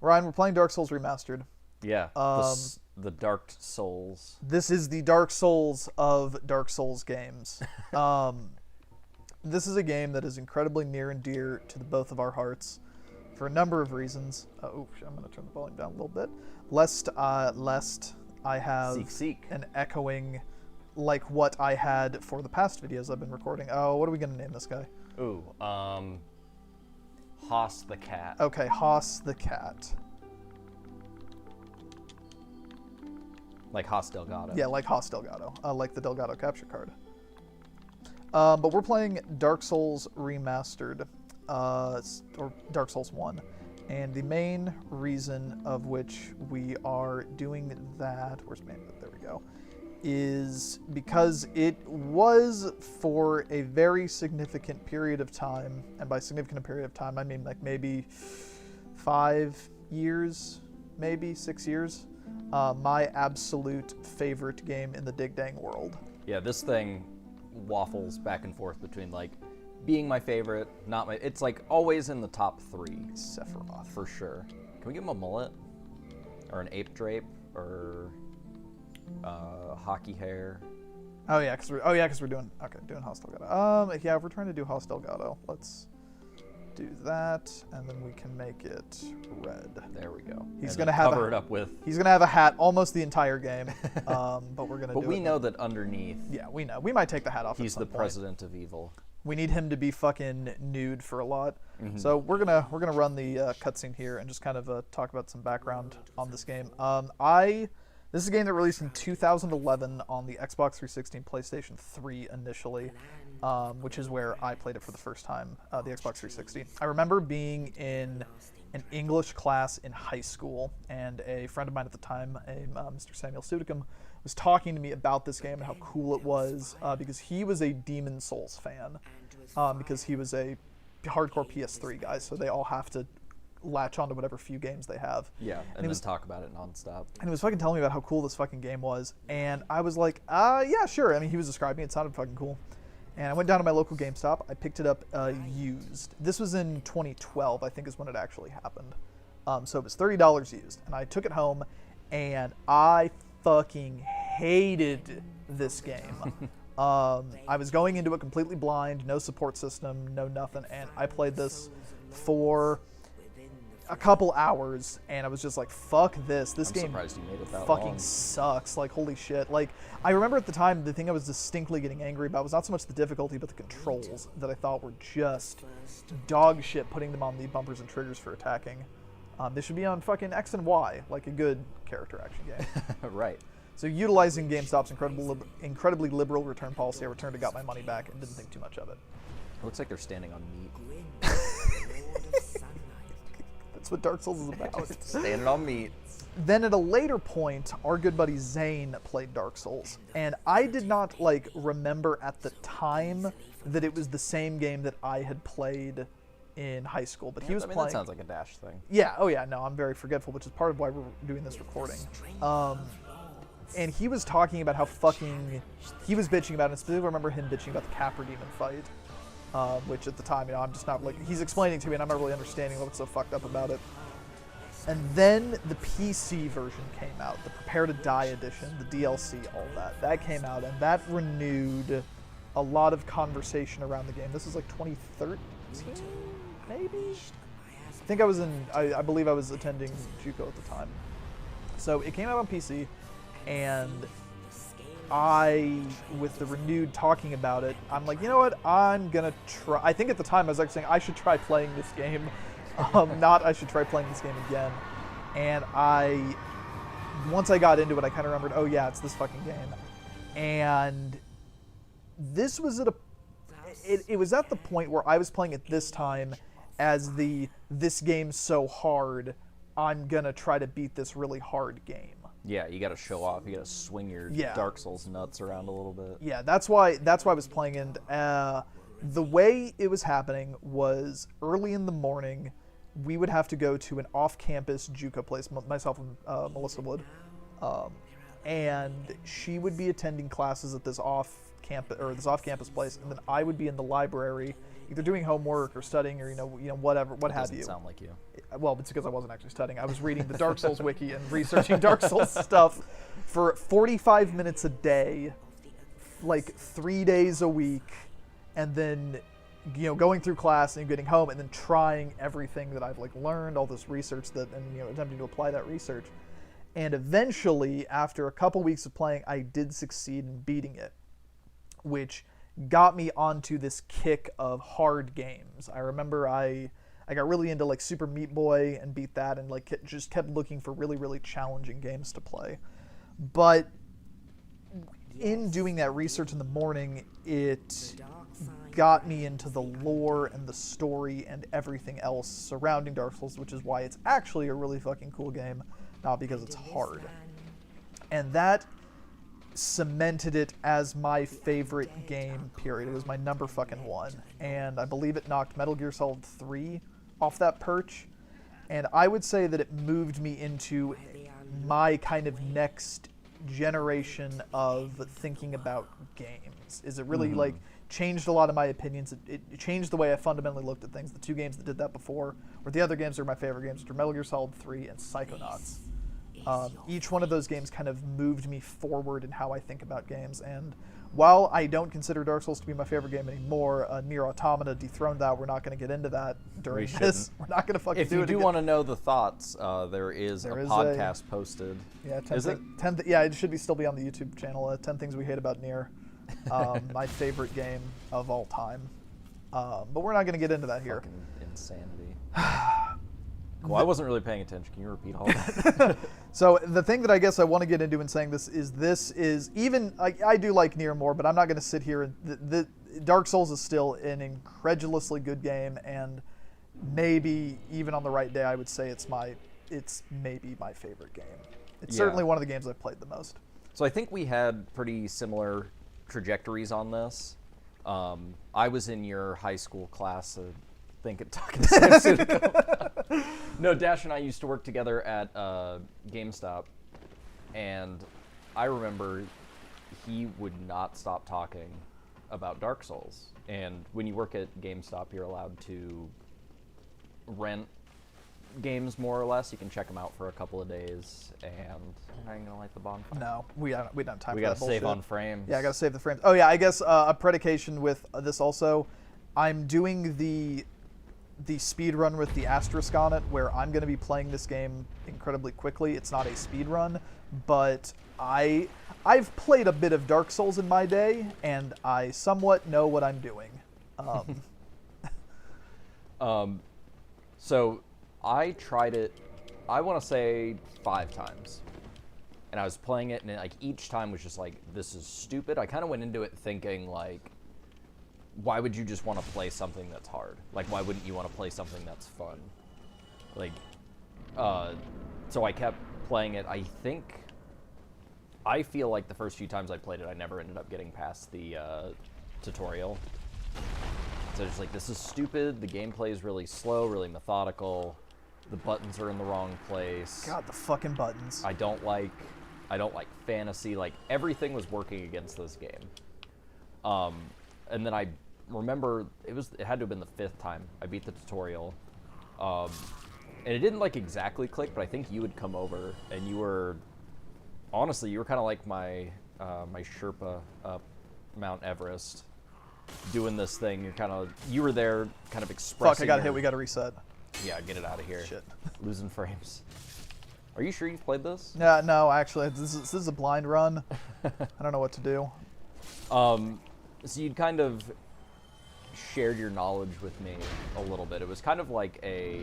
Ryan, we're playing Dark Souls Remastered. Yeah, the Dark Souls. This is the Dark Souls of Dark Souls games. This is a game that is incredibly near and dear to the both of our hearts for a number of reasons. I'm going to turn the volume down a little bit, lest I have Seek. an echoing like what I had for the past videos I've been recording. Oh, what are we going to name this guy? Ooh, Hoss the Cat. Okay, Hoss the Cat. Like Hoss Delgado. Yeah, like Hoss Delgado, like the Delgado capture card. But we're playing Dark Souls Remastered, or Dark Souls 1. And the main reason of which we are doing that, where's main? There we go, is because it was for a very significant period of time, and by significant period of time, I mean like maybe 5 years, maybe 6 years, my absolute favorite game in the Dig Dang world. Yeah, this thing waffles back and forth between like being my favorite, not my. It's like always in the top 3. Sephiroth. For sure. Can we give him a mullet? Or an ape drape? Or hockey hair? Oh yeah, because we're doing Hoss Delgado. Yeah, if we're trying to do Hoss Delgado, let's do that, and then we can make it red. There we go. He's And gonna have cover it up with. He's gonna have a hat almost the entire game, but we're gonna. But do we it know that underneath. Yeah, we know. We might take the hat off. He's at some the point. president of evil. We need him to be fucking nude for a lot. Mm-hmm. So we're gonna run the cutscene here and just kind of talk about some background on this game. This is a game that released in 2011 on the Xbox 360 and PlayStation 3 initially, which is where I played it for the first time, the Xbox 360. I remember being in an English class in high school, and a friend of mine at the time, Mr. Samuel Sudicum, was talking to me about this game and how cool it was, because he was a Demon Souls fan, because he was a hardcore PS3 guy, so they all have to latch on to whatever few games they have. Yeah, and then talk about it nonstop. And he was fucking telling me about how cool this fucking game was, and I was like, yeah, sure. I mean, he was describing it, it sounded fucking cool. And I went down to my local GameStop, I picked it up used. This was in 2012, I think is when it actually happened. So it was $30 used, and I took it home, and I fucking hated this game. I was going into it completely blind, no support system, no nothing, and I played this for a couple hours, and I was just like, fuck this. This game surprised you made it that fucking long. sucks. Like, holy shit. Like, I remember at the time, the thing I was distinctly getting angry about was not so much the difficulty, but the controls that I thought were just dog shit, putting them on the bumpers and triggers for attacking. They should be on fucking X and Y, like a good character action game. Right. So utilizing GameStop's incredibly liberal return policy, I returned and got my money back and didn't think too much of it. It looks like they're standing on meat. That's what Dark Souls is about. Standing on meat. Then at a later point, our good buddy Zane played Dark Souls, and I did not remember at the time that it was the same game that I had played in high school, but he was playing. That sounds like a Dash thing. Yeah. Oh yeah. No, I'm very forgetful, which is part of why we're doing this recording. And he was talking about how he was bitching about it. And specifically, remember him bitching about the Capra Demon fight. Which at the time, I'm just not he's explaining to me and I'm not really understanding what's so fucked up about it. And then the PC version came out, the Prepare to Die edition, the DLC, all that. That came out, and that renewed a lot of conversation around the game. This is like 2013, maybe? I think I believe I was attending JUCO at the time. So it came out on PC, and with the renewed talking about it, I'm like, you know what, I'm gonna try. I think at the time I was like saying I should try playing this game, not I should try playing this game again. And once I got into it, I kind of remembered, oh yeah, it's this fucking game. And this was it was at the point where I was playing it this time as this game's so hard, I'm gonna try to beat this really hard game. Yeah, you gotta show off. You gotta swing your Dark Souls nuts around a little bit. Yeah, that's why I was playing it. The way it was happening was early in the morning, we would have to go to an off-campus JUCO place, myself and Melissa would, and she would be attending classes at this campus or this off-campus place, and then I would be in the library, either doing homework or studying, or whatever, what have you. Doesn't sound like you. Well, it's because I wasn't actually studying. I was reading the Dark Souls wiki and researching Dark Souls stuff for 45 minutes a day, like 3 days a week, and then going through class and getting home, and then trying everything that I've like learned, all this research and attempting to apply that research. And eventually, after a couple weeks of playing, I did succeed in beating it, which got me onto this kick of hard games. I remember I got really into like Super Meat Boy and beat that, and like just kept looking for really, really challenging games to play. But in doing that research in the morning, it got me into the lore and the story and everything else surrounding Dark Souls, which is why it's actually a really fucking cool game, not because it's hard. And that cemented it as my favorite game, period. It was my number fucking one. And I believe it knocked Metal Gear Solid 3 off that perch. And I would say that it moved me into my kind of next generation of thinking about games. Is it really like changed a lot of my opinions. It changed the way I fundamentally looked at things. The two games that did that before, or the other games that are my favorite games, which are Metal Gear Solid 3 and Psychonauts. Each one of those games kind of moved me forward in how I think about games. And while I don't consider Dark Souls to be my favorite game anymore, Nier Automata dethroned that. We're not going to get into that during this. We're not going to fucking do it. If you do want to know the thoughts, there is a podcast posted. Yeah, it should still be on the YouTube channel. 10 Things We Hate About Nier. My favorite game of all time. But we're not going to get into that here. Fucking insanity. Well, I wasn't really paying attention. Can you repeat all that? So the thing that I guess I want to get into in saying this is even I do like Nier more, but I'm not going to sit here. The Dark Souls is still an incredulously good game, and maybe even on the right day, I would say it's maybe my favorite game. It's certainly one of the games I've played the most. So I think we had pretty similar trajectories on this. I was in your high school class. Think it talking to No, Dash and I used to work together at Gamestop, and I remember he would not stop talking about Dark Souls. And when you work at GameStop, you're allowed to rent games more or less. You can check them out for a couple of days, and how are you gonna light the bonfire? No, we don't have time. We gotta save on frames. Yeah, I gotta save the frames. Oh yeah, I guess a predication with this also. I'm doing the speed run with the asterisk on it, where I'm going to be playing this game incredibly quickly. It's not a speed run, but I've played a bit of Dark Souls in my day, and I somewhat know what I'm doing. So I tried it, I want to say 5 times, and I was playing it, and like each time was just like, this is stupid. I kind of went into it thinking like, why would you just want to play something that's hard? Like, why wouldn't you want to play something that's fun? Like, so I kept playing it. I feel like the first few times I played it, I never ended up getting past the tutorial. So just like, this is stupid. The gameplay is really slow, really methodical. The buttons are in the wrong place. God, the fucking buttons. I don't like fantasy. Like, everything was working against this game. And then I remember it had to have been the 5th time I beat the tutorial, and it didn't like exactly click, but I think you would come over, and you were kind of like my Sherpa up Mount Everest, doing this thing. You were there, kind of expressing. Fuck! I got hit. We got to reset. Yeah, get it out of here. Shit. Losing frames. Are you sure you've played this? Yeah, no, actually, this is a blind run. I don't know what to do. So you'd kind of shared your knowledge with me a little bit. It was kind of like I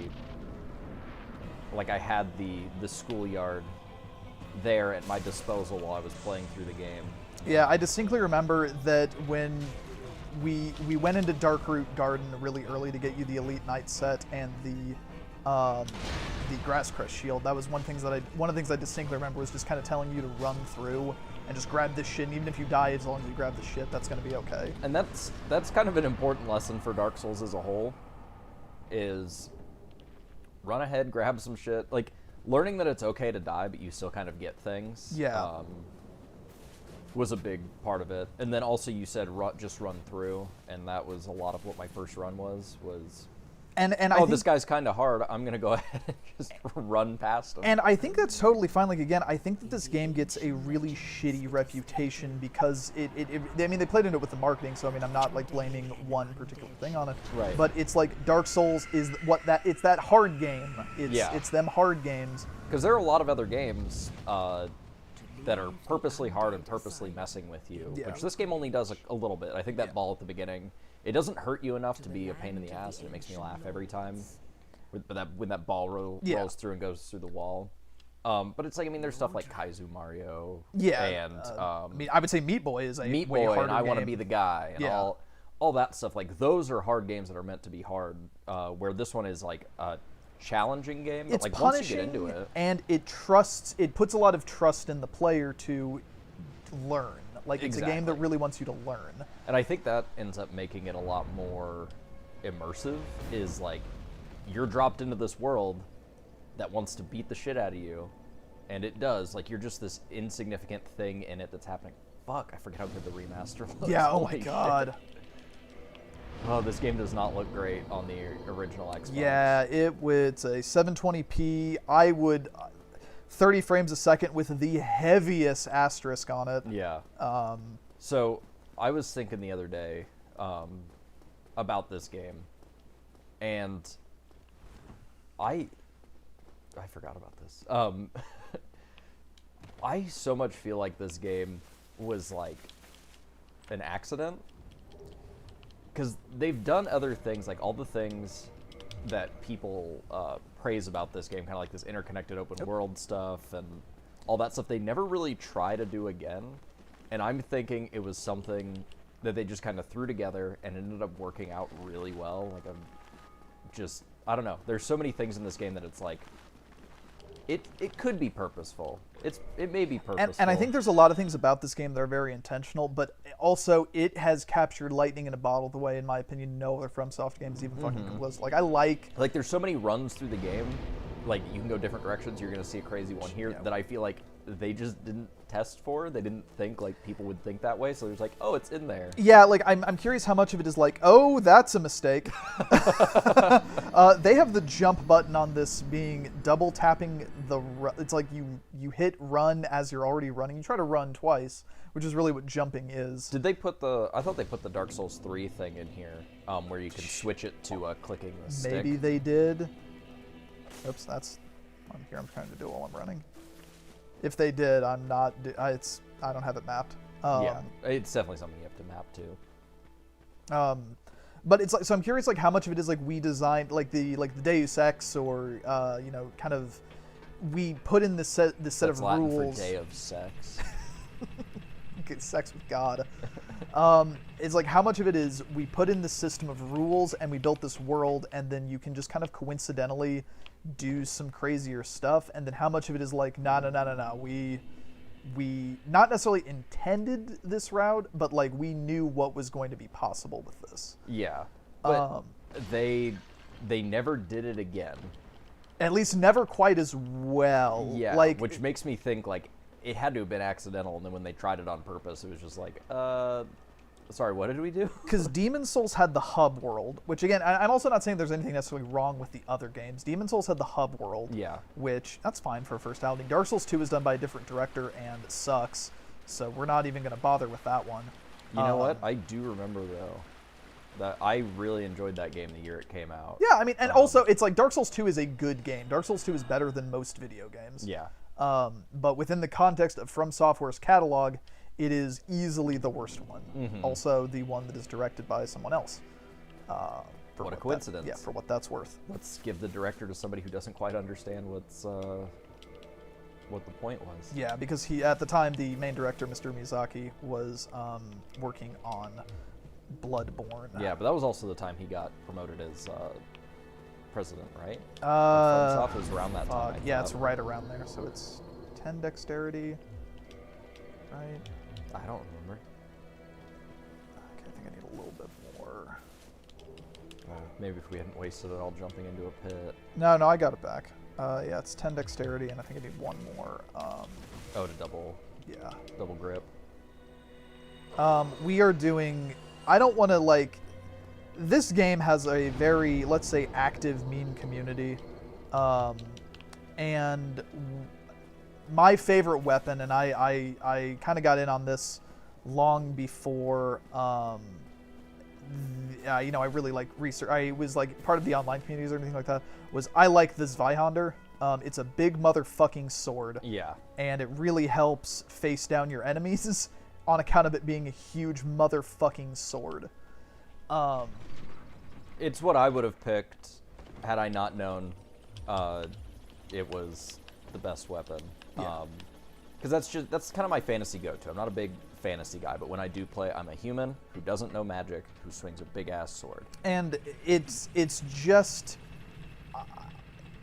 had the schoolyard there at my disposal while I was playing through the game. Yeah, I distinctly remember that when we went into Darkroot Garden really early to get you the Elite Knight set and the Grass Crest Shield. That was one of the things I distinctly remember was just kind of telling you to run through and just grab this shit, and even if you die, as long as you grab the shit, that's going to be okay. And that's kind of an important lesson for Dark Souls as a whole, is run ahead, grab some shit. Like, learning that it's okay to die, but you still kind of get things. Yeah. was a big part of it. And then also you said just run through, and that was a lot of what my first run was. And I think, this guy's kind of hard. I'm gonna go ahead and just run past him. And I think that's totally fine. Like, again, I think that this game gets a really shitty reputation because I mean, they played into it with the marketing, so I mean, I'm not like blaming one particular thing on it. Right. But it's like Dark Souls is it's that hard game. It's them hard games. Because there are a lot of other games that are purposely hard and purposely messing with you, which this game only does a little bit. I think that ball at the beginning, it doesn't hurt you enough to be a pain in the ass, and it makes me laugh every time when that ball rolls through and goes through the wall. But it's like, I mean, there's stuff like Kaizu Mario. Yeah. And I mean, I would say Meat Boy is a Meat way Boy harder and I Want to game. Be the Guy and all that stuff. Like, those are hard games that are meant to be hard, where this one is like a challenging game. It's like, punishing, once you get into it, and it puts a lot of trust in the player to learn. Like, it's a game that really wants you to learn. And I think that ends up making it a lot more immersive, is like, you're dropped into this world that wants to beat the shit out of you, and it does. Like, you're just this insignificant thing in it that's happening. Fuck, I forget how good the remaster looks. Yeah, oh my Holy god. shit. Oh, this game does not look great on the original Xbox. Yeah, it's a 720p. I would 30 frames a second with the heaviest asterisk on it. Yeah. So I was thinking the other day about this game, and I forgot about this. I so much feel like this game was like an accident, because they've done other things, like all the things that people praise about this game, kind of like this interconnected open world stuff and all that stuff, they never really try to do again. And I'm thinking it was something that they just kind of threw together and ended up working out really well. Like, I don't know. There's so many things in this game that it's like, it could be purposeful. It may be purposeful. And I think there's a lot of things about this game that are very intentional, but also it has captured lightning in a bottle the way, in my opinion, no other FromSoft game is even fucking close. Like, like, there's so many runs through the game, like, you can go different directions, you're gonna see a crazy one here, that I feel like they just didn't test for. They didn't think like people would think that way, so there's like, oh, it's in there. Yeah, like, I'm curious how much of it is like, oh, that's a mistake. They have the jump button on this being double tapping it's like you hit run as you're already running. You try to run twice, which is really what jumping is. Did they put I thought they put the Dark Souls 3 thing in here, where you can switch it to clicking the stick. Maybe they did. Oops, that's on here. I'm trying to do it while I'm running. If they did, I'm not. I don't have it mapped. Yeah, it's definitely something you have to map to. But it's like, so I'm curious, like, how much of it is like we designed, like the Deus Ex, or kind of we put in this set of Latin rules. For day of sex. Get sex with God. It's like, how much of it is we put in this system of rules and we built this world, and then you can just kind of coincidentally do some crazier stuff, and then how much of it is like, no, we not necessarily intended this route, but like we knew what was going to be possible with this. Yeah, but they never did it again. At least never quite as well. Yeah, like, which makes me think like it had to have been accidental, and then when they tried it on purpose, it was just like, sorry, what did we do? Because Demon's Souls had the hub world, which again, I'm also not saying there's anything necessarily wrong with the other games. Demon's Souls had the hub world, which, that's fine for a first outing. Dark Souls 2 is done by a different director and sucks, so we're not even going to bother with that one. You know what? I do remember, though, that I really enjoyed that game the year it came out. Yeah, I mean, and also, it's like Dark Souls 2 is a good game. Dark Souls 2 is better than most video games. Yeah. But within the context of From Software's catalog, it is easily the worst one. Also, the one that is directed by someone else. What a coincidence. For what that's worth. Let's give the director to somebody who doesn't quite understand what the point was. Yeah, because at the time, the main director, Mr. Miyazaki, was working on Bloodborne. Yeah, but that was also the time he got promoted as president, right? FromSoft was around that time. Yeah, it's right around there. So it's 10 dexterity, right? I don't remember. Okay, I think I need a little bit more. Maybe if we hadn't wasted it all jumping into a pit. No, I got it back. Yeah, it's 10 dexterity, and I think I need one more. To double. Yeah. Double grip. We are doing. I don't want to like. This game has a very, let's say, active meme community, and my favorite weapon, and I kind of got in on this long before. I really like research. I was like part of the online communities or anything like that. Was I like the Zweihander. It's a big motherfucking sword. Yeah. And it really helps face down your enemies on account of it being a huge motherfucking sword. It's what I would have picked had I not known it was the best weapon. Yeah. Because that's kind of my fantasy go-to. I'm not a big fantasy guy, but when I do play, I'm a human who doesn't know magic, who swings a big-ass sword. And it's just...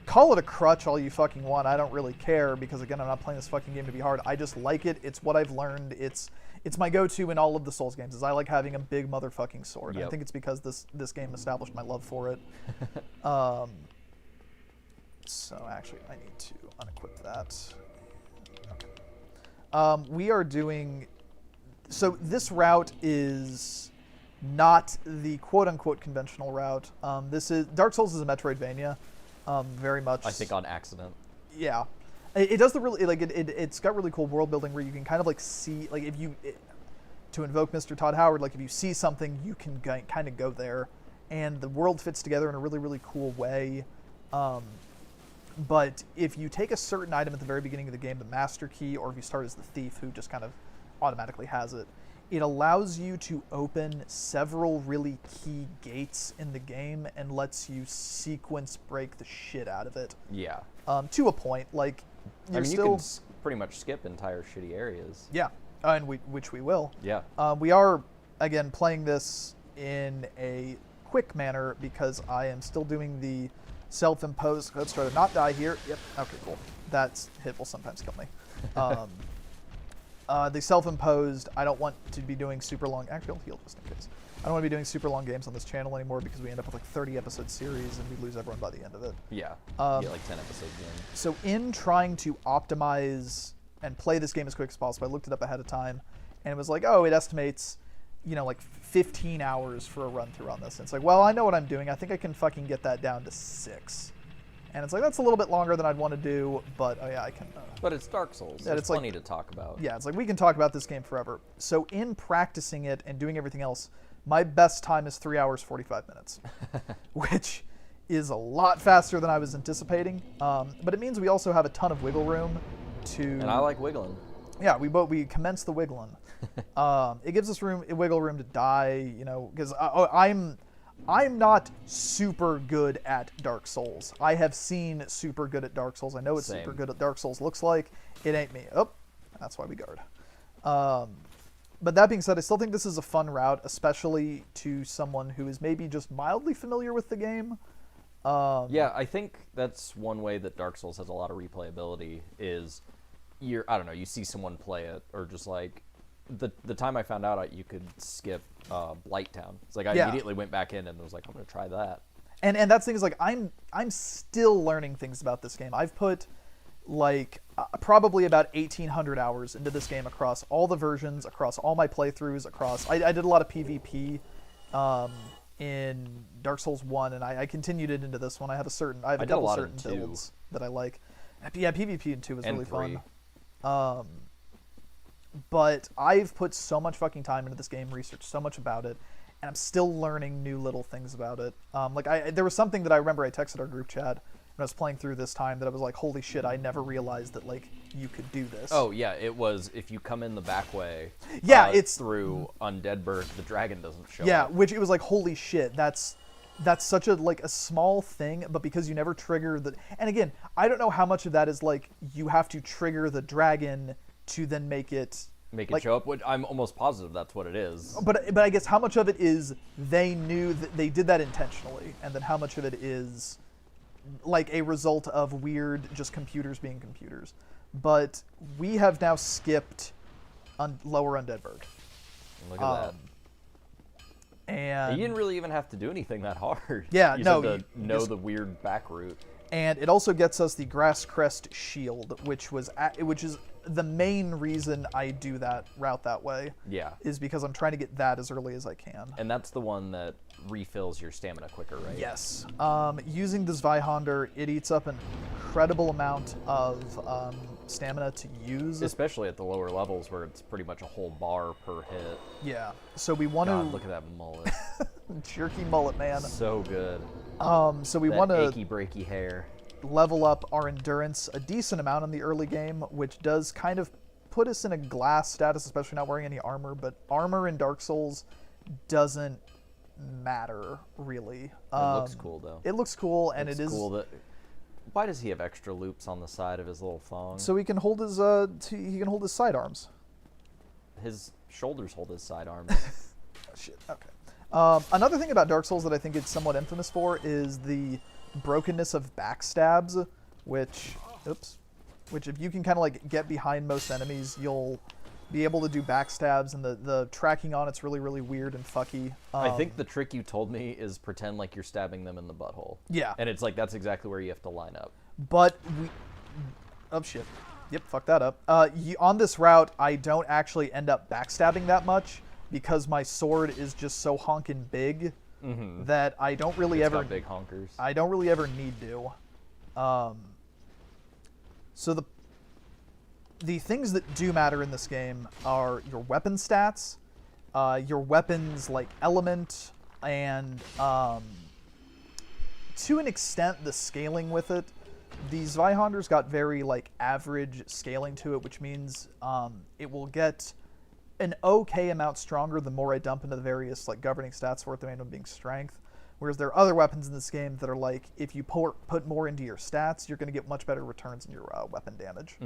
call it a crutch all you fucking want. I don't really care because, again, I'm not playing this fucking game to be hard. I just like it. It's what I've learned. It's my go-to in all of the Souls games. Is I like having a big motherfucking sword. Yep. I think it's because this game established my love for it. So actually, I need to unequip that. Okay. We are doing. So this route is not the quote-unquote conventional route. This is Dark Souls is a Metroidvania, very much. I think on accident. Yeah, it does the really like it's got really cool world building where you can kind of like see like if you to invoke Mr. Todd Howard, like if you see something you can kind of go there, and the world fits together in a really cool way. But if you take a certain item at the very beginning of the game, the master key, or if you start as the thief who just kind of automatically has it, it allows you to open several really key gates in the game and lets you sequence break the shit out of it. Yeah. To a point, like I mean, you can pretty much skip entire shitty areas. Yeah, and which we will. Yeah. We are again playing this in a quick manner because I am still doing the self-imposed. Let's try to not die here. Yep. Okay. Cool. That's hit will sometimes kill me. The self-imposed. I don't want to be doing super long. Actually, I'll heal just in case. I don't want to be doing super long games on this channel anymore because we end up with like 30 episode series and we lose everyone by the end of it. Yeah. Get like 10 episodes in. So in trying to optimize and play this game as quick as possible, I looked it up ahead of time, and it was like, oh, it estimates, like 15 hours for a run through on this. And it's like, well, I know what I'm doing. I think I can fucking get that down to 6. And it's like, that's a little bit longer than I'd want to do, but oh yeah, I can. But it's Dark Souls. Yeah, There's plenty to talk about. Yeah, it's like we can talk about this game forever. So in practicing it and doing everything else, my best time is 3 hours 45 minutes, which is a lot faster than I was anticipating. But it means we also have a ton of wiggle room to. And I like wiggling. Yeah, we commence the wiggling. It gives us wiggle room to die, because I'm not super good at Dark Souls. I have seen super good at Dark Souls. I know what super good at Dark Souls looks like. It ain't me. Oh, that's why we guard. But that being said, I still think this is a fun route, especially to someone who is maybe just mildly familiar with the game. Yeah, I think that's one way that Dark Souls has a lot of replayability is I don't know, you see someone play it, or just like the time I found out you could skip Blighttown. It's like I immediately went back in and was like, I'm gonna try that. And that's the thing is like I'm still learning things about this game. I've put like probably about 1,800 hours into this game across all the versions, across all my playthroughs, I did a lot of PvP in Dark Souls 1, and I continued it into this one. I have a couple certain builds that I like. Yeah, PvP in 2 was really fun. But I've put so much fucking time into this game, researched so much about it, and I'm still learning new little things about it. There was something that I remember I texted our group chat when I was playing through this time that I was like, holy shit, I never realized that like you could do this. Oh yeah, it was if you come in the back way. Yeah, it's through Undeadburg, the dragon doesn't show up. Yeah, which it was like, holy shit, that's such a small thing, but because you never trigger and again, I don't know how much of that is like you have to trigger the dragon to then make it show up. Which I'm almost positive that's what it is. But I guess how much of it is they knew that they did that intentionally, and then how much of it is like a result of weird just computers being computers. But we have now skipped Lower Undeadburg. Look at that. And you didn't really even have to do anything that hard. Yeah, you no. Just had to know the weird back route. And it also gets us the Grass Crest Shield, which is the main reason I do that route that way Yeah. is because I'm trying to get that as early as I can. And that's the one that refills your stamina quicker, right? Yes. Using the Zweihander, it eats up an incredible amount of stamina to use. Especially at the lower levels where it's pretty much a whole bar per hit. Yeah. So we want God, to look at that mullet. jerky mullet, man. So good. So we That want to achy breaky hair. level up our endurance a decent amount in the early game, which does kind of put us in a glass status, especially not wearing any armor. But armor in Dark Souls doesn't matter really. It looks cool though. It looks cool, and It's it is cool that. Why does he have extra loops on the side of his little thong? so he can hold his he can hold his sidearms. His shoulders hold his sidearms. Shit. Okay. Another thing about Dark Souls that I think it's somewhat infamous for is the brokenness of backstabs, which if you can kind of like get behind most enemies, you'll be able to do backstabs, and the tracking on it's really, really weird and fucky. I think the trick you told me is pretend like you're stabbing them in the butthole. Yeah. And it's like that's exactly where you have to line up. But oh shit. Yep, fuck that up. On this route, I don't actually end up backstabbing that much because my sword is just so honkin' big that I don't really It's ever got big honkers. I don't really ever need to. So the things that do matter in this game are your weapon stats, your weapons like element, and to an extent the scaling with it. The Zweihander's got very like average scaling to it, which means it will get an okay amount stronger the more I dump into the various like governing stats for it, the main one being strength. Whereas there are other weapons in this game that are like, if you put more into your stats, you're going to get much better returns in your weapon damage.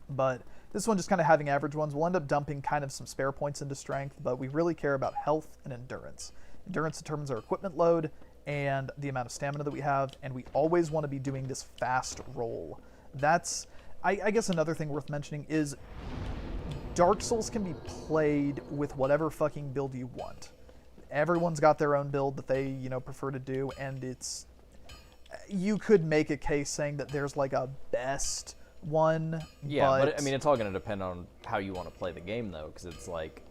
But this one just kind of having average ones. We'll end up dumping kind of some spare points into strength, but we really care about health and endurance. Endurance determines our equipment load and the amount of stamina that we have, and we always want to be doing this fast roll. That's, I guess another thing worth mentioning is Dark Souls can be played with whatever fucking build you want. Everyone's got their own build that they, prefer to do, and it's, you could make a case saying that there's like a best one. Yeah, but I mean, it's all going to depend on how you want to play the game, though, because it's like,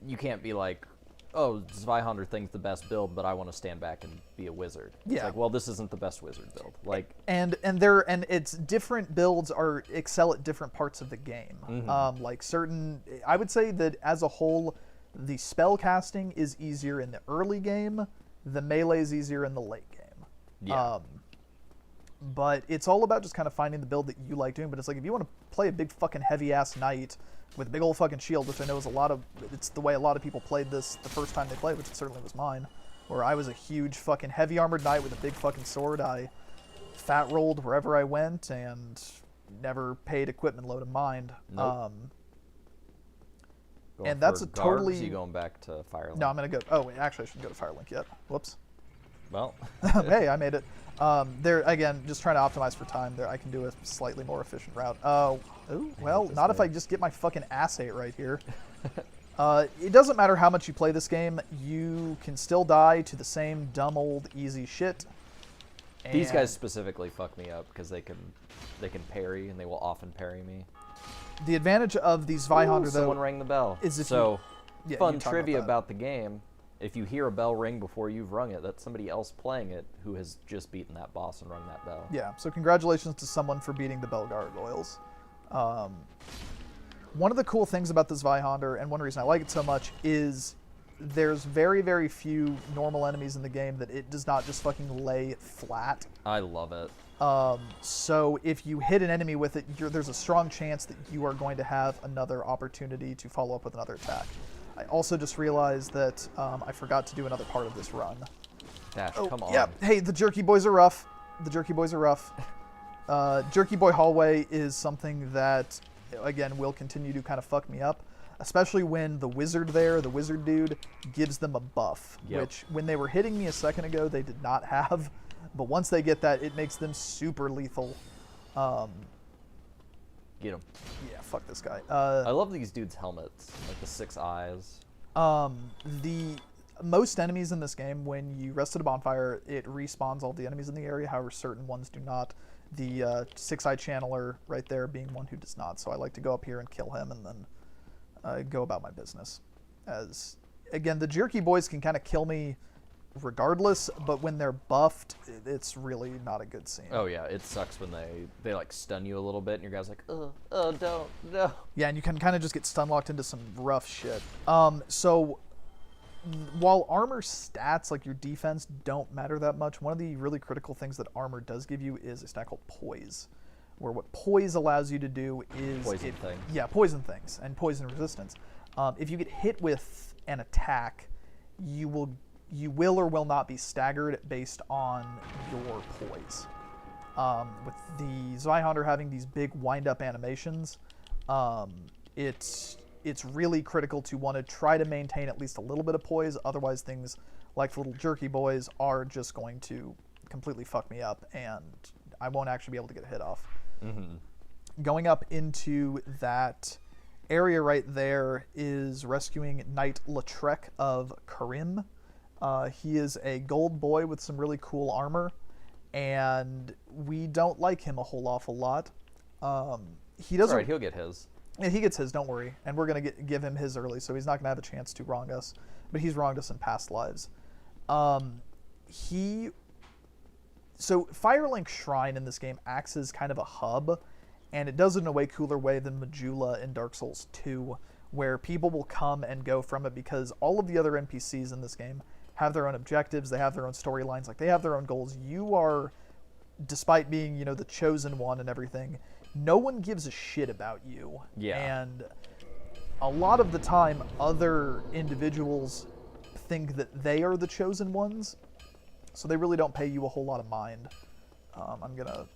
you can't be like, oh, Zweihander thinks the best build, but I want to stand back and be a wizard. Yeah. It's like, well, this isn't the best wizard build. Like, and it's different builds are excel at different parts of the game. Like certain, I would say that as a whole, the spell casting is easier in the early game. The melee is easier in the late game. Yeah. But it's all about just kind of finding the build that you like doing. But it's like, if you want to play a big fucking heavy ass knight with a big old fucking shield, which I know is it's the way a lot of people played this the first time they played, which it certainly was mine, where I was a huge fucking heavy armored knight with a big fucking sword. I fat rolled wherever I went and never paid equipment load in mind. Nope. And that's a totally. You going back to Firelink? No, I'm gonna go. Oh, wait, actually, I shouldn't go to Firelink yet. Whoops. Well. Hey, I made it. There again, just trying to optimize for time. There, I can do a slightly more efficient route. Well, not if I just get my fucking ass ate right here. It doesn't matter how much you play this game, you can still die to the same dumb old easy shit. These guys specifically fuck me up because they can parry, and they will often parry me. The advantage of these Zweihander, though, someone rang the bell. is if so you fun talk trivia about about the game. If you hear a bell ring before you've rung it, that's somebody else playing it who has just beaten that boss and rung that bell. Yeah, so congratulations to someone for beating the Bell Gargoyles. One of the cool things about the Zweihander, and one reason I like it so much, is there's very, very few normal enemies in the game that it does not just fucking lay flat. I love it. So if you hit an enemy with it, there's a strong chance that you are going to have another opportunity to follow up with another attack. I also just realized that I forgot to do another part of this run. Dash, come on. Yeah, hey, the Jerky Boys are rough. The Jerky Boys are rough. Jerky Boy Hallway is something that, again, will continue to kind of fuck me up, especially when the wizard dude, gives them a buff, which when they were hitting me a second ago, they did not have. But once they get that, it makes them super lethal. Get him. Yeah, fuck this guy. I love these dudes' helmets, like the 6 eyes. The most enemies in this game, when you rest at a bonfire, it respawns all the enemies in the area. However, certain ones do not. The 6-eye channeler right there being one who does not. So I like to go up here and kill him and then go about my business. As again, the jerky boys can kind of kill me regardless, but when they're buffed, it's really not a good scene. Oh yeah, it sucks when they like stun you a little bit and your guy's like, oh, don't, no. Yeah, and you can kind of just get stun locked into some rough shit. So while armor stats, like your defense, don't matter that much, one of the really critical things that armor does give you is a stat called poise, where what poise allows you to do is Poison things. Yeah, poison things and poison resistance. If you get hit with an attack, you will or will not be staggered based on your poise. With the Zweihander having these big wind-up animations, it's really critical to want to try to maintain at least a little bit of poise. Otherwise, things like the little jerky boys are just going to completely fuck me up, and I won't actually be able to get a hit off. Mm-hmm. Going up into that area right there is rescuing Knight Lautrec of Karim. He is a gold boy with some really cool armor, and we don't like him a whole awful lot. He doesn't. Right, he'll get his. Yeah, he gets his. Don't worry, and we're gonna give him his early, so he's not gonna have a chance to wrong us. But he's wronged us in past lives. So Firelink Shrine in this game acts as kind of a hub, and it does it in a way cooler way than Majula in Dark Souls 2, where people will come and go from it because all of the other NPCs in this game have their own objectives, they have their own storylines, like they have their own goals. You are, despite being, the chosen one and everything, no one gives a shit about you. Yeah. And a lot of the time, other individuals think that they are the chosen ones, so they really don't pay you a whole lot of mind. I'm gonna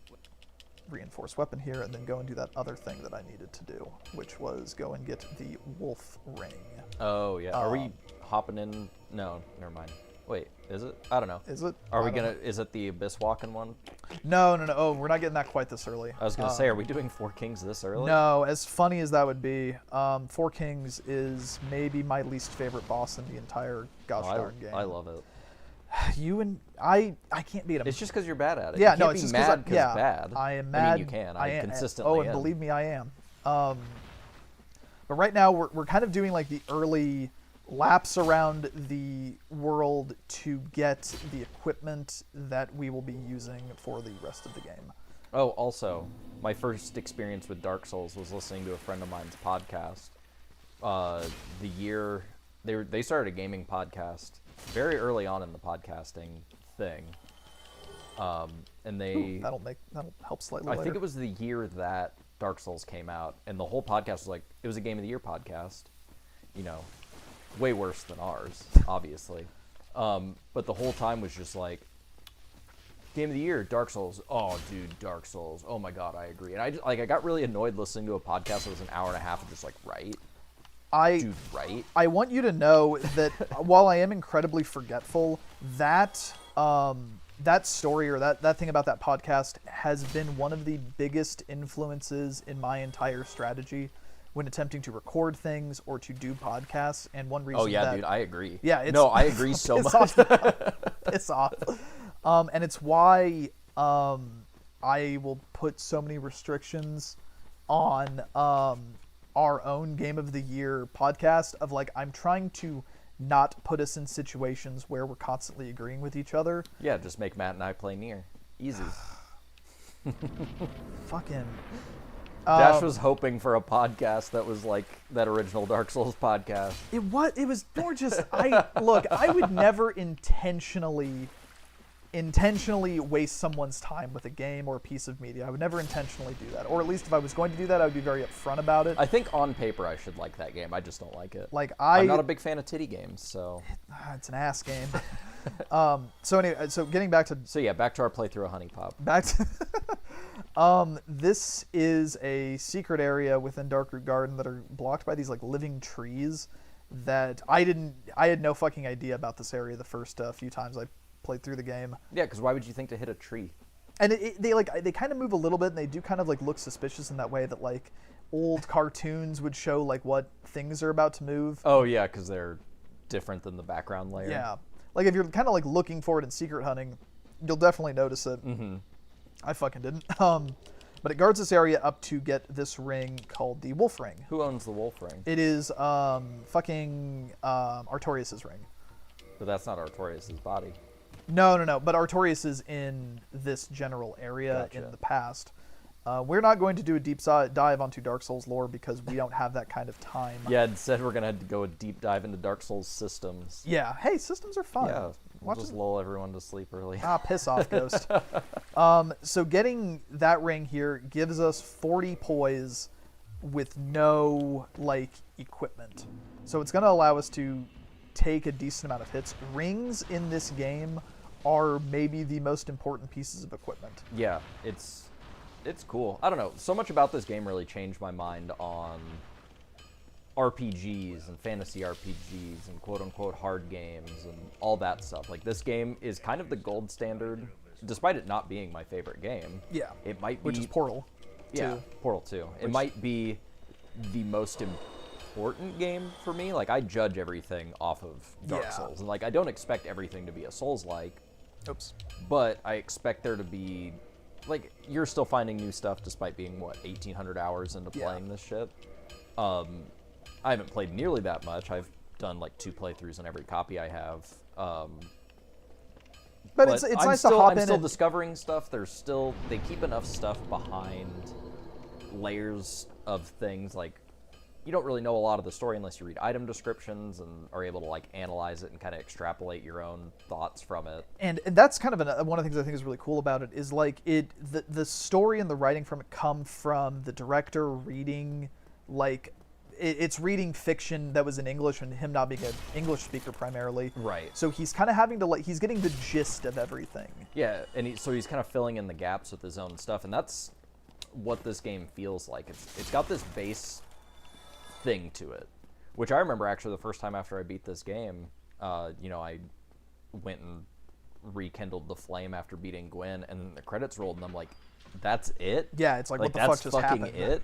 reinforce weapon here and then go and do that other thing that I needed to do, which was go and get the wolf ring. Oh yeah. Are we hopping in? No, never mind. Wait, is it? I don't know. Is it? Is it the Abyss Walking one? No. Oh, we're not getting that quite this early. I was gonna say, are we doing Four Kings this early? No, as funny as that would be, Four Kings is maybe my least favorite boss in the entire gosh darn game. I love it. You and I can't beat him. It's just because you're bad at it. Yeah, you no, can't it's be just mad because because bad. I am mad. I mean, you can. I consistently Oh, and am. believe me, I am. But right now, we're kind of doing like the early laps around the world to get the equipment that we will be using for the rest of the game. Oh, also, my first experience with Dark Souls was listening to a friend of mine's podcast. The year they started a gaming podcast very early on in the podcasting thing, and That'll help slightly I later. think it was the year that Dark Souls came out, and the whole podcast was like, it was a Game of the Year podcast, way worse than ours, obviously, but the whole time was just like, Game of the Year, Dark Souls. Oh, dude, Dark Souls. Oh my God, I agree. And I got really annoyed listening to a podcast that was an hour and a half of just like, right? Dude, right? I want you to know that while I am incredibly forgetful, that story or that thing about that podcast has been one of the biggest influences in my entire strategy when attempting to record things or to do podcasts. And one reason. Oh yeah, dude, I agree. Yeah, I agree so piss much. Piss off. And it's why I will put so many restrictions on our own Game of the Year podcast of like, I'm trying to not put us in situations where we're constantly agreeing with each other. Yeah, just make Matt and I play Nier. Easy. Fucking. Dash was hoping for a podcast that was like that original Dark Souls podcast. It was more just, I would never intentionally waste someone's time with a game or a piece of media. I would never intentionally do that. Or at least if I was going to do that, I would be very upfront about it. I think on paper I should like that game. I just don't like it. I'm not a big fan of titty games, so. It's an ass game. So anyway, getting back to. So yeah, back to our playthrough of Honey Pop. Back to. This is a secret area within Darkroot Garden that are blocked by these like living trees that I had no fucking idea about this area the first few times I played through the game. Yeah, because why would you think to hit a tree? And they kind of move a little bit, and they do kind of like look suspicious in that way that like old cartoons would show like what things are about to move. Oh yeah, because they're different than the background layer. Yeah, like if you're kind of like looking for it in secret hunting, you'll definitely notice it. Mm-hmm. I fucking didn't. But it guards this area up to get this ring called the Wolf Ring. Who owns the wolf ring? It is fucking Artorias' ring. But that's not Artorias' body. No. But Artorias is in this general area Gotcha. in the past. We're not going to do a deep dive onto Dark Souls lore because we don't have that kind of time. Yeah, instead we're gonna have to go a deep dive into Dark Souls systems. Yeah. Hey, systems are fun. Yeah, we'll just lull everyone to sleep early. Ah, piss off, Ghost. So getting that ring here gives us 40 poise with no, like, equipment. So it's going to allow us to take a decent amount of hits. Rings in this game are maybe the most important pieces of equipment. Yeah, it's cool. I don't know. So much about this game really changed my mind on RPGs and fantasy RPGs and quote-unquote hard games and all that stuff. Like, this game is kind of the gold standard, despite it not being my favorite game. Yeah. It might be... Which is Portal. Yeah, too. Portal 2. It might be the most important game for me. Like, I judge everything off of Dark Yeah. Souls. And, like, I don't expect everything to be a Souls-like, Oops. but I expect there to be... Like, you're still finding new stuff despite being, what, 1,800 hours into playing this shit? I haven't played nearly that much. I've done, like, 2 playthroughs on every copy I have. But it's nice to hop in. I'm still and, discovering stuff. They keep enough stuff behind layers of things. Like, you don't really know a lot of the story unless you read item descriptions and are able to, like, analyze it and kind of extrapolate your own thoughts from it. And that's kind of one of the things I think is really cool about it is, like, the story and the writing from it come from the director reading, like, it's reading fiction that was in English and him not being an English speaker primarily. Right. So he's kind of having to, like, he's getting the gist of everything. Yeah, and so he's kind of filling in the gaps with his own stuff, and that's what this game feels like. It's got this base thing to it, which I remember actually the first time after I beat this game, I went and rekindled the flame after beating Gwen, and then the credits rolled, and I'm like, that's it? Yeah, it's like what the that's fuck just fucking happened? it?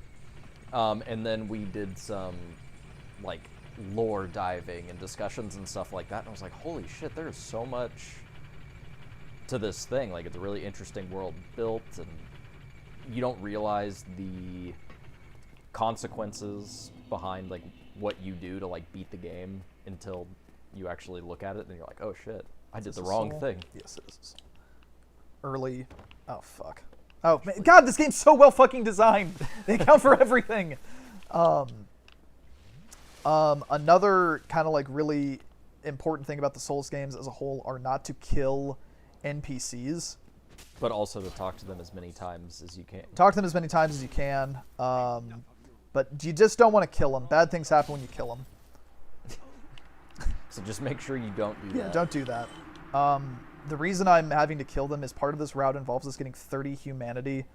And then we did some, like, lore diving and discussions and stuff like that, and I was like, holy shit, there's so much to this thing. Like, it's a really interesting world built, and you don't realize the consequences behind, like, what you do to, like, beat the game until you actually look at it, and you're like, oh shit, I did the wrong thing. Yes, it is. Early. Oh, fuck. Oh, man. God, this game's so well fucking designed. They account for everything. Another kind of, like, really important thing about the Souls games as a whole are not to kill NPCs. But also to talk to them as many times as you can. Talk to them as many times as you can. But you just don't want to kill them. Bad things happen when you kill them. So just make sure you don't do that. Yeah, don't do that. The reason I'm having to kill them is part of this route involves us getting 30 humanity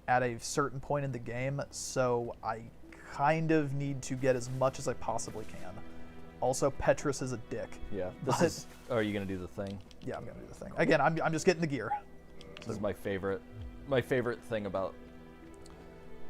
at a certain point in the game, so I kind of need to get as much as I possibly can. Also, Petrus is a dick. Yeah. Are you going to do the thing? Yeah, I'm going to do the thing. Again, I'm just getting the gear. This is my favorite thing about...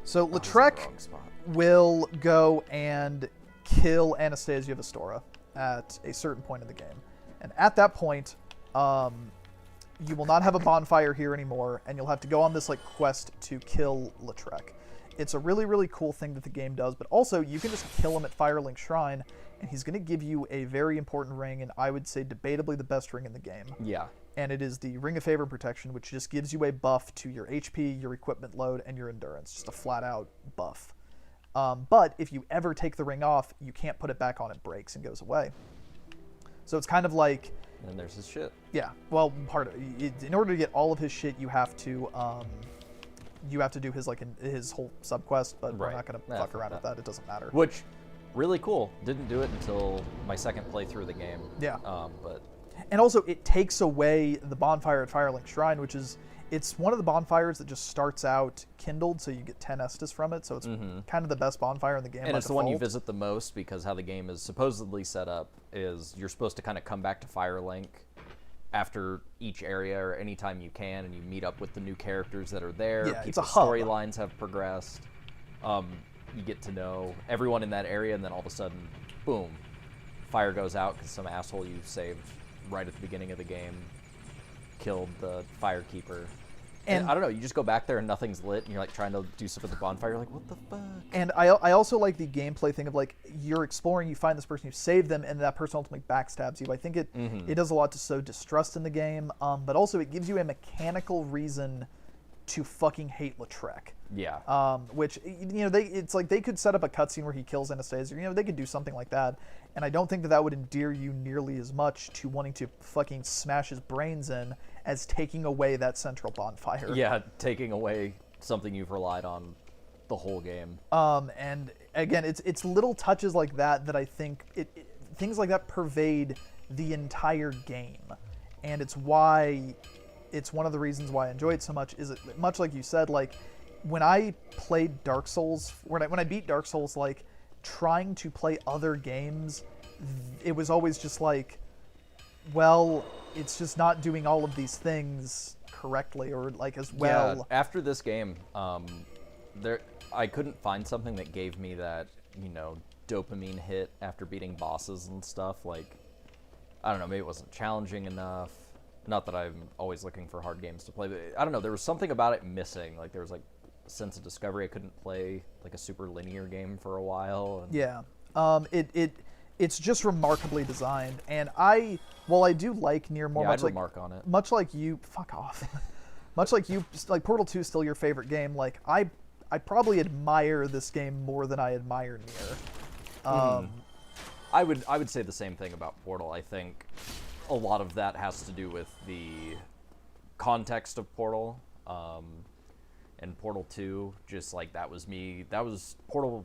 So he's in the Lautrec wrong spot. will go and kill Anastasia Vestora at a certain point in the game. And at that point, you will not have a bonfire here anymore, and you'll have to go on this, like, quest to kill Lautrec. It's a really, really cool thing that the game does, but also you can just kill him at Firelink Shrine, and he's going to give you a very important ring, and I would say debatably the best ring in the game. Yeah. And it is the Ring of Favor and Protection, which just gives you a buff to your HP, your equipment load, and your endurance. Just a flat-out buff. But if you ever take the ring off, you can't put it back on. It breaks and goes away. So it's kind of like... And then there's his shit. Yeah, well, in order to get all of his shit, you have to do his whole subquest, but we're not gonna fuck around with that. It doesn't matter. Which, really cool. Didn't do it until my second playthrough of the game. Yeah. But and also, it takes away the bonfire at Firelink Shrine, which is it's one of the bonfires that just starts out kindled, so you get 10 Estus from it. So it's kind of the best bonfire in the game. And by it's the one you default. visit the most because how the game is supposedly set up is you're supposed to kind of come back to Firelink after each area or anytime you can, and you meet up with the new characters that are there. Yeah, it's a People's hub. storylines have progressed. You get to know everyone in that area, and then all of a sudden, boom, fire goes out because some asshole you saved right at the beginning of the game killed the firekeeper, And I don't know, you just go back there and nothing's lit, and you're like trying to do stuff at the bonfire. You're like, what the fuck? And I also like the gameplay thing of like you're exploring, you find this person, you save them, and that person ultimately backstabs you. I think it does a lot to sow distrust in the game, but also it gives you a mechanical reason to fucking hate Lautrec. Yeah. Which, you know, it's like they could set up a cutscene where he kills Anastasia. You know, they could do something like that. And I don't think that would endear you nearly as much to wanting to fucking smash his brains in as taking away that central bonfire. Yeah, taking away something you've relied on the whole game. And again, it's little touches like that I think things like that pervade the entire game. And it's one of the reasons why I enjoy it so much. Is it much like you said, like when I played Dark Souls, when I beat Dark Souls, like trying to play other games, it was always just like, well, it's just not doing all of these things correctly or like as well. Yeah, after this game, I couldn't find something that gave me that, you know, dopamine hit after beating bosses and stuff. Like, I don't know, maybe it wasn't challenging enough. Not that I'm always looking for hard games to play, but I don't know, there was something about it missing. Like, there was like a sense of discovery. I couldn't play like a super linear game for a while. And... Yeah. It's just remarkably designed, and while I do like Nier more, I'd remark on it. Much like you, fuck off. Much like you, like Portal 2 is still your favorite game. Like I probably admire this game more than I admire Nier. I would say the same thing about Portal. I think a lot of that has to do with the context of Portal, and Portal 2. Just like that was Portal.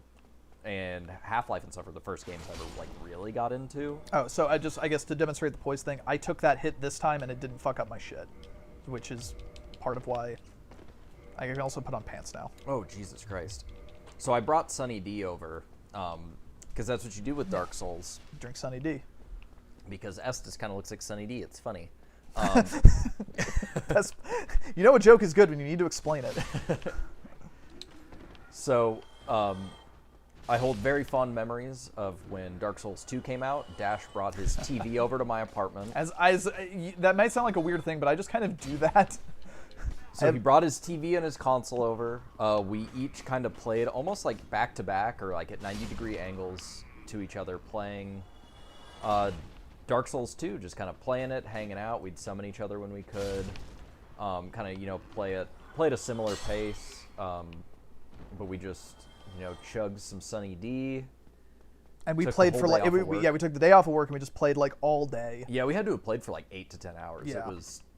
And Half-Life and stuff were the first games I ever like really got into. Oh, so I guess to demonstrate the poise thing, I took that hit this time and it didn't fuck up my shit, which is part of why I can also put on pants now. Oh, Jesus Christ. So I brought Sunny D over, because that's what you do with Dark Souls. Drink Sunny D. Because Estes kind of looks like Sunny D. It's funny. You know a joke is good when you need to explain it. So, I hold very fond memories of when Dark Souls 2 came out. Dash brought his TV over to my apartment. That might sound like a weird thing, but I just kind of do that. So he brought his TV and his console over. We each kind of played almost like back to back or like at 90-degree angles to each other, playing Dark Souls 2, just kind of playing it, hanging out. We'd summon each other when we could. Kind of, you know, play at a similar pace, but we just, you know, chugged some Sunny D. And we played for like, we took the day off of work and we just played like all day. Yeah, we had to have played for like 8 to 10 hours. Yeah.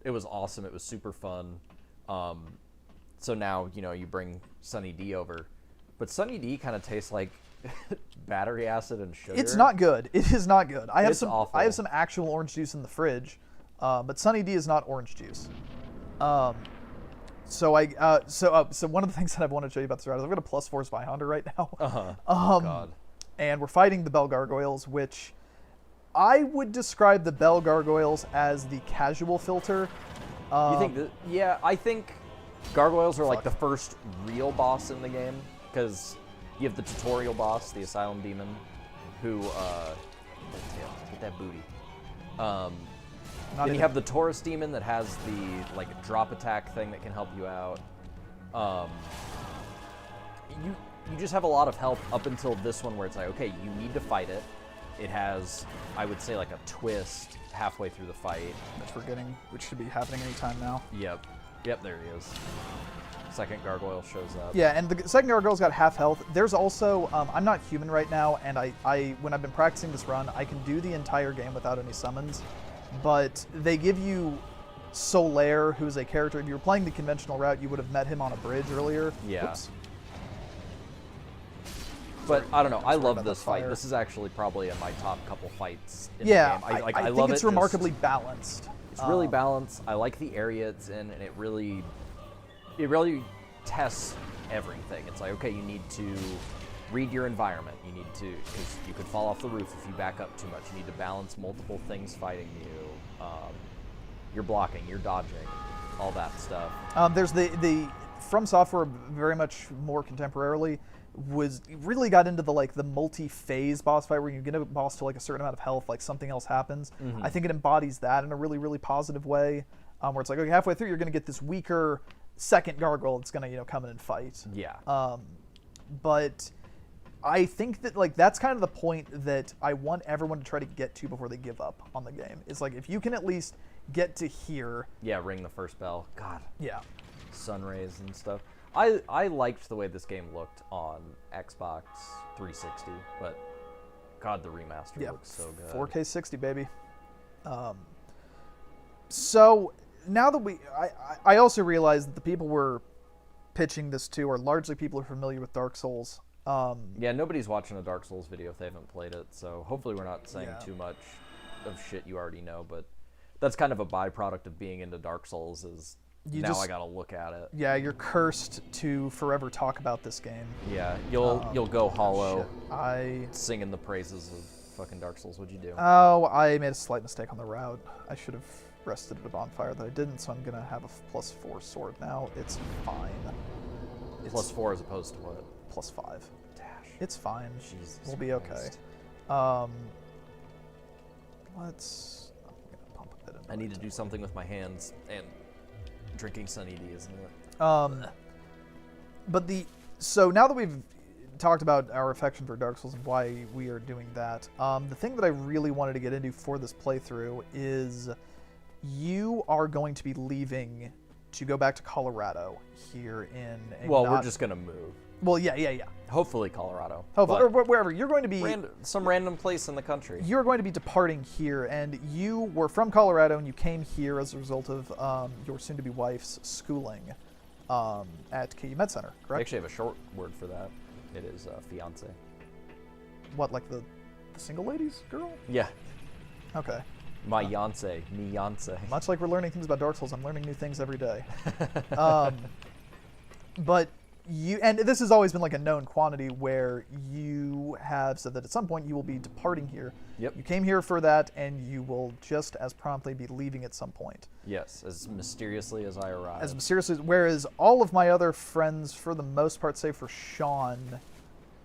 It was awesome. It was super fun. So now, you know, you bring Sunny D over, but Sunny D kind of tastes like battery acid and sugar. It's not good. It is not good. I have awful. some actual orange juice in the fridge, but Sunny D is not orange juice. So one of the things that I've wanted to show you about this route is I've got a +4 Spy Hunter right now. Oh God. And we're fighting the Bell Gargoyles, which I would describe the Bell Gargoyles as the casual filter. You think that? Yeah, I think Gargoyles are like the first real boss in the game, because you have the tutorial boss, the Asylum Demon, who get that booty. Then you have the Taurus Demon that has the like drop attack thing that can help you out. You just have a lot of help up until this one where it's like, okay, you need to fight it. It has, I would say, like a twist halfway through the fight. Which should be happening anytime now. Yep, there he is. Second gargoyle shows up. Yeah, and the second gargoyle's got half health. There's also, I'm not human right now, and I when I've been practicing this run, I can do the entire game without any summons. But they give you Solaire, who's a character. If you were playing the conventional route, you would have met him on a bridge earlier. Yeah. Oops. But I don't know. I love this fight. This is actually probably in my top couple fights in the game. I think it's remarkably balanced. It's really balanced. I like the area it's in, and it really tests everything. It's like, okay, you need to read your environment. You need to, because you could fall off the roof if you back up too much. You need to balance multiple things fighting you. You're blocking, you're dodging, all that stuff. There's the From Software very much more contemporarily really got into the multi-phase boss fight where you get a boss to like a certain amount of health, like something else happens. Mm-hmm. I think it embodies that in a really, really positive way, where it's like, okay, halfway through you're going to get this weaker second gargoyle that's gonna come in and fight. Yeah. But I think that like that's kind of the point that I want everyone to try to get to before they give up on the game. It's like if you can at least get to here. Yeah, ring the first bell. God. Yeah. Sun rays and stuff. I liked the way this game looked on Xbox 360, but God, the remaster looks so good. 4K 60, baby. So now that I also realized that the people we're pitching this to are largely people who are familiar with Dark Souls. Yeah, nobody's watching a Dark Souls video if they haven't played it, so hopefully we're not saying too much of shit you already know, but that's kind of a byproduct of being into Dark Souls is I gotta look at it. Yeah, you're cursed to forever talk about this game. Yeah, you'll go hollow shit. Singing the praises of fucking Dark Souls. What'd you do? Oh, I made a slight mistake on the route. I should have rested at a bonfire that I didn't, so I'm gonna have a +4 sword now. It's fine. It's +4 as opposed to what? +5. Dash. It's fine. Jesus we'll be Christ. okay. Let's. I'm gonna pump a bit in. I need to do something with my hands and drinking Sunny D, isn't it? But so now that we've talked about our affection for Dark Souls and why we are doing that, the thing that I really wanted to get into for this playthrough is you are going to be leaving to go back to Colorado here in. We're just gonna move. Well, yeah. Hopefully Colorado. Hopefully, or wherever. You're going to be... some random place in the country. You're going to be departing here, and you were from Colorado, and you came here as a result of your soon-to-be wife's schooling at KU Med Center, correct? I actually have a short word for that. It is fiance. What, like the single ladies girl? Yeah. Okay. My Yance, me Yance. Much like we're learning things about Dark Souls, I'm learning new things every day. But and this has always been like a known quantity where you have said that at some point you will be departing here. Yep. You came here for that, and you will just as promptly be leaving at some point. Yes, as mysteriously as I arrived. As mysteriously, whereas all of my other friends, for the most part, save for Sean,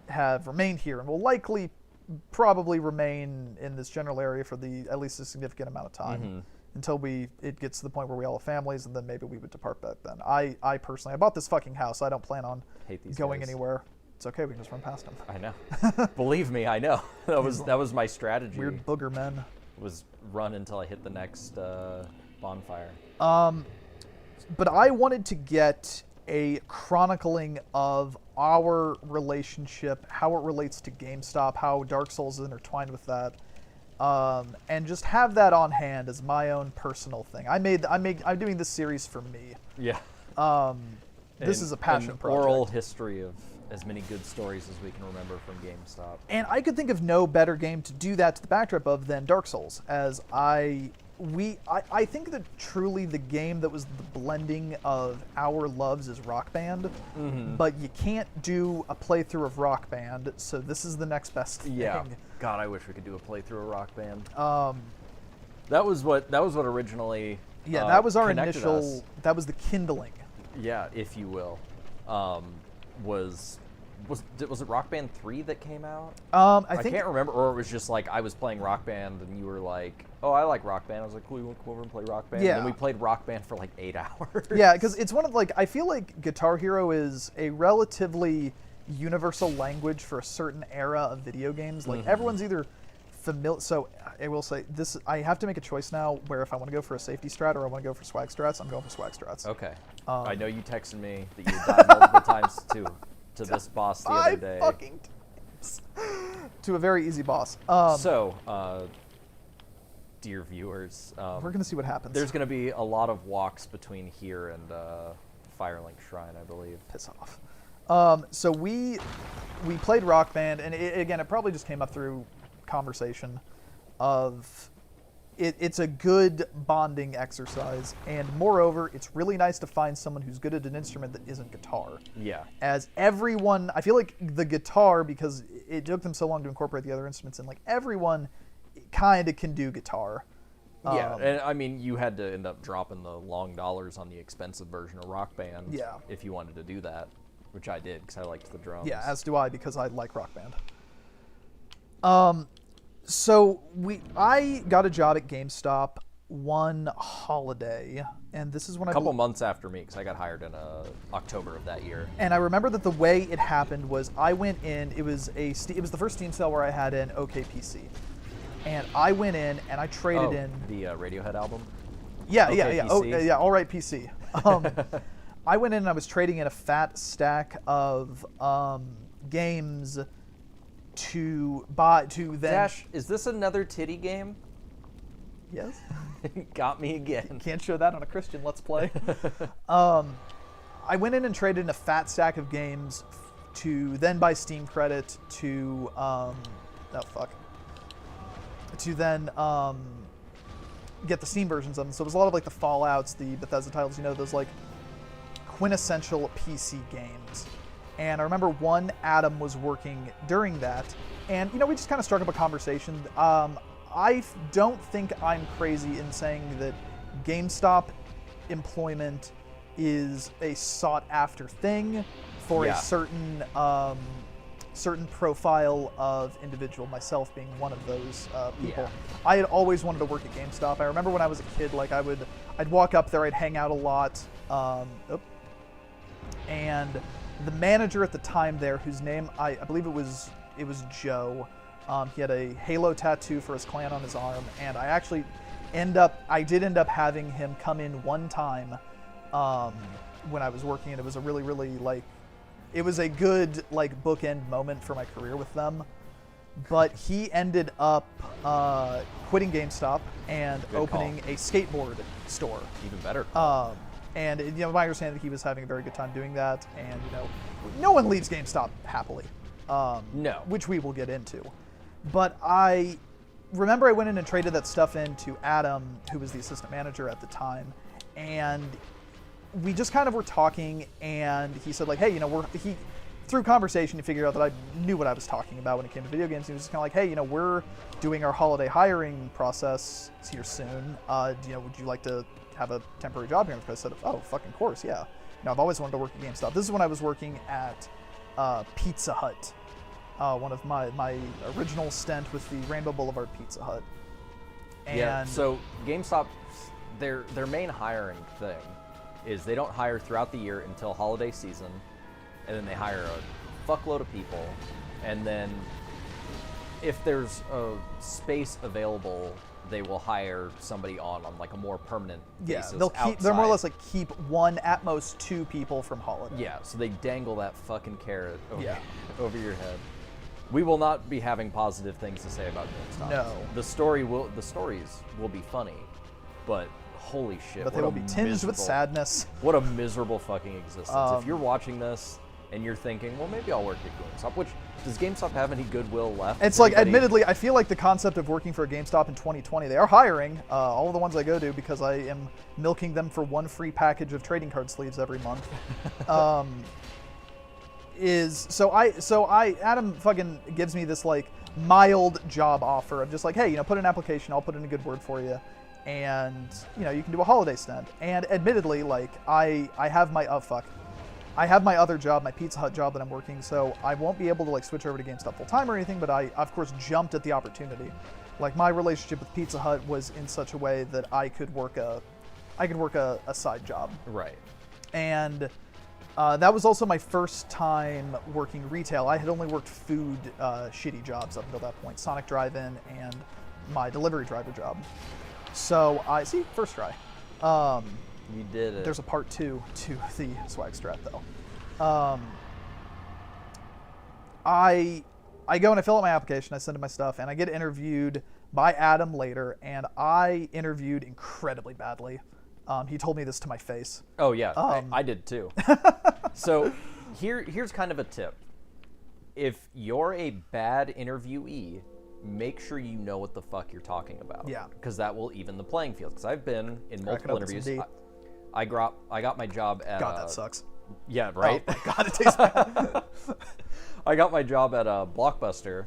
have remained here and will likely probably remain in this general area for at least a significant amount of time. Until it gets to the point where we all have families, and then maybe we would depart back then. I personally, I bought this fucking house. I don't plan on going anywhere. It's okay, we can just run past them. I know. Believe me, I know. That was my strategy. Weird booger men. Was run until I hit the next bonfire. But I wanted to get a chronicling of our relationship, how it relates to GameStop, how Dark Souls is intertwined with that. And just have that on hand as my own personal thing. I'm doing this series for me. Yeah. This is a passion project. Oral history of as many good stories as we can remember from GameStop. And I could think of no better game to do that to the backdrop of than Dark Souls, as I think that truly the game that was the blending of our loves is Rock Band, but you can't do a playthrough of Rock Band, so this is the next best thing. Yeah. God, I wish we could do a playthrough of Rock Band. That was what originally. Yeah, that was our connected initial. us. That was the kindling. Yeah, if you will. Was it Rock Band 3 that came out? I can't remember, or it was just like I was playing Rock Band and you were like, "Oh, I like Rock Band." I was like, "Cool, you want to come over and play Rock Band?" Yeah. And then we played Rock Band for like 8 hours. Yeah, because it's one of I feel like Guitar Hero is a relatively universal language for a certain era of video games. Like everyone's either familiar. So I will say this: I have to make a choice now where if I want to go for a safety strat or I want to go for swag strats, I'm going for swag strats. Okay. I know you texted me that you died multiple times to this boss the other day. 5 fucking times. To a very easy boss. Dear viewers, we're gonna see what happens. There's gonna be a lot of walks between here and Firelink Shrine, I believe. Piss off. So we played Rock Band, and again, it probably just came up through conversation of it's a good bonding exercise, and moreover, it's really nice to find someone who's good at an instrument that isn't guitar. Yeah. As everyone, I feel like the guitar, because it took them so long to incorporate the other instruments in, like everyone kind of can do guitar. Yeah, and I mean, you had to end up dropping the long dollars on the expensive version of Rock Band. Yeah. If you wanted to do that, which I did because I liked the drums. Yeah, as do I, because I like Rock Band. So I got a job at GameStop one holiday, and this is when A couple months after me, because I got hired in October of that year. And I remember that the way it happened was I went in. It was the first Steam sale where I had an OKPC, and I went in and I traded in the Radiohead album. Yeah, OK yeah. PC? Oh, yeah. All right, PC. I went in and I was trading in a fat stack of games to then. Dash, is this another titty game? Yes. Got me again. Can't show that on a Christian Let's Play. I went in and traded in a fat stack of games to then buy Steam credit to to then get the Steam versions of them. So it was a lot of like the Fallouts, the Bethesda titles, those like quintessential PC games. And I remember Adam was working during that, and we just kind of struck up a conversation. I don't think I'm crazy in saying that GameStop employment is a sought-after thing for a certain profile of individual, myself being one of those people. Yeah. I had always wanted to work at GameStop. I remember when I was a kid, like I'd walk up there, I'd hang out a lot, and the manager at the time there, whose name I believe it was Joe. He had a Halo tattoo for his clan on his arm, and I did end up having him come in one time when I was working, and it was a really, really it was a good bookend moment for my career with them. But he ended up quitting GameStop and opening a skateboard store. Even better. And my understanding that he was having a very good time doing that, and no one leaves GameStop happily. No. Which we will get into. But I remember I went in and traded that stuff in to Adam, who was the assistant manager at the time, and we just kind of were talking, and he said hey, through conversation, he figured out that I knew what I was talking about when it came to video games. He was just kind of hey, we're doing our holiday hiring process here soon. Would you like to have a temporary job here? And I said, oh, fucking course, yeah. I've always wanted to work at GameStop. This is when I was working at Pizza Hut. One of my original stint with the Rainbow Boulevard Pizza Hut. And so GameStop, their main hiring thing is they don't hire throughout the year until holiday season, and then they hire a fuckload of people, and then if there's a space available, they will hire somebody on like a more permanent basis. They'll more or less keep one, at most two people from holiday. Yeah, so they dangle that fucking carrot over your head. We will not be having positive things to say about GameStop. No. The stories will be funny, but holy shit. But they will be tinged with sadness. What a miserable fucking existence. If you're watching this and you're thinking, well, maybe I'll work at GameStop, which, does GameStop have any goodwill left? It's admittedly, I feel like the concept of working for a GameStop in 2020, they are hiring all of the ones I go to because I am milking them for one free package of trading card sleeves every month. Adam fucking gives me this mild job offer of just hey, put in an application, I'll put in a good word for you, and you can do a holiday stint. And admittedly, I have my other job, my Pizza Hut job that I'm working, so I won't be able to switch over to GameStop full time or anything, but I of course jumped at the opportunity. My relationship with Pizza Hut was in such a way that I could work a side job. Right. And that was also my first time working retail. I had only worked food shitty jobs up until that point, Sonic Drive-In and my delivery driver job. So first try. You did it. There's a part 2 to the swag strat though. I go and I fill out my application, I send in my stuff, and I get interviewed by Adam later, and I interviewed incredibly badly. He told me this to my face. Oh yeah, I did too. So here's kind of a tip. If you're a bad interviewee, make sure you know what the fuck you're talking about. Yeah. Because that will even the playing field. Because I've been in multiple interviews. I got my job at. God, that sucks. Yeah, right. Oh, God, it tastes bad. I got my job at Blockbuster.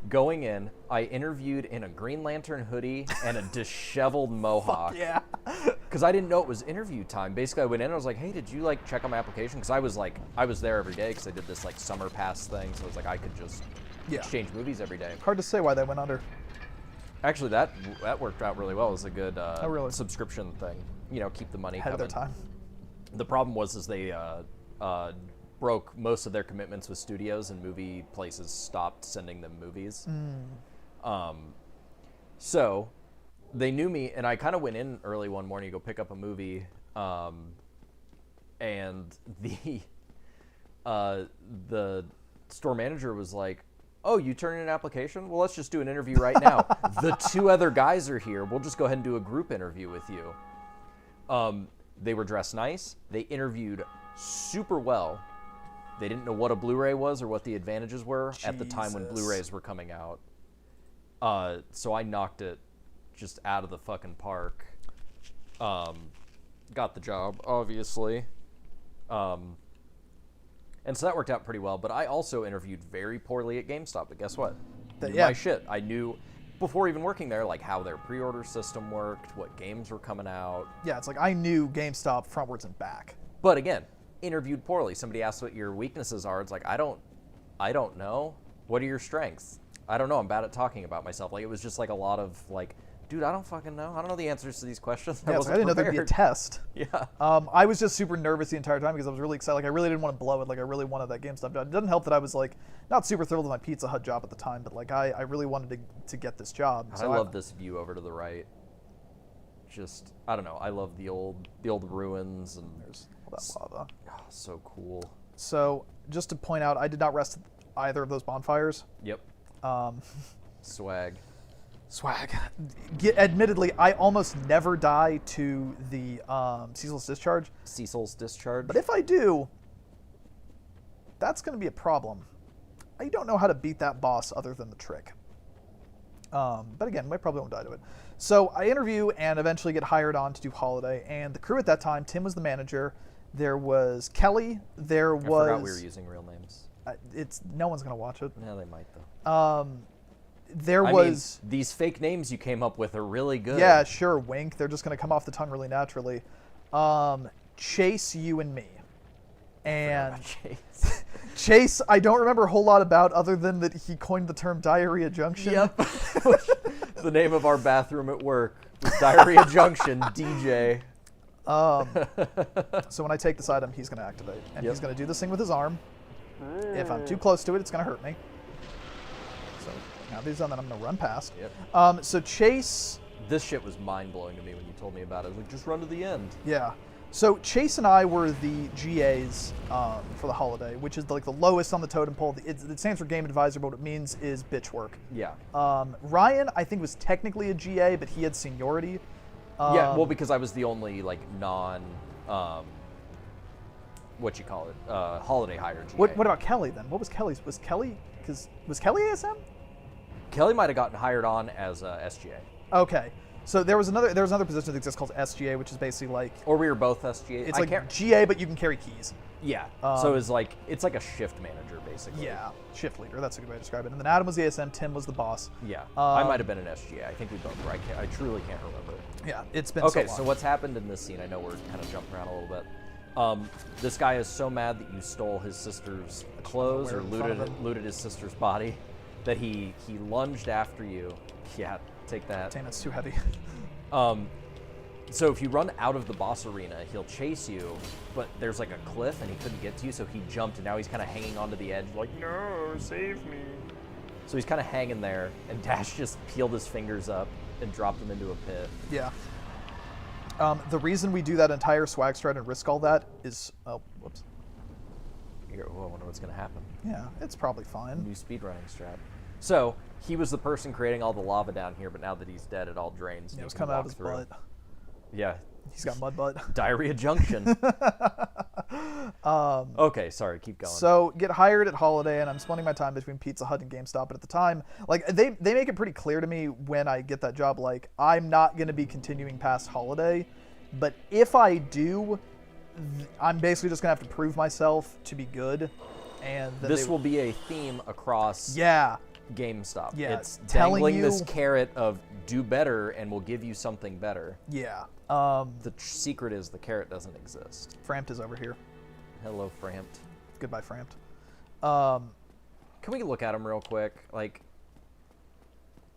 Going in, I interviewed in a Green Lantern hoodie and a disheveled mohawk. Yeah. Because I didn't know it was interview time. Basically, I went in and I was like, hey, did you check on my application? Because I was there every day because I did this summer pass thing. So it was I could just exchange movies every day. Hard to say why they went under. Actually, that worked out really well. It was a good really? subscription thing. You know, keep the money Ahead of coming. their time. The problem was they broke most of their commitments with studios, and movie places stopped sending them movies. So they knew me, and I kind of went in early one morning to go pick up a movie, and the store manager was like, "Oh, you turned in an application? Well, let's just do an interview right now. The 2 other guys are here. We'll just go ahead and do a group interview with you." They were dressed nice. They interviewed super well. They didn't know what a Blu-ray was or what the advantages were at the time when Blu-rays were coming out. So I knocked it just out of the fucking park. Got the job, obviously. And so that worked out pretty well. But I also interviewed very poorly at GameStop. But guess what? My shit. I knew before even working there, like how their pre-order system worked, what games were coming out. Yeah, it's like I knew GameStop frontwards and back. But again, interviewed poorly. Somebody asked what your weaknesses are. It's like, I don't know. What are your strengths? I don't know. I'm bad at talking about myself. Like, it was just like a lot of like, dude, I don't fucking know. I don't know the answers to these questions. Yeah, I didn't know there'd be a test. Yeah. I was just super nervous the entire time because I was really excited. Like, I really didn't want to blow it. Like, I really wanted that GameStop job. It doesn't help that I was like not super thrilled with my Pizza Hut job at the time, but like I really wanted to get this job. So I love this view over to the right. Just, I don't know. I love the old ruins, and there's all that lava. Oh, so cool. So just to point out, I did not rest either of those bonfires. Yep. Swag. Admittedly, I almost never die to the Cecil's Discharge. Cecil's Discharge. But if I do, that's going to be a problem. I don't know how to beat that boss other than the trick. But again, I probably won't die to it. So I interview and eventually get hired on to do Holiday. And the crew at that time, Tim was the manager. There was Kelly. I forgot we were using real names. No one's going to watch it. Yeah, they might though. I mean, these fake names you came up with are really good. Yeah, sure, wink. They're just going to come off the tongue really naturally. Chase, you and me. And Chase, I don't remember a whole lot about other than that he coined the term Diarrhea Junction. Yep. The name of our bathroom at work was Diarrhea Junction, DJ. So when I take this item, he's going to activate. And he's going to do this thing with his arm. If I'm too close to it, it's going to hurt me. So now that he's done that, I'm going to run past. Yep. So Chase... This shit was mind-blowing to me when you told me about it. I was like, just run to the end. Yeah. So Chase and I were the GAs for the Holiday, which is like the lowest on the totem pole. It stands for Game Advisor, but what it means is bitch work. Yeah. Ryan, I think, was technically a GA, but he had seniority. Yeah, well, because I was the only like what you call it, holiday hire GA. What about Kelly then? What was Kelly's? Was Kelly ASM? Kelly might have gotten hired on as SGA. Okay. So there was another position that exists called SGA, which is basically like... Or we were both SGA. It's like GA, but you can carry keys. Yeah. So it's like a shift manager, basically. Yeah. Shift leader. That's a good way to describe it. And then Adam was the ASM. Tim was the boss. Yeah. I might have been an SGA. I think we both were. I truly can't remember. Yeah. It's been okay, so long. So what's happened in this scene? I know we're kind of jumping around a little bit. This guy is so mad that you stole his sister's clothes or looted his sister's body that he lunged after you. Yeah. Take that. Damn, it's too heavy. So if you run out of the boss arena, he'll chase you, but there's like a cliff and he couldn't get to you, so he jumped and now he's kind of hanging onto the edge like, no, save me. So he's kind of hanging there, and Dash just peeled his fingers up and dropped him into a pit. Yeah. The reason we do that entire swag stride and risk all that is... Oh, whoops. I wonder what's going to happen. Yeah, it's probably fine. New speedrunning strat. So, he was the person creating all the lava down here, but now that he's dead, it all drains. Yeah, it was coming out of his butt. Yeah. He's got mud butt. Diarrhea Junction. Okay, sorry, keep going. So, get hired at Holiday, and I'm splitting my time between Pizza Hut and GameStop. But at the time, like, they make it pretty clear to me when I get that job, like, I'm not going to be continuing past Holiday. But if I do, I'm basically just going to have to prove myself to be good. And this will be a theme across... GameStop. Yeah, it's dangling this carrot of do better and we'll give you something better. Yeah. The secret is the carrot doesn't exist. Framped is over here. Hello, Framped. Goodbye, Framped. Can we look at him real quick? Like,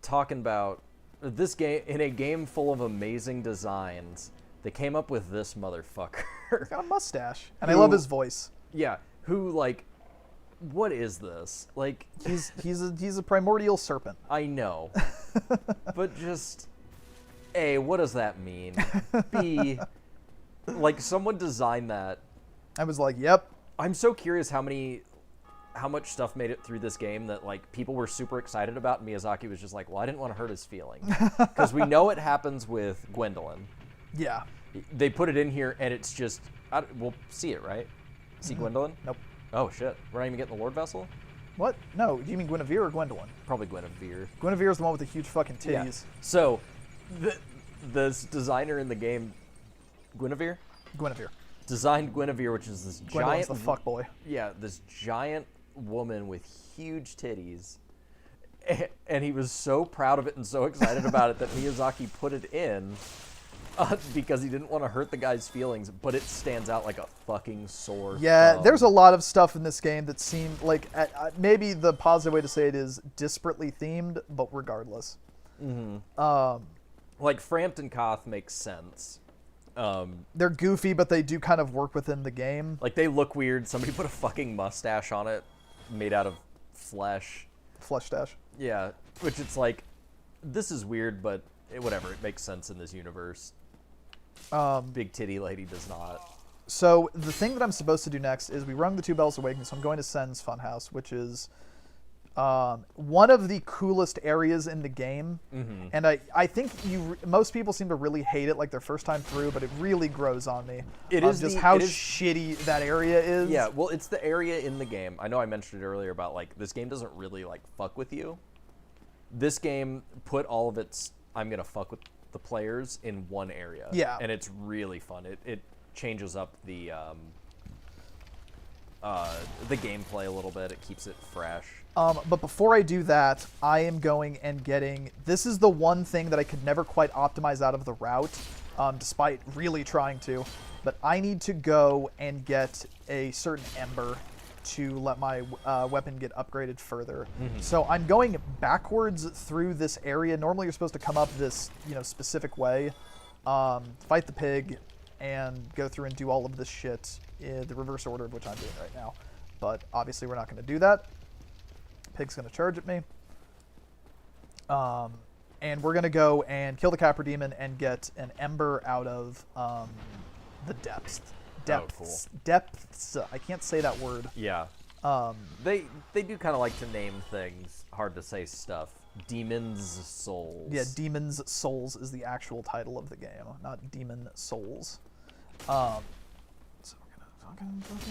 talking about This game, in a game full of amazing designs, they came up with this motherfucker. He's got a mustache, and I love his voice. Yeah, who like, what is this? Like, He's a primordial serpent. I know, but just A, what does that mean? B, like someone designed that. I was like, yep. I'm so curious how much stuff made it through this game that like people were super excited about, and Miyazaki was just like, well, I didn't want to hurt his feelings, because we know it happens with Gwendolyn. Yeah. They put it in here, and it's just we'll see it, right? See Gwendolyn? Nope. Oh shit, we're not even getting the Lord Vessel. What? No, do you mean Guinevere or Gwendolyn? Probably Guinevere. Guinevere's the one with the huge fucking titties. Yeah. So, this designer in the game, Guinevere, designed Guinevere, which is this Gwendolyn's giant the fuckboy. Yeah, this giant woman with huge titties. And he was so proud of it and so excited about it that Miyazaki put it in because he didn't want to hurt the guy's feelings, but it stands out like a fucking sore Yeah, thumb. there's a lot of stuff in this game that seemed like, maybe the positive way to say it is disparately themed, but regardless. Like Frampton Koth makes sense. They're goofy, but they do kind of work within the game. Like they look weird. Somebody put a fucking mustache on it made out of flesh. Flesh stash. Yeah, which it's like, this is weird, but whatever, it makes sense in this universe. Big titty lady does not. So the thing that I'm supposed to do next is we rung the 2 bells awakening, so I'm going to Sen's Funhouse, which is one of the coolest areas in the game. And I think most people seem to really hate it like their first time through, but it really grows on me. It is just how shitty that area is. Yeah, well, it's the area in the game. I know I mentioned it earlier about like this game doesn't really like fuck with you. This game put all of its I'm gonna fuck with the players in one area. Yeah, and it's really fun. It changes up the gameplay a little bit. It keeps it fresh. But before I do that, I am going and getting... This is the one thing that I could never quite optimize out of the route, despite really trying to. But I need to go and get a certain ember to let my weapon get upgraded further. So I'm going backwards through this area. Normally you're supposed to come up this specific way, fight the pig, and go through and do all of this shit in the reverse order of which I'm doing right now. But obviously we're not going to do that. Pig's going to charge at me. And we're going to go and kill the Capra Demon and get an ember out of the depths. Depths. Oh, cool. Depths. I can't say that word. Yeah. They do kind of like to name things hard to say stuff. Demon's Souls. Yeah, Demon's Souls is the actual title of the game, not Demon Souls.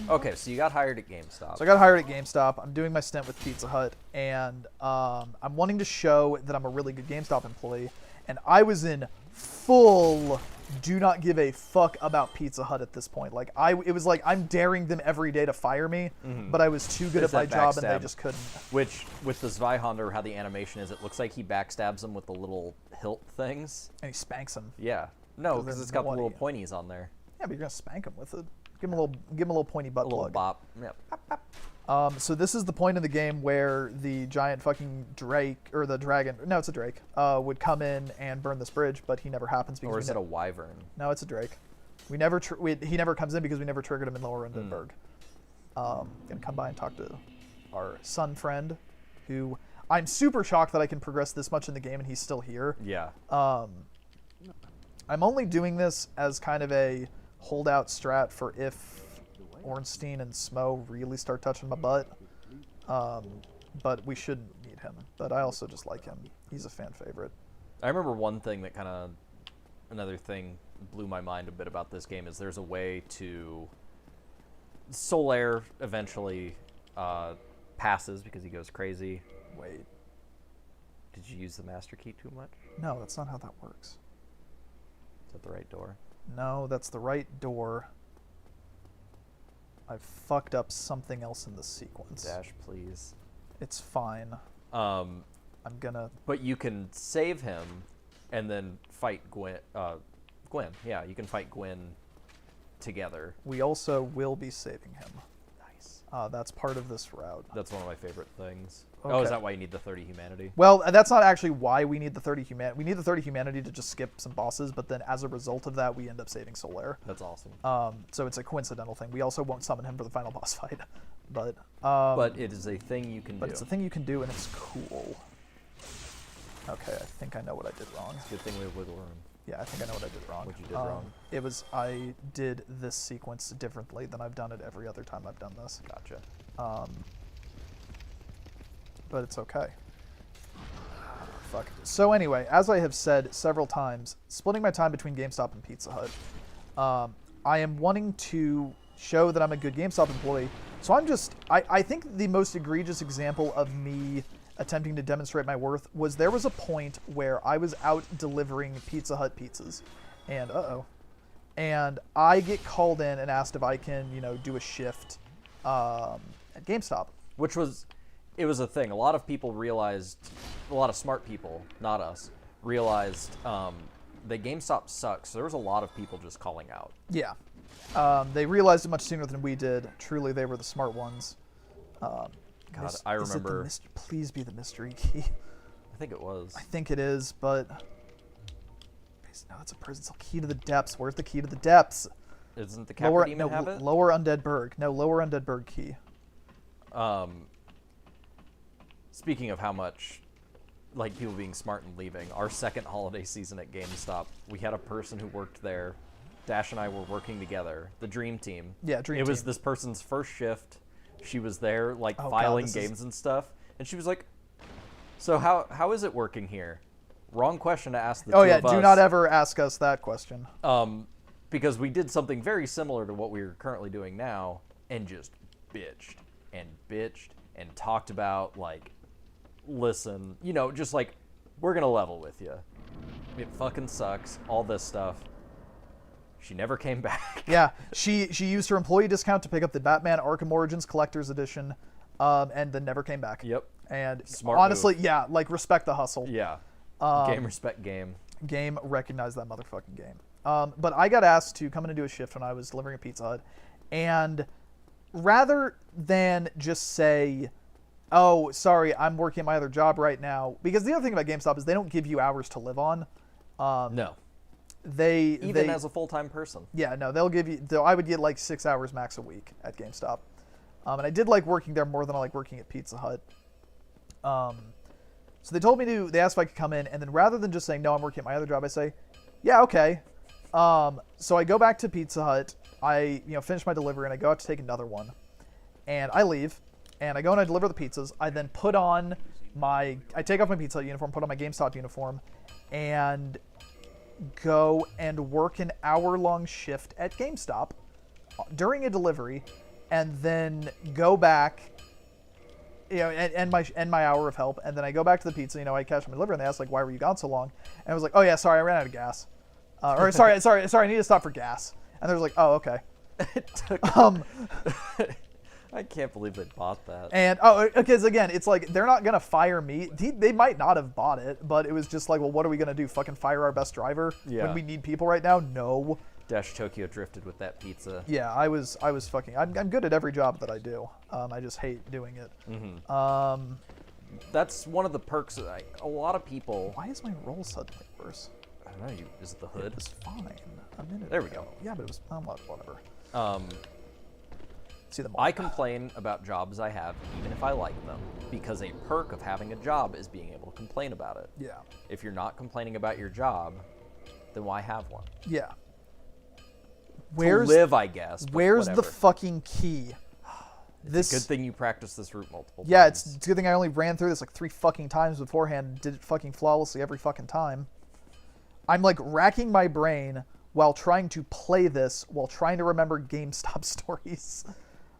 Okay, so you got hired at GameStop. So I got hired at GameStop. I'm doing my stint with Pizza Hut, and I'm wanting to show that I'm a really good GameStop employee. And I was in full do not give a fuck about Pizza Hut at this point. Like it was like I'm daring them every day to fire me, but I was too good at my job and they just couldn't. Which, with the Zweihander, how the animation is, it looks like he backstabs them with the little hilt things. And he spanks them. Yeah. No, because it's got the little pointies on there. Yeah, but you're gonna spank him with it. Give him a little pointy butt plug. A little bop. Yep. So this is the point in the game where the giant fucking drake, or the dragon, no, it's a drake, would come in and burn this bridge, but he never happens because or is it a wyvern? No, it's a drake. He never comes in because we never triggered him in Lower Undenburg. Gonna come by and talk to our son friend, who I'm super shocked that I can progress this much in the game and he's still here. Yeah. I'm only doing this as kind of a holdout strat for if Ornstein and Smo really start touching my butt. But we should need him. But I also just like him. He's a fan favorite. I remember one thing that another thing blew my mind a bit about this game is there's a way to... Solaire eventually passes because he goes crazy. Wait. Did you use the master key too much? No, that's not how that works. Is that the right door? No, that's the right door. I've fucked up something else in the sequence. Dash, please. It's fine. I'm gonna... But you can save him and then fight Gwen. Yeah, you can fight Gwen together. We also will be saving him. Nice. That's part of this route. That's one of my favorite things. Okay. Oh, is that why you need the 30 humanity? Well, that's not actually why we need the 30 humanity. We need the 30 humanity to just skip some bosses, but then as a result of that, we end up saving Solaire. That's awesome. So it's a coincidental thing. We also won't summon him for the final boss fight, but it is a thing you can do. But it's a thing you can do, and it's cool. Okay, I think I know what I did wrong. It's a good thing we have wiggle room. Yeah, I think I know what I did wrong. What you did wrong? It was I did this sequence differently than I've done it every other time I've done this. Gotcha. But it's okay. Fuck. So anyway, as I have said several times, splitting my time between GameStop and Pizza Hut, I am wanting to show that I'm a good GameStop employee. So I think the most egregious example of me attempting to demonstrate my worth was there was a point where I was out delivering Pizza Hut pizzas, and and I get called in and asked if I can, do a shift at GameStop. It was a thing. A lot of people realized, a lot of smart people, not us, realized that GameStop sucks. So there was a lot of people just calling out. Yeah. They realized it much sooner than we did. Truly, they were the smart ones. God, I remember. Please be the mystery key. I think it was. I think it is, but no, it's a prison cell. Key to the depths. Where's the key to the depths? Isn't the Capra Demon have it? Lower Undead Berg. No, lower Undead Berg key. Speaking of how much, like, people being smart and leaving, our second holiday season at GameStop, we had a person who worked there. Dash and I were working together. The Dream Team. Yeah, Dream Team. It was this person's first shift. She was there, like, filing games and stuff. And she was like, so how is it working here? Wrong question to ask the two of us. Do not ever ask us that question. Because we did something very similar to what we're currently doing now, and just bitched and talked about, like, listen, just like, we're gonna level with you. It fucking sucks, all this stuff. She never came back. Yeah, she used her employee discount to pick up the Batman Arkham Origins Collector's Edition, and then never came back. Yep. And Smart honestly, move. yeah, like, respect the hustle. Yeah. Game respect game. Game recognize that motherfucking game. But I got asked to come in and do a shift when I was delivering a Pizza Hut, and rather than just say, oh, sorry, I'm working at my other job right now, because the other thing about GameStop is they don't give you hours to live on. No. Even as a full-time person. Yeah, no, they'll give you. I would get like 6 hours max a week at GameStop, and I did like working there more than I like working at Pizza Hut. So they told me to. They asked if I could come in, and then rather than just saying no, I'm working at my other job, I say, yeah, okay. So I go back to Pizza Hut. I finish my delivery, and I go out to take another one, and I leave, and I go and I deliver the pizzas. I then put on I take off my Pizza Hut uniform, put on my GameStop uniform, and go and work an hour-long shift at GameStop during a delivery, and then go back, end my hour of help, and then I go back to the pizza. I catch my delivery, and they ask, like, why were you gone so long? And I was like, oh yeah, sorry, I ran out of gas, or sorry, I need to stop for gas. And they was like, oh, okay. I can't believe they bought that. And because again, it's like they're not gonna fire me. They might not have bought it, but it was just like, well, what are we gonna do? Fucking fire our best driver when we need people right now? No. Dash Tokyo drifted with that pizza. Yeah, I was fucking. I'm good at every job that I do. I just hate doing it. Mm-hmm. That's one of the perks. A lot of people. Why is my roll suddenly worse? I don't know. Is it the hood? It was fine a minute There we ago. go. Yeah, but it was whatever. See the I complain about jobs I have, even if I like them, because a perk of having a job is being able to complain about it. Yeah. If you're not complaining about your job, then why have one? Yeah. To live, I guess. Where's whatever. the fucking key? It's a good thing you practice this route multiple times. Yeah, it's a good thing I only ran through this like 3 fucking times beforehand, did it fucking flawlessly every fucking time. I'm like racking my brain while trying to play this, while trying to remember GameStop stories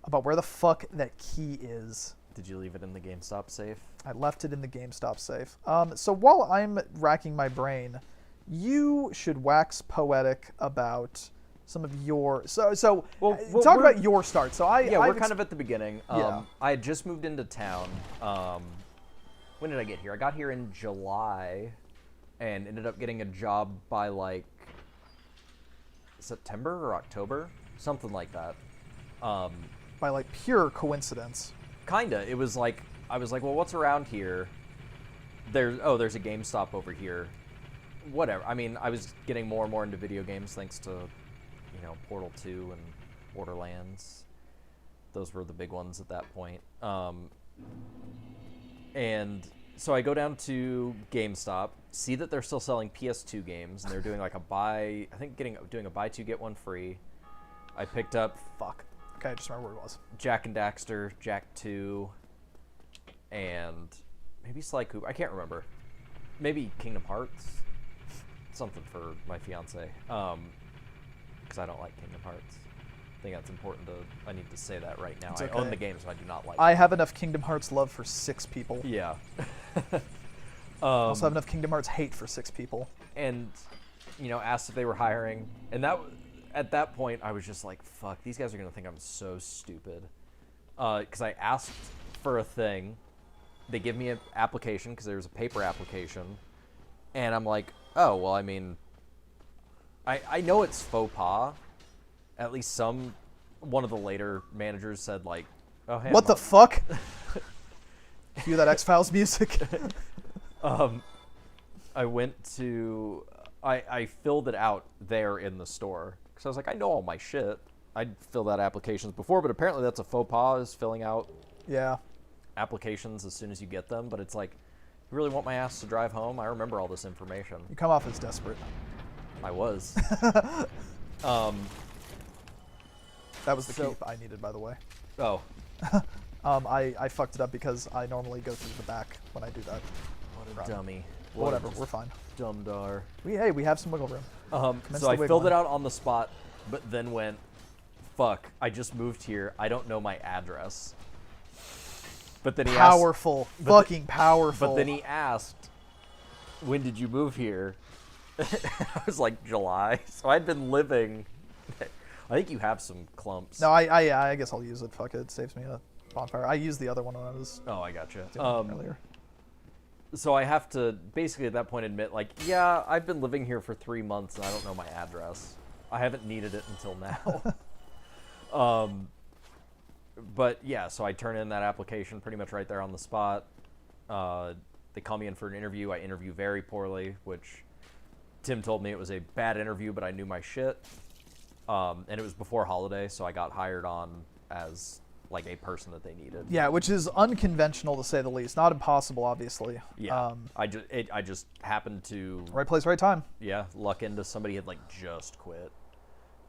about where the fuck that key is. Did you leave it in the GameStop safe? I left it in the GameStop safe. So while I'm racking my brain, you should wax poetic about some of your talk about your start. So we're kind of at the beginning. Yeah. I had just moved into town. When did I get here? I got here in July, and ended up getting a job by like September or October, something like that. by like pure coincidence. Kinda. It was like I was like, well, what's around here? There's a GameStop over here. Whatever. I mean, I was getting more and more into video games thanks to, Portal 2 and Borderlands. Those were the big ones at that point. And so I go down to GameStop, see that they're still selling PS2 games, and they're doing like doing a buy two get one free. I picked up Okay, I just remember where it was. Jak and Daxter, Jak 2, and maybe Sly Cooper. I can't remember. Maybe Kingdom Hearts. Something for my fiance. Because I don't like Kingdom Hearts. I think that's important I need to say that right now. It's I okay. own the games, but I do not like I them. have enough Kingdom Hearts love for 6 people. Yeah. I also have enough Kingdom Hearts hate for 6 people. And, asked if they were hiring. And at that point, I was just like, fuck, these guys are going to think I'm so stupid. Because I asked for a thing. They give me an application, because there's a paper application. And I'm like, oh, well, I mean, I know it's faux pas. At least one of the later managers said, like, oh, hey. What the fuck? Cue that X-Files music. I filled it out there in the store. Because I was like, I know all my shit. I'd filled out applications before, but apparently that's a faux pas, is filling out applications as soon as you get them. But it's like, you really want my ass to drive home? I remember all this information. You come off as desperate. I was. That was the keep I needed, by the way. Oh. I fucked it up because I normally go through the back when I do that. What a dummy. Whatever, we're fine. Dumdar. We have some wiggle room. So I filled it out on the spot, but then went, fuck, I just moved here. I don't know my address. But then he powerful. Fucking powerful. But then he asked, when did you move here? I was like, July. So I'd been living... I think you have some clumps. No, I guess I'll use it. Fuck it. It saves me a bonfire. I used the other one when I was... Oh, I gotcha. Earlier. So I have to basically at that point admit, like, yeah, I've been living here for 3 months and I don't know my address. I haven't needed it until now. But yeah, so I turn in that application pretty much right there on the spot. They call me in for an interview. I interview very poorly, which Tim told me it was a bad interview, but I knew my shit. And it was before holiday, so I got hired on as like a person that they needed. Yeah, which is unconventional to say the least. Not impossible, obviously. Yeah. I just happened to right place, right time. Yeah, luck into somebody had like just quit.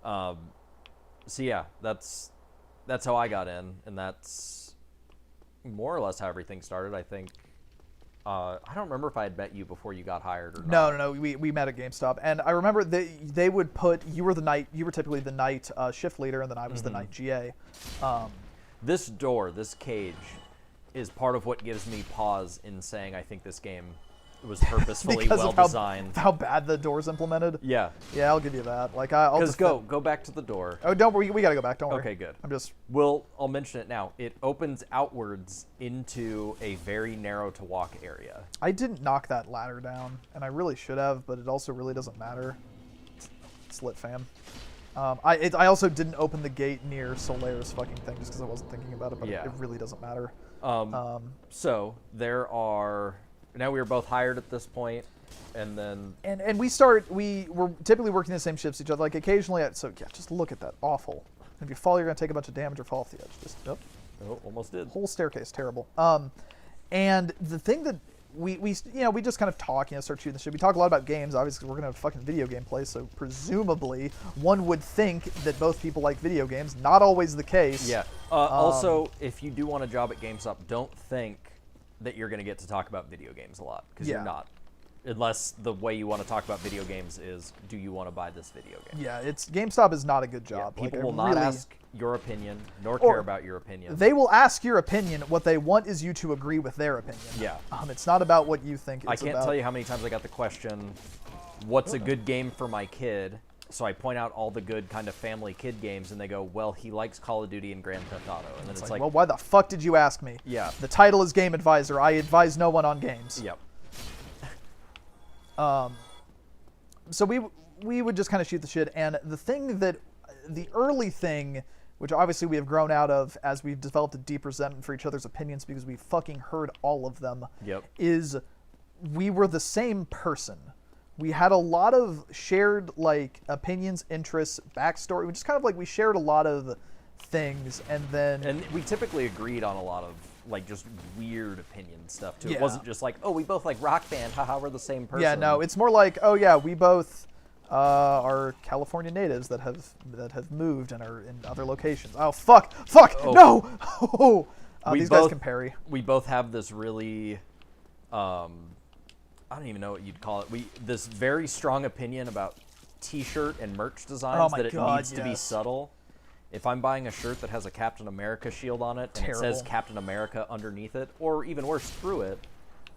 So yeah, that's how I got in, and that's more or less how everything started. I think. I don't remember if I had met you before you got hired or not. No. We met at GameStop, and I remember they would put you were typically the night shift leader, and then I was the night GA. This door, this cage, is part of what gives me pause in saying I think this game was purposefully well designed. How bad the door's implemented. Yeah. Yeah, I'll give you that. Like I'll just go back to the door. Oh, don't worry. We gotta go back. Don't worry. Okay, good. I'll mention it now. It opens outwards into a very narrow to walk area. I didn't knock that ladder down, and I really should have, but it also really doesn't matter. It's lit, fam. I also didn't open the gate near Solaire's fucking thing just because I wasn't thinking about it, but it really doesn't matter. So there are. Now we were both hired at this point, and then... And we were typically working the same shifts as each other. Like, occasionally, just look at that. Awful. And if you fall, you're going to take a bunch of damage or fall off the edge. Oh, almost did. Whole staircase, terrible. And the thing that we just kind of talk, start shooting the shit. We talk a lot about games, obviously, 'cause we're going to have fucking video game play, so presumably one would think that both people like video games. Not always the case. Yeah. Also, if you do want a job at GameStop, don't think that you're going to get to talk about video games a lot, because you're not. Unless the way you want to talk about video games is, do you want to buy this video game? Yeah, GameStop is not a good job. Yeah, people will not ask your opinion, nor care about your opinion. They will ask your opinion. What they want is you to agree with their opinion. Yeah. It's not about what you think. I can't tell you how many times I got the question, what's a good game for my kid? So I point out all the good kind of family kid games, and they go, well, he likes Call of Duty and Grand Theft Auto. And then it's like, well, why the fuck did you ask me? Yeah. The title is Game Advisor. I advise no one on games. Yep. So we would just kind of shoot the shit, and the early thing which obviously we have grown out of as we've developed a deep resentment for each other's opinions because we fucking heard all of them, Yep. is we were the same person. We had a lot of shared, like, opinions, interests, backstory. We just kind of, like, we shared a lot of things, and then... And we typically agreed on a lot of, like, just weird opinion stuff, too. Yeah. It wasn't just like, oh, we both like Rock Band, haha, we're the same person. Yeah, no, it's more like, oh, yeah, we both are California natives that have moved and are in other locations. Oh, fuck, Oh. no! Oh, these guys can parry. We both have this really... I don't even know what you'd call it. This very strong opinion about T-shirt and merch designs that it needs to be subtle. If I'm buying a shirt that has a Captain America shield on it and it says Captain America underneath it, or even worse, through it,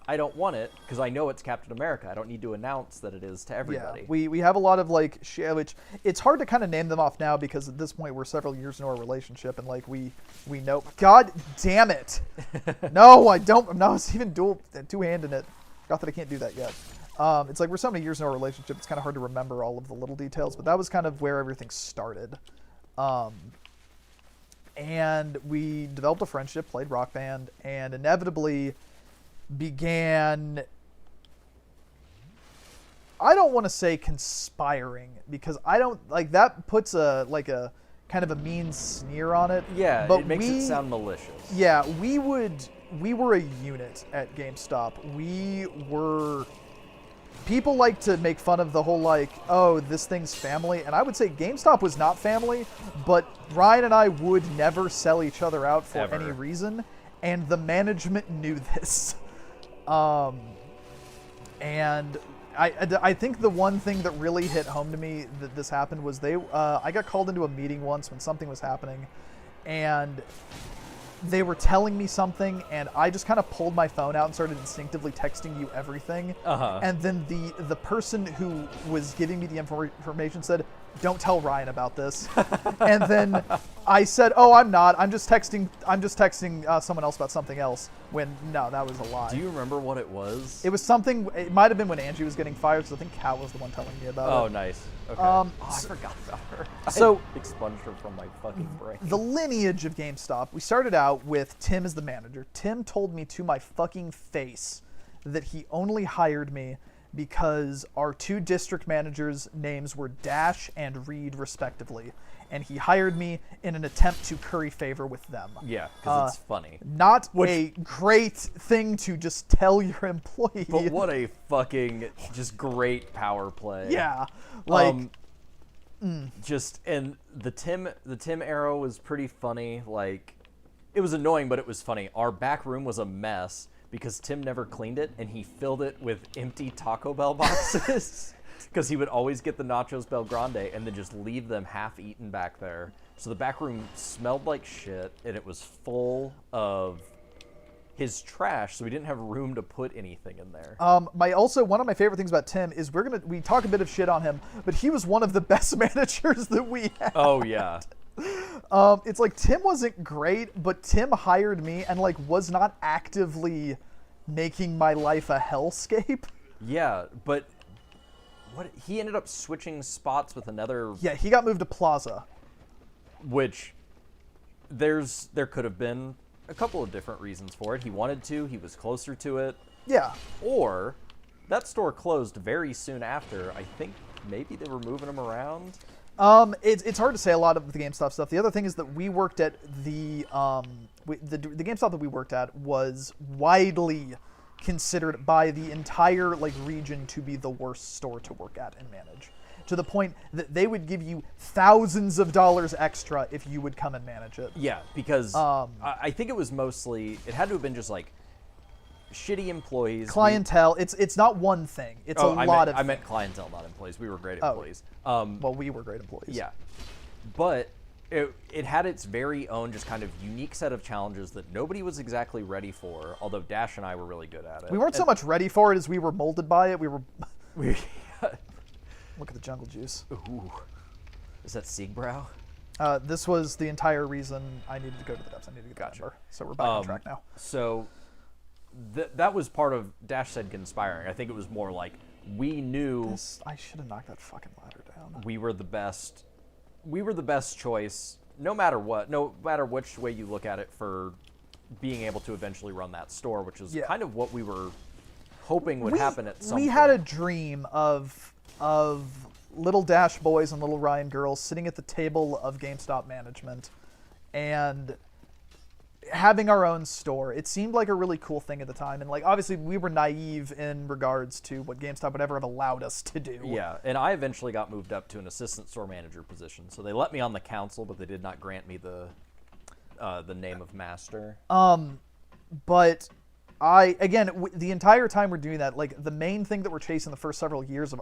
I don't want it because I know it's Captain America. I don't need to announce that it is to everybody. Yeah, we have a lot of like which it's hard to kind of name them off now because at this point we're several years into our relationship and like we know. God damn it! No, I don't. I'm not even two-handing it. Not that I can't do that yet. It's like we're so many years in our relationship, it's kind of hard to remember all of the little details, but that was kind of where everything started. And we developed a friendship, played Rock Band, and inevitably began, I don't want to say conspiring, because I don't, like, that puts a kind of a mean sneer on it. Yeah, but it makes it sound malicious. Yeah, we were a unit at GameStop. People like to make fun of the whole, like, oh, this thing's family. And I would say GameStop was not family, but Ryan and I would never sell each other out for any reason. And the management knew this. And I think the one thing that really hit home to me that this happened was I got called into a meeting once when something was happening. And they were telling me something, and I just kind of pulled my phone out and started instinctively texting you everything. And then the person who was giving me the information said, "Don't tell Ryan about this." And then I said, "Oh, I'm not. I'm just texting someone else about something else." When no, that was a lie. Do you remember what it was? It was something. It might have been when Angie was getting fired. So I think Kat was the one telling me about it. Oh, nice. Okay. I forgot about her. So I expunged her from my fucking brain. The lineage of GameStop. We started out with Tim as the manager. Tim told me to my fucking face that he only hired me because our two district managers' names were Dash and Reed, respectively. And he hired me in an attempt to curry favor with them. Yeah, because it's funny. Not a great thing to just tell your employee. But what a fucking just great power play. Yeah. Like... Just, and the Tim arrow was pretty funny. Like, it was annoying, but it was funny. Our back room was a mess because Tim never cleaned it, and he filled it with empty Taco Bell boxes. Because he would always get the Nachos Bel Grande and then just leave them half-eaten back there. So the back room smelled like shit, and it was full of his trash, so we didn't have room to put anything in there. One of my favorite things about Tim is we talk a bit of shit on him, but he was one of the best managers that we had. Oh, yeah. It's like Tim wasn't great, but Tim hired me and like was not actively making my life a hellscape. Yeah, but... he ended up switching spots with another... Yeah, he got moved to Plaza. Which, there could have been a couple of different reasons for it. He wanted to, he was closer to it. Yeah. Or, that store closed very soon after. I think maybe they were moving him around. It's hard to say a lot of the GameStop stuff. The other thing is that we worked at the GameStop that we worked at was widely considered by the entire like region to be the worst store to work at and manage, to the point that they would give you thousands of dollars extra if you would come and manage it. Yeah, because I think it was mostly, it had to have been just like shitty employees. Clientele. It's not one thing. It's a lot of. I meant clientele, not employees. We were great employees. Well, we were great employees. Yeah, but it had its very own just kind of unique set of challenges that nobody was exactly ready for, although Dash and I were really good at it. We weren't so much ready for it as we were molded by it. Look at the jungle juice. Ooh. Is that Siegbrow? This was the entire reason I needed to go to the depths. I needed to get the number. So we're back on track now. So that was part of Dash said conspiring. I think it was more like we knew... I should have knocked that fucking ladder down. We were the best choice no matter what, no matter which way you look at it, for being able to eventually run that store, which is kind of what we were hoping would happen at some point. We had a dream of little Dash boys and little Ryan girls sitting at the table of GameStop management and having our own store. It seemed like a really cool thing at the time, and like obviously we were naive in regards to what GameStop would ever have allowed us to do. Yeah, and I eventually got moved up to an assistant store manager position, so they let me on the council, but they did not grant me the name of master. But the entire time we're doing that, like the main thing that we're chasing the first several years of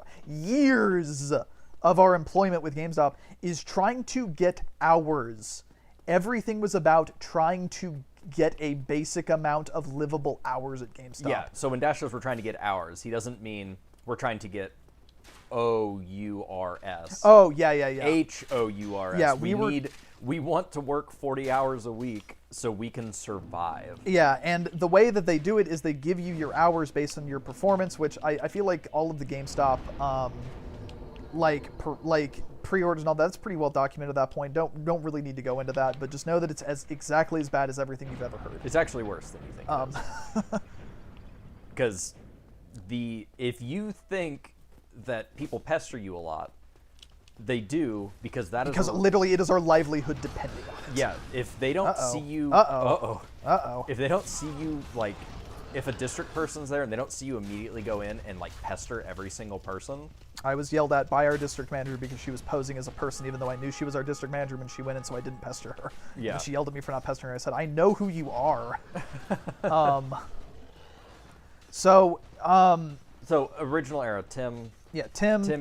our employment with GameStop is trying to get hours. Everything was about trying to get a basic amount of livable hours at GameStop. Yeah, so when Dash says we're trying to get hours, he doesn't mean we're trying to get OURS. Oh, yeah. HOURS. Yeah, we want to work 40 hours a week so we can survive. Yeah, and the way that they do it is they give you your hours based on your performance, which I feel like all of the GameStop pre-orders and all that's pretty well documented at that point. Don't really need to go into that, but just know that it's exactly as bad as everything you've ever heard. It's actually worse than you think it is. Because if you think that people pester you a lot, they do, because literally it is our livelihood depending on it. Yeah, if they don't see you if they don't see you, like, if a district person's there and they don't see you immediately go in and like pester every single person. I was yelled at by our district manager because she was posing as a person, even though I knew she was our district manager when she went in, so I didn't pester her. Yeah. And she yelled at me for not pestering her. I said, I know who you are. So original era, Tim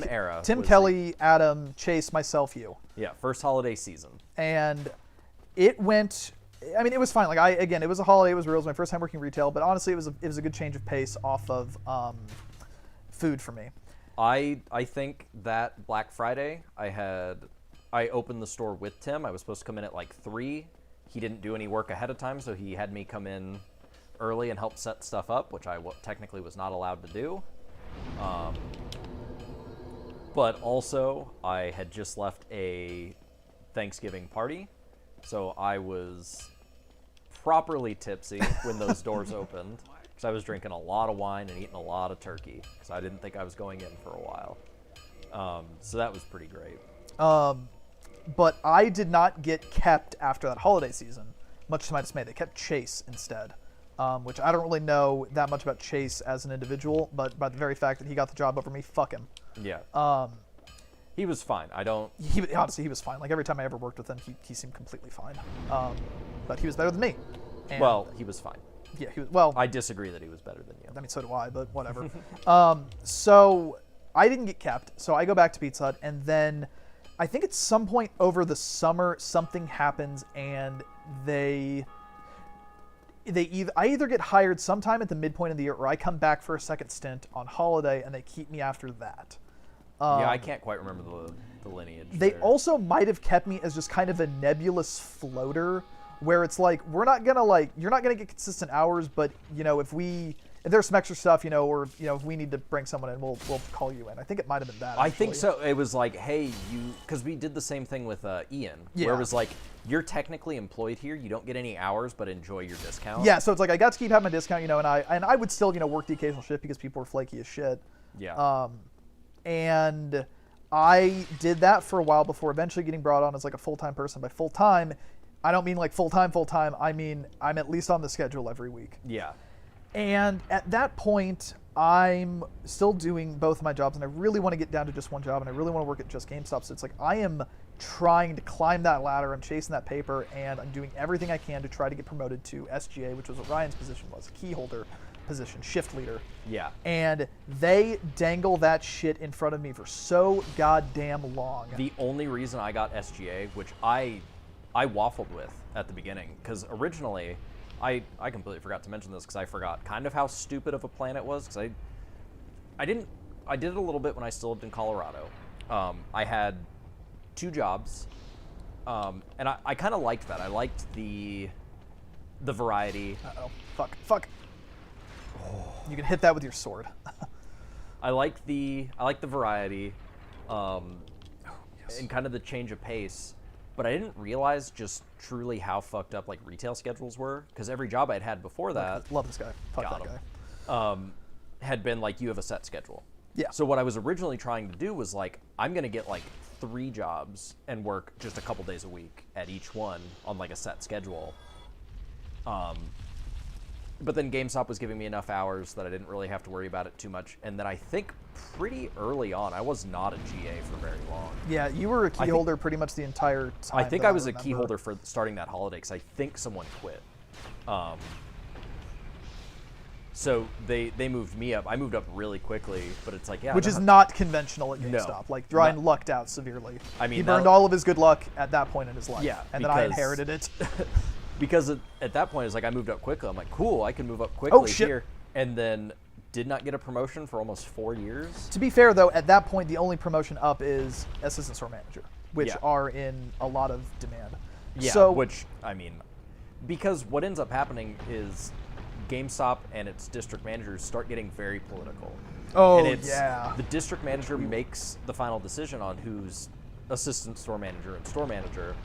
era. Tim Kelly, Adam, Chase, myself, you. Yeah, first holiday season. And it went, I mean, it was fine. Like it was a holiday, it was real. It was my first time working retail, but honestly, it was a good change of pace off of food for me. I think that Black Friday, I opened the store with Tim. I was supposed to come in at like 3. He didn't do any work ahead of time, so he had me come in early and help set stuff up, which I technically was not allowed to do. But also, I had just left a Thanksgiving party, so I was properly tipsy when those doors opened, because I was drinking a lot of wine and eating a lot of turkey, because I didn't think I was going in for a while. So that was pretty great. But I did not get kept after that holiday season, much to my dismay. They kept Chase instead, which I don't really know that much about Chase as an individual, but by the very fact that he got the job over me, fuck him. Yeah. He was fine. Honestly, he was fine. Like every time I ever worked with him, he seemed completely fine. But he was better than me. And, well, he was fine. Yeah, he was. Well, I disagree that he was better than you. I mean, so do I, but whatever. So I didn't get kept. So I go back to Pizza Hut, and then I think at some point over the summer something happens, and I either get hired sometime at the midpoint of the year, or I come back for a second stint on holiday, and they keep me after that. Yeah, I can't quite remember the lineage. They also might have kept me as just kind of a nebulous floater, where it's like, you're not gonna get consistent hours, but if there's some extra stuff, or if we need to bring someone in, we'll call you in. I think it might have been that. I think so. It was like, hey, because we did the same thing with Ian, where it was like, you're technically employed here, you don't get any hours, but enjoy your discount. Yeah, so it's like I got to keep having my discount, and I would still work the occasional shift because people were flaky as shit. Yeah. And I did that for a while before eventually getting brought on as like a full-time person. By full-time, I don't mean like full-time. I mean I'm at least on the schedule every week. Yeah. And at that point, I'm still doing both of my jobs, and I really want to get down to just one job, and I really want to work at just GameStop. So it's like I am trying to climb that ladder. I'm chasing that paper, and I'm doing everything I can to try to get promoted to SGA, which was what Ryan's position was, a key holder position, shift leader. Yeah. And they dangle that shit in front of me for so goddamn long. The only reason I got SGA, which I waffled with at the beginning, because originally I completely forgot to mention this because I forgot kind of how stupid of a plan it was, because I did it a little bit when I still lived in Colorado. I had 2 jobs, and I kind of liked that. I liked the variety. Uh-oh. Fuck. You can hit that with your sword. I like the variety, and kind of the change of pace. but I didn't realize just truly how fucked up like retail schedules were, because every job I'd had before that, Love this guy. Fuck got that him, guy. had been like, you have a set schedule. Yeah. So what I was originally trying to do was like, I'm gonna get like 3 jobs and work just a couple days a week at each one on like a set schedule. But then GameStop was giving me enough hours that I didn't really have to worry about it too much. And then I think pretty early on, I was not a GA for very long. Yeah, you were a key holder pretty much the entire time. I think I was a key holder for starting that holiday because I think someone quit. So they moved me up. I moved up really quickly, but it's like, yeah. Which is not conventional at GameStop. No. Like, Ryan lucked out severely. I mean, he burned all of his good luck at that point in his life. Yeah, and then I inherited it. Because at that point, it's like I moved up quickly. I'm like, cool, I can move up quickly here. And then did not get a promotion for almost 4 years. To be fair, though, at that point, the only promotion up is assistant store manager, which are in a lot of demand. Yeah, so, which, I mean, because what ends up happening is GameStop and its district managers start getting very political. Oh, and yeah. The district manager makes the final decision on who's assistant store manager and store manager.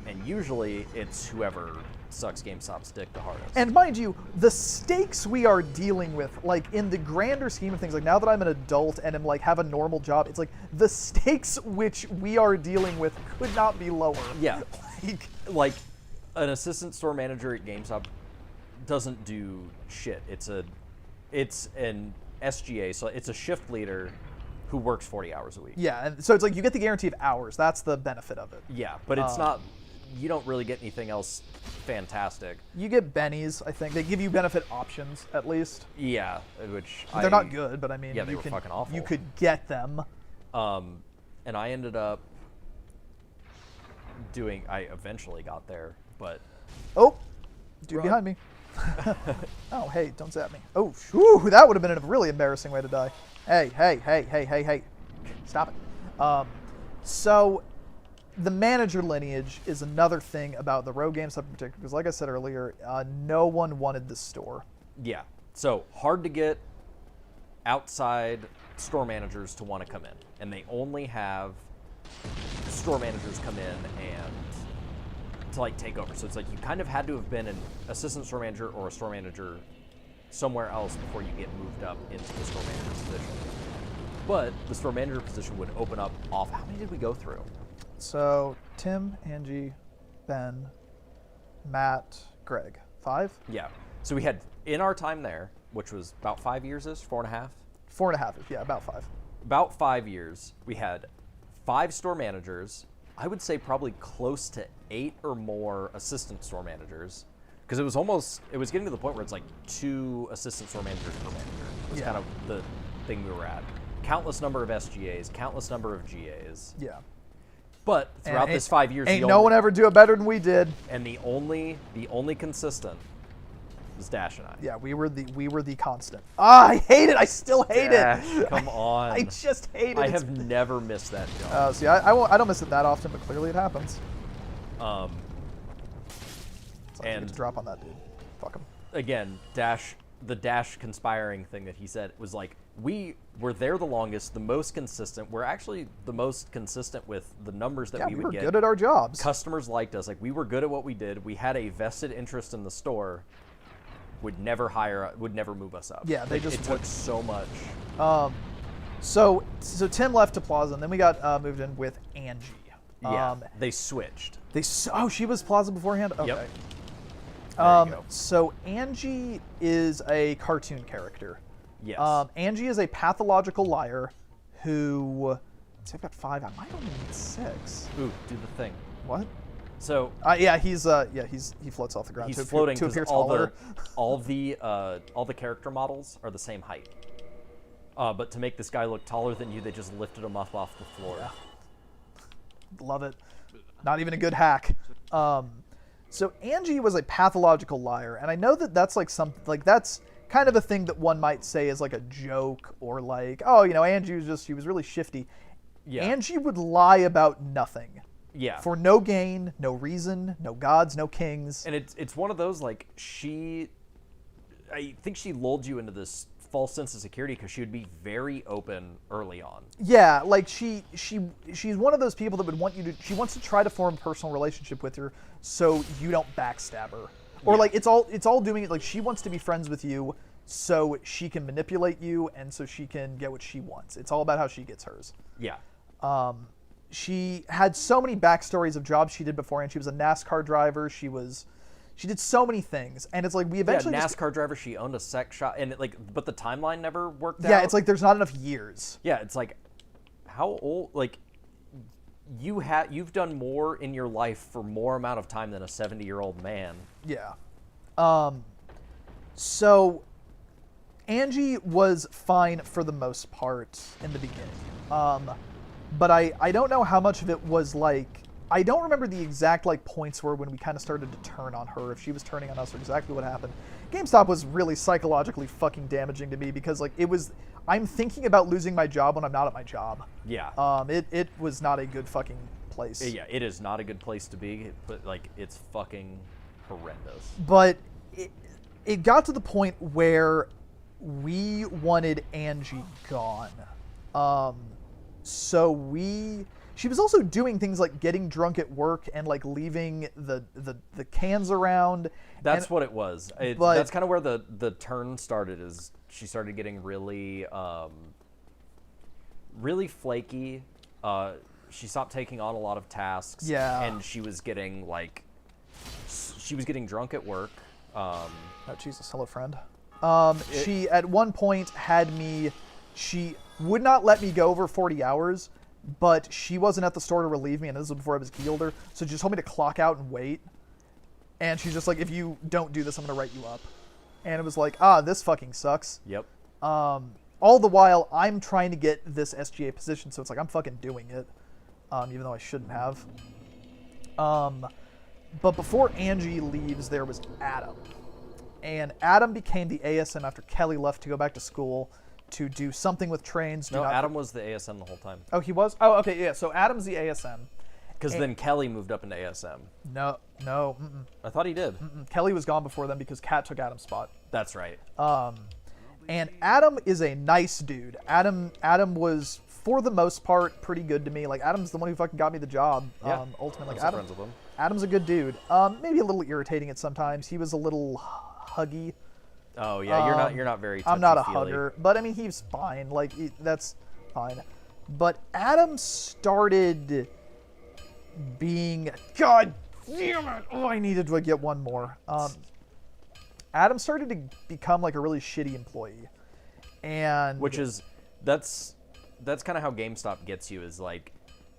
And usually it's whoever sucks GameStop's dick the hardest. And mind you, the stakes we are dealing with, like in the grander scheme of things, like now that I'm an adult and am like have a normal job, it's like the stakes which we are dealing with could not be lower. Yeah. like an assistant store manager at GameStop doesn't do shit. It's an SGA, so it's a shift leader who works 40 hours a week. Yeah, and so it's like you get the guarantee of hours. That's the benefit of it. Yeah, but it's not. You don't really get anything else fantastic. You get bennies, I think. They give you benefit options, at least. Yeah, which they're not good, but I mean, yeah, they were fucking awful. You could get them. And I ended up doing. I eventually got there, but oh, dude behind me. Oh, hey, don't zap me. Oh, whew, that would have been a really embarrassing way to die. Hey, stop it. So the manager lineage is another thing about the Rogue Gamestop in particular, because like I said earlier, no one wanted this store. Yeah, so hard to get outside store managers to want to come in, and they only have store managers come in and to like take over. So it's like you kind of had to have been an assistant store manager or a store manager somewhere else before you get moved up into the store manager position. But the store manager position would open up off. How many did we go through? So Tim, Angie, Ben, Matt, Greg. 5? Yeah. So we had, in our time there, which was about 5 years-ish, 4.5? 4.5, yeah, about 5. About 5 years, we had 5 store managers. I would say probably close to 8 or more assistant store managers. Because it was getting to the point where it's like 2 assistant store managers per manager. Was kind of the thing we were at. Countless number of SGAs, countless number of GAs. Yeah. But throughout this 5 years, ain't no one ever do it better than we did. And the only consistent was Dash and I. Yeah, we were the constant. I hate it. I still hate it. Come on. I just hate it. I have never missed that job. See, I don't miss it that often, but clearly it happens. And to drop on that dude. Fuck him. Again, the Dash conspiring thing that he said was like, we were there the longest, the most consistent. We're actually the most consistent with the numbers that we would get. We were good at our jobs. Customers liked us. Like, we were good at what we did. We had a vested interest in the store. Would never move us up. Yeah, they it took so much. So Tim left to Plaza, and then we got moved in with Angie. Yeah, they switched. She was Plaza beforehand? Okay. Yep. There you go. So Angie is a cartoon character. Yes. Angie is a pathological liar who, I've got 5, I might only need 6. Ooh, do the thing. What? So he floats off the ground. He's floating to appear because taller. all the character models are the same height. But to make this guy look taller than you, they just lifted him up off the floor. Yeah. Love it. Not even a good hack. So Angie was a pathological liar, and I know that that's like that's kind of a thing that one might say is like a joke, or like, oh, Angie she was really shifty. Yeah. Angie would lie about nothing. Yeah. For no gain, no reason, no gods, no kings. And it's one of those, like, I think she lulled you into this false sense of security because she would be very open early on. Yeah, like she's one of those people that would want you to. She wants to try to form a personal relationship with her, so you don't backstab her. Or like it's all doing it like she wants to be friends with you, so she can manipulate you and so she can get what she wants. It's all about how she gets hers. Yeah. She had so many backstories of jobs she did beforehand. She was a NASCAR driver. She did so many things, and it's like we eventually NASCAR driver. She owned a sex shop, and but the timeline never worked out. Yeah, it's like there's not enough years. Yeah, it's like how old? Like you've done more in your life for more amount of time than a 70-year-old man. Yeah. So Angie was fine for the most part in the beginning. But I don't know how much of it was like, I don't remember the exact like points where when we kind of started to turn on her, if she was turning on us or exactly what happened. GameStop was really psychologically fucking damaging to me because like I'm thinking about losing my job when I'm not at my job. Yeah. It was not a good fucking place. Yeah, it is not a good place to be, but like it's fucking horrendous. But it got to the point where we wanted Angie gone. She was also doing things like getting drunk at work and like leaving the cans around. That's what it was. That's kind of where the turn started. Is she started getting really really flaky. She stopped taking on a lot of tasks. Yeah. And she was getting drunk at work. Oh Jesus, hello friend. She at one point had me. She would not let me go over 40 hours, but she wasn't at the store to relieve me, and this was before I was key holder, so she just told me to clock out and wait. And she's just like, if you don't do this, I'm going to write you up. And it was like, this fucking sucks. Yep. All the while, I'm trying to get this SGA position, so it's like I'm fucking doing it, even though I shouldn't have. But before Angie leaves, there was Adam. And Adam became the ASM after Kelly left to go back to school to do something with trains. No, Adam was the ASM the whole time. Oh, he was? Oh, okay, yeah. So Adam's the ASM. Because then Kelly moved up into ASM. No. Mm-mm. I thought he did. Kelly was gone before then because Kat took Adam's spot. That's right. And Adam is a nice dude. Adam was, for the most part, pretty good to me. Like, Adam's the one who fucking got me the job, yeah. Ultimately. Like, I'm friends with him. Adam's a good dude. Maybe a little irritating at sometimes. He was a little huggy. Oh yeah, you're not very touchy-feely. I'm not a hugger, but I mean he's fine. Like that's fine. But Adam started being God damn it! Oh, I needed to get one more. Adam started to become like a really shitty employee, and that's kind of how GameStop gets you. Is like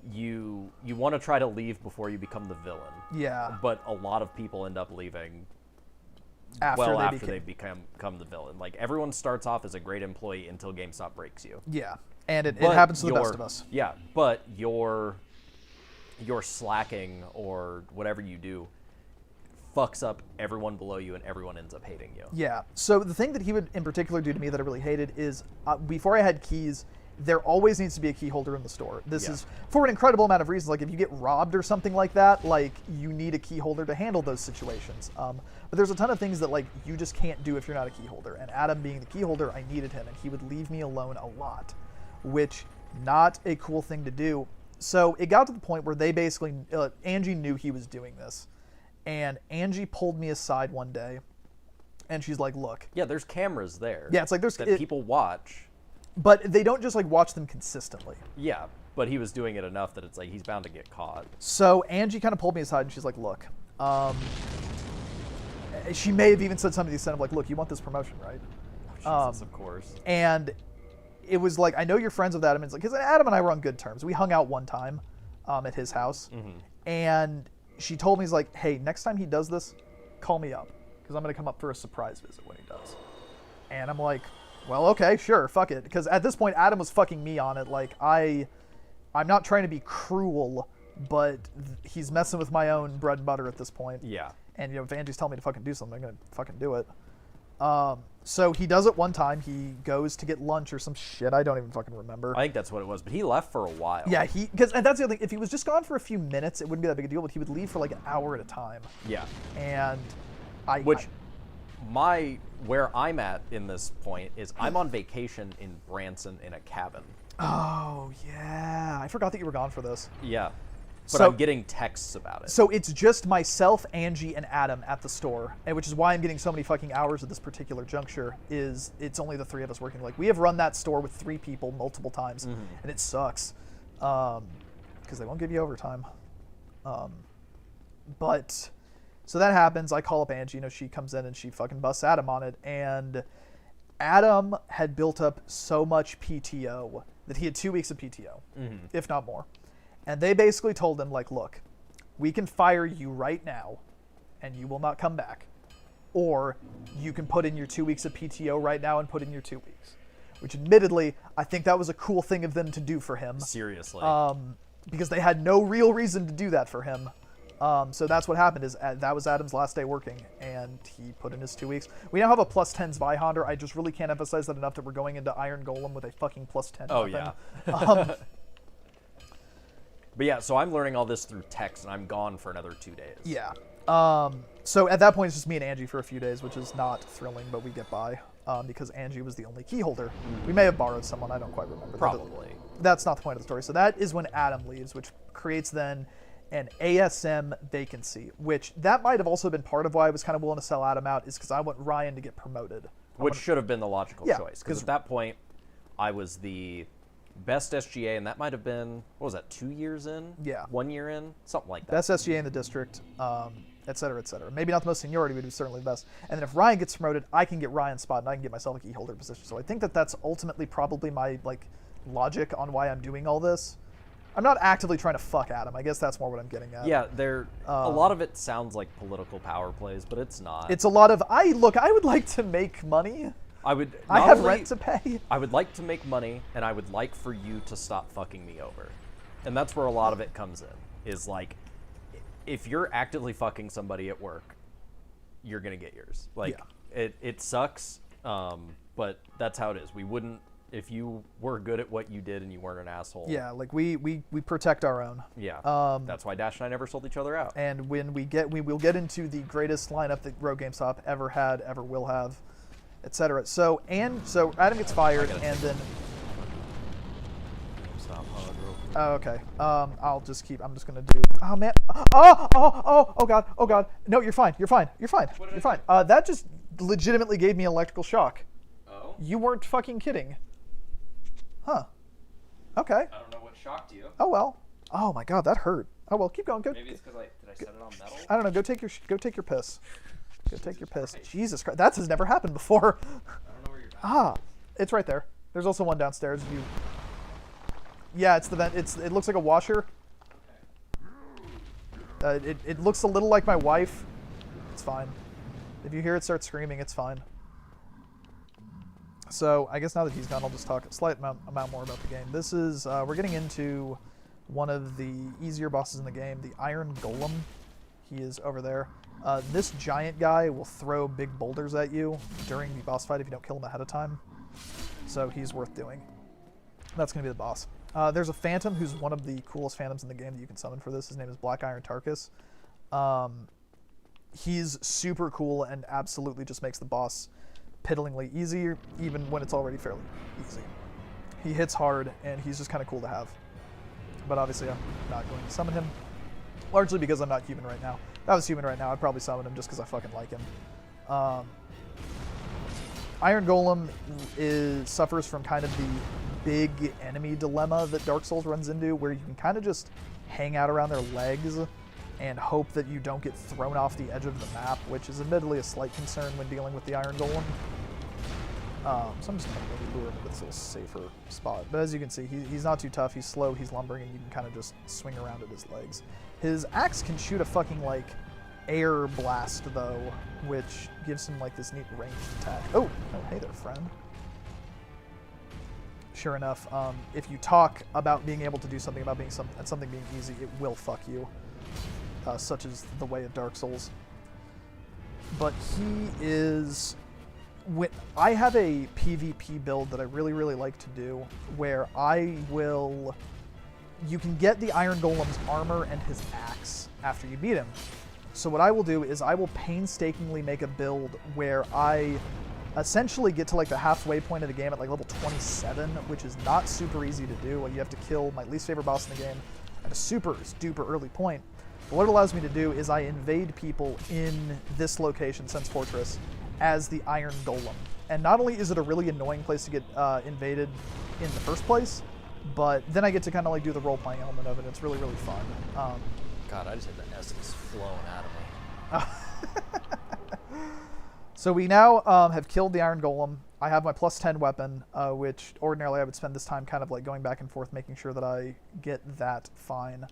you want to try to leave before you become the villain. Yeah. But a lot of people end up leaving. After they become the villain. Like, everyone starts off as a great employee until GameStop breaks you. Yeah, and it happens to the best of us. Yeah, but your slacking or whatever you do fucks up everyone below you, and everyone ends up hating you. Yeah, so the thing that he would in particular do to me that I really hated is, before I had keys, there always needs to be a key holder in the store. This is for an incredible amount of reasons. Like if you get robbed or something like that, like you need a key holder to handle those situations. But there's a ton of things that like you just can't do if you're not a key holder. And Adam being the key holder, I needed him, and he would leave me alone a lot, which not a cool thing to do. So it got to the point where they basically, Angie knew he was doing this, and Angie pulled me aside one day, and she's like, "Look." Yeah, there's cameras there. Yeah, it's like there's people watch. But they don't just like watch them consistently. Yeah, but he was doing it enough that it's like he's bound to get caught. So Angie kind of pulled me aside and she's like, "Look," she may have even said something to the extent of like, "Look, you want this promotion, right?" Oh, Jesus, of course. And it was like, I know you're friends with Adam. It's like, because Adam and I were on good terms. We hung out one time at his house, and she told me, he's like, "Hey, next time he does this, call me up because I'm gonna come up for a surprise visit when he does." And I'm like, well, okay, sure, fuck it. Because at this point, Adam was fucking me on it. Like, I'm not trying to be cruel, but he's messing with my own bread and butter at this point. Yeah. And, if Angie's telling me to fucking do something, I'm going to fucking do it. So he does it one time. He goes to get lunch or some shit. I don't even fucking remember. I think that's what it was, but he left for a while. Yeah, and that's the other thing. If he was just gone for a few minutes, it wouldn't be that big a deal, but he would leave for like an hour at a time. Yeah. And where I'm at in this point is I'm on vacation in Branson in a cabin. Oh, yeah. I forgot that you were gone for this. Yeah. But So- I'm getting texts about it. So it's just myself, Angie, and Adam at the store, and which is why I'm getting so many fucking hours at this particular juncture, is it's only the three of us working. Like, we have run that store with 3 people multiple times, and it sucks. Because they won't give you overtime. But, so that happens. I call up Angie, you know, she comes in and she fucking busts Adam on it, and Adam had built up so much PTO that he had 2 weeks of PTO, if not more. And they basically told him, like, look, we can fire you right now, and you will not come back. Or you can put in your 2 weeks of PTO right now and put in your 2 weeks. Which, admittedly, I think that was a cool thing of them to do for him. Seriously. Because they had no real reason to do that for him. So that's what happened, is that was Adam's last day working, and he put in his 2 weeks. We now have a +10 Zweihander. I just really can't emphasize that enough that we're going into Iron Golem with a fucking +10 Oh, weapon. yeah. But yeah, so I'm learning all this through text, and I'm gone for another 2 days. Yeah. So at that point, it's just me and Angie for a few days, which is not thrilling, but we get by because Angie was the only key holder. We may have borrowed someone. I don't quite remember. Probably. That's not the point of the story. So that is when Adam leaves, which creates then an ASM vacancy, which that might have also been part of why I was kind of willing to sell Adam out, is because I want Ryan to get promoted. Which should have been the logical Yeah, choice. Because at that point, I was the best SGA, and that might have been, what was that, 2 years in? Yeah. 1 year in? Something like that. Best SGA in the district, et cetera, et cetera. Maybe not the most seniority, but he's certainly the best. And then if Ryan gets promoted, I can get Ryan's spot, and I can get myself a key holder position. So I think that that's ultimately probably my logic on why I'm doing all this. I'm not actively trying to fuck Adam. I guess that's more what I'm getting at. Yeah, a lot of it sounds like political power plays, but it's not. It's a lot of, I would like to make money. I have rent to pay. I would like to make money, and I would like for you to stop fucking me over. And that's where a lot of it comes in, is like, if you're actively fucking somebody at work, you're going to get yours. Like, it sucks, but that's how it is. We wouldn't, if you were good at what you did and you weren't an asshole. Yeah, like we protect our own. Yeah. That's why Dash and I never sold each other out. And when we will get into the greatest lineup that Rogue Gamestop ever had, ever will have, etc. So Adam gets fired, and then. Stop hug real quick. Oh, okay. I'm just gonna do. Oh man. Oh god. No, you're fine. You're fine. That just legitimately gave me an electrical shock. Oh. You weren't fucking kidding. Huh. Okay. I don't know what shocked you. Oh well. Oh my god, that hurt. Oh well, keep going. Go. Maybe it's because did I set it on metal? I don't know. Go take your piss. Go take your piss. Jesus Christ, that has never happened before. I don't know where you're at. It's right there. There's also one downstairs. Yeah, it's the vent. It looks like a washer. It looks a little like my wife. It's fine. If you hear it start screaming, it's fine. So I guess now that he's gone, I'll just talk a slight amount more about the game. This is we're getting into one of the easier bosses in the game, the Iron Golem. He is over there. This giant guy will throw big boulders at you during the boss fight if you don't kill him ahead of time. So he's worth doing. That's going to be the boss. There's a phantom who's one of the coolest phantoms in the game that you can summon for this. His name is Black Iron Tarkus. He's super cool and absolutely just makes the boss piddlingly easy, even when it's already fairly easy. He hits hard, and he's just kind of cool to have. But obviously I'm not going to summon him, largely because I'm not human right now. If I was human right now, I'd probably summon him just because I fucking like him. Iron Golem suffers from kind of the big enemy dilemma that Dark Souls runs into, where you can kind of just hang out around their legs and hope that you don't get thrown off the edge of the map, which is admittedly a slight concern when dealing with the Iron Golem. So I'm just going to lure him into this little safer spot. But as you can see, he's not too tough, he's slow, he's lumbering, and you can kind of just swing around at his legs. His axe can shoot a fucking, air blast, though, which gives him, this neat ranged attack. Oh, hey there, friend. Sure enough, if you talk about being able to do something, about something being easy, it will fuck you. Such as the way of Dark Souls. But he is... I have a PvP build that I really, really like to do, where you can get the Iron Golem's armor and his axe after you beat him. So what I will do is I will painstakingly make a build where I essentially get to like the halfway point of the game at like level 27, which is not super easy to do. You have to kill my least favorite boss in the game at a super duper early point. But what it allows me to do is I invade people in this location, Sense Fortress, as the Iron Golem. And not only is it a really annoying place to get invaded in the first place, but then I get to kind of like do the role-playing element of it. It's really, really fun. God, I just had the essence flowing out of me. So we now have killed the Iron Golem. I have my plus 10 weapon, which ordinarily I would spend this time kind of like going back and forth, making sure that I get that fine.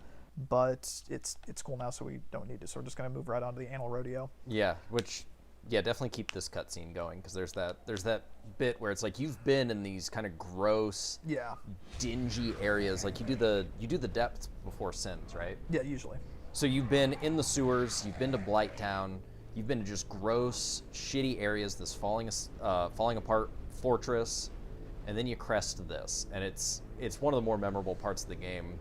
But it's cool now, so we don't need to. So we're just going to move right on to the Anal Rodeo. Yeah, definitely keep this cutscene going, because there's that bit where it's like you've been in these kind of gross, dingy areas. Like you do the depths before Sins, right? Yeah, usually. So you've been in the sewers, you've been to Blighttown, you've been to just gross, shitty areas, this falling apart fortress, and then you crest this, and it's one of the more memorable parts of the game,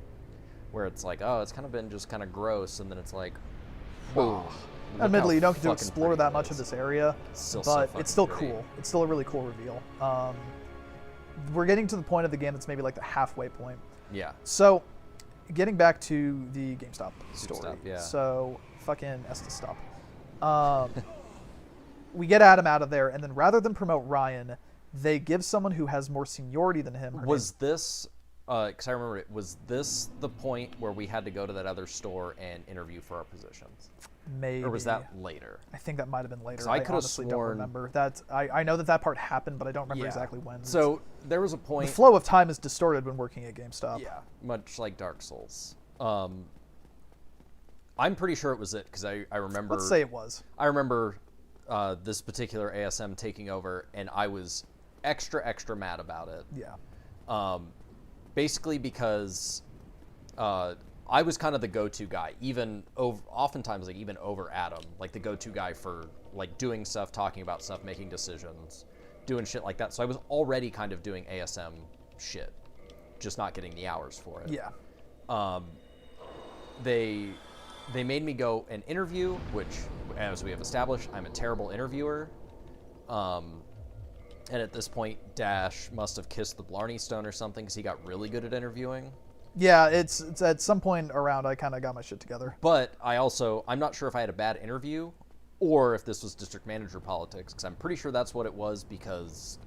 where it's like, oh, it's kind of been just kind of gross, and then it's like, whoa. Admittedly, you don't get to explore that much of this area, but it's still cool. It's still a really cool reveal. We're getting to the point of the game that's maybe like the halfway point. Yeah. So, getting back to the GameStop story. GameStop, yeah. So, fucking Estes stop. We get Adam out of there, and then rather than promote Ryan, they give someone who has more seniority than him. Was this, because I remember it, was this the point where we had to go to that other store and interview for our positions? Maybe. Or was that later? I think that might have been later. I honestly sworn... don't remember. I know that part happened, but I don't remember exactly when. So there was a point... The flow of time is distorted when working at GameStop. Yeah, much like Dark Souls. I'm pretty sure it was it, because I remember... Let's say it was. I remember this particular ASM taking over, and I was extra mad about it. Yeah. Basically because... I was kind of the go-to guy, oftentimes like even over Adam, like the go-to guy for like doing stuff, talking about stuff, making decisions, doing shit like that. So I was already kind of doing ASM shit, just not getting the hours for it. Yeah. They made me go and interview, which, as we have established, I'm a terrible interviewer. And at this point, Dash must have kissed the Blarney Stone or something, because he got really good at interviewing. Yeah, it's at some point around I kind of got my shit together. But I'm not sure if I had a bad interview or if this was district manager politics, because I'm pretty sure that's what it was, because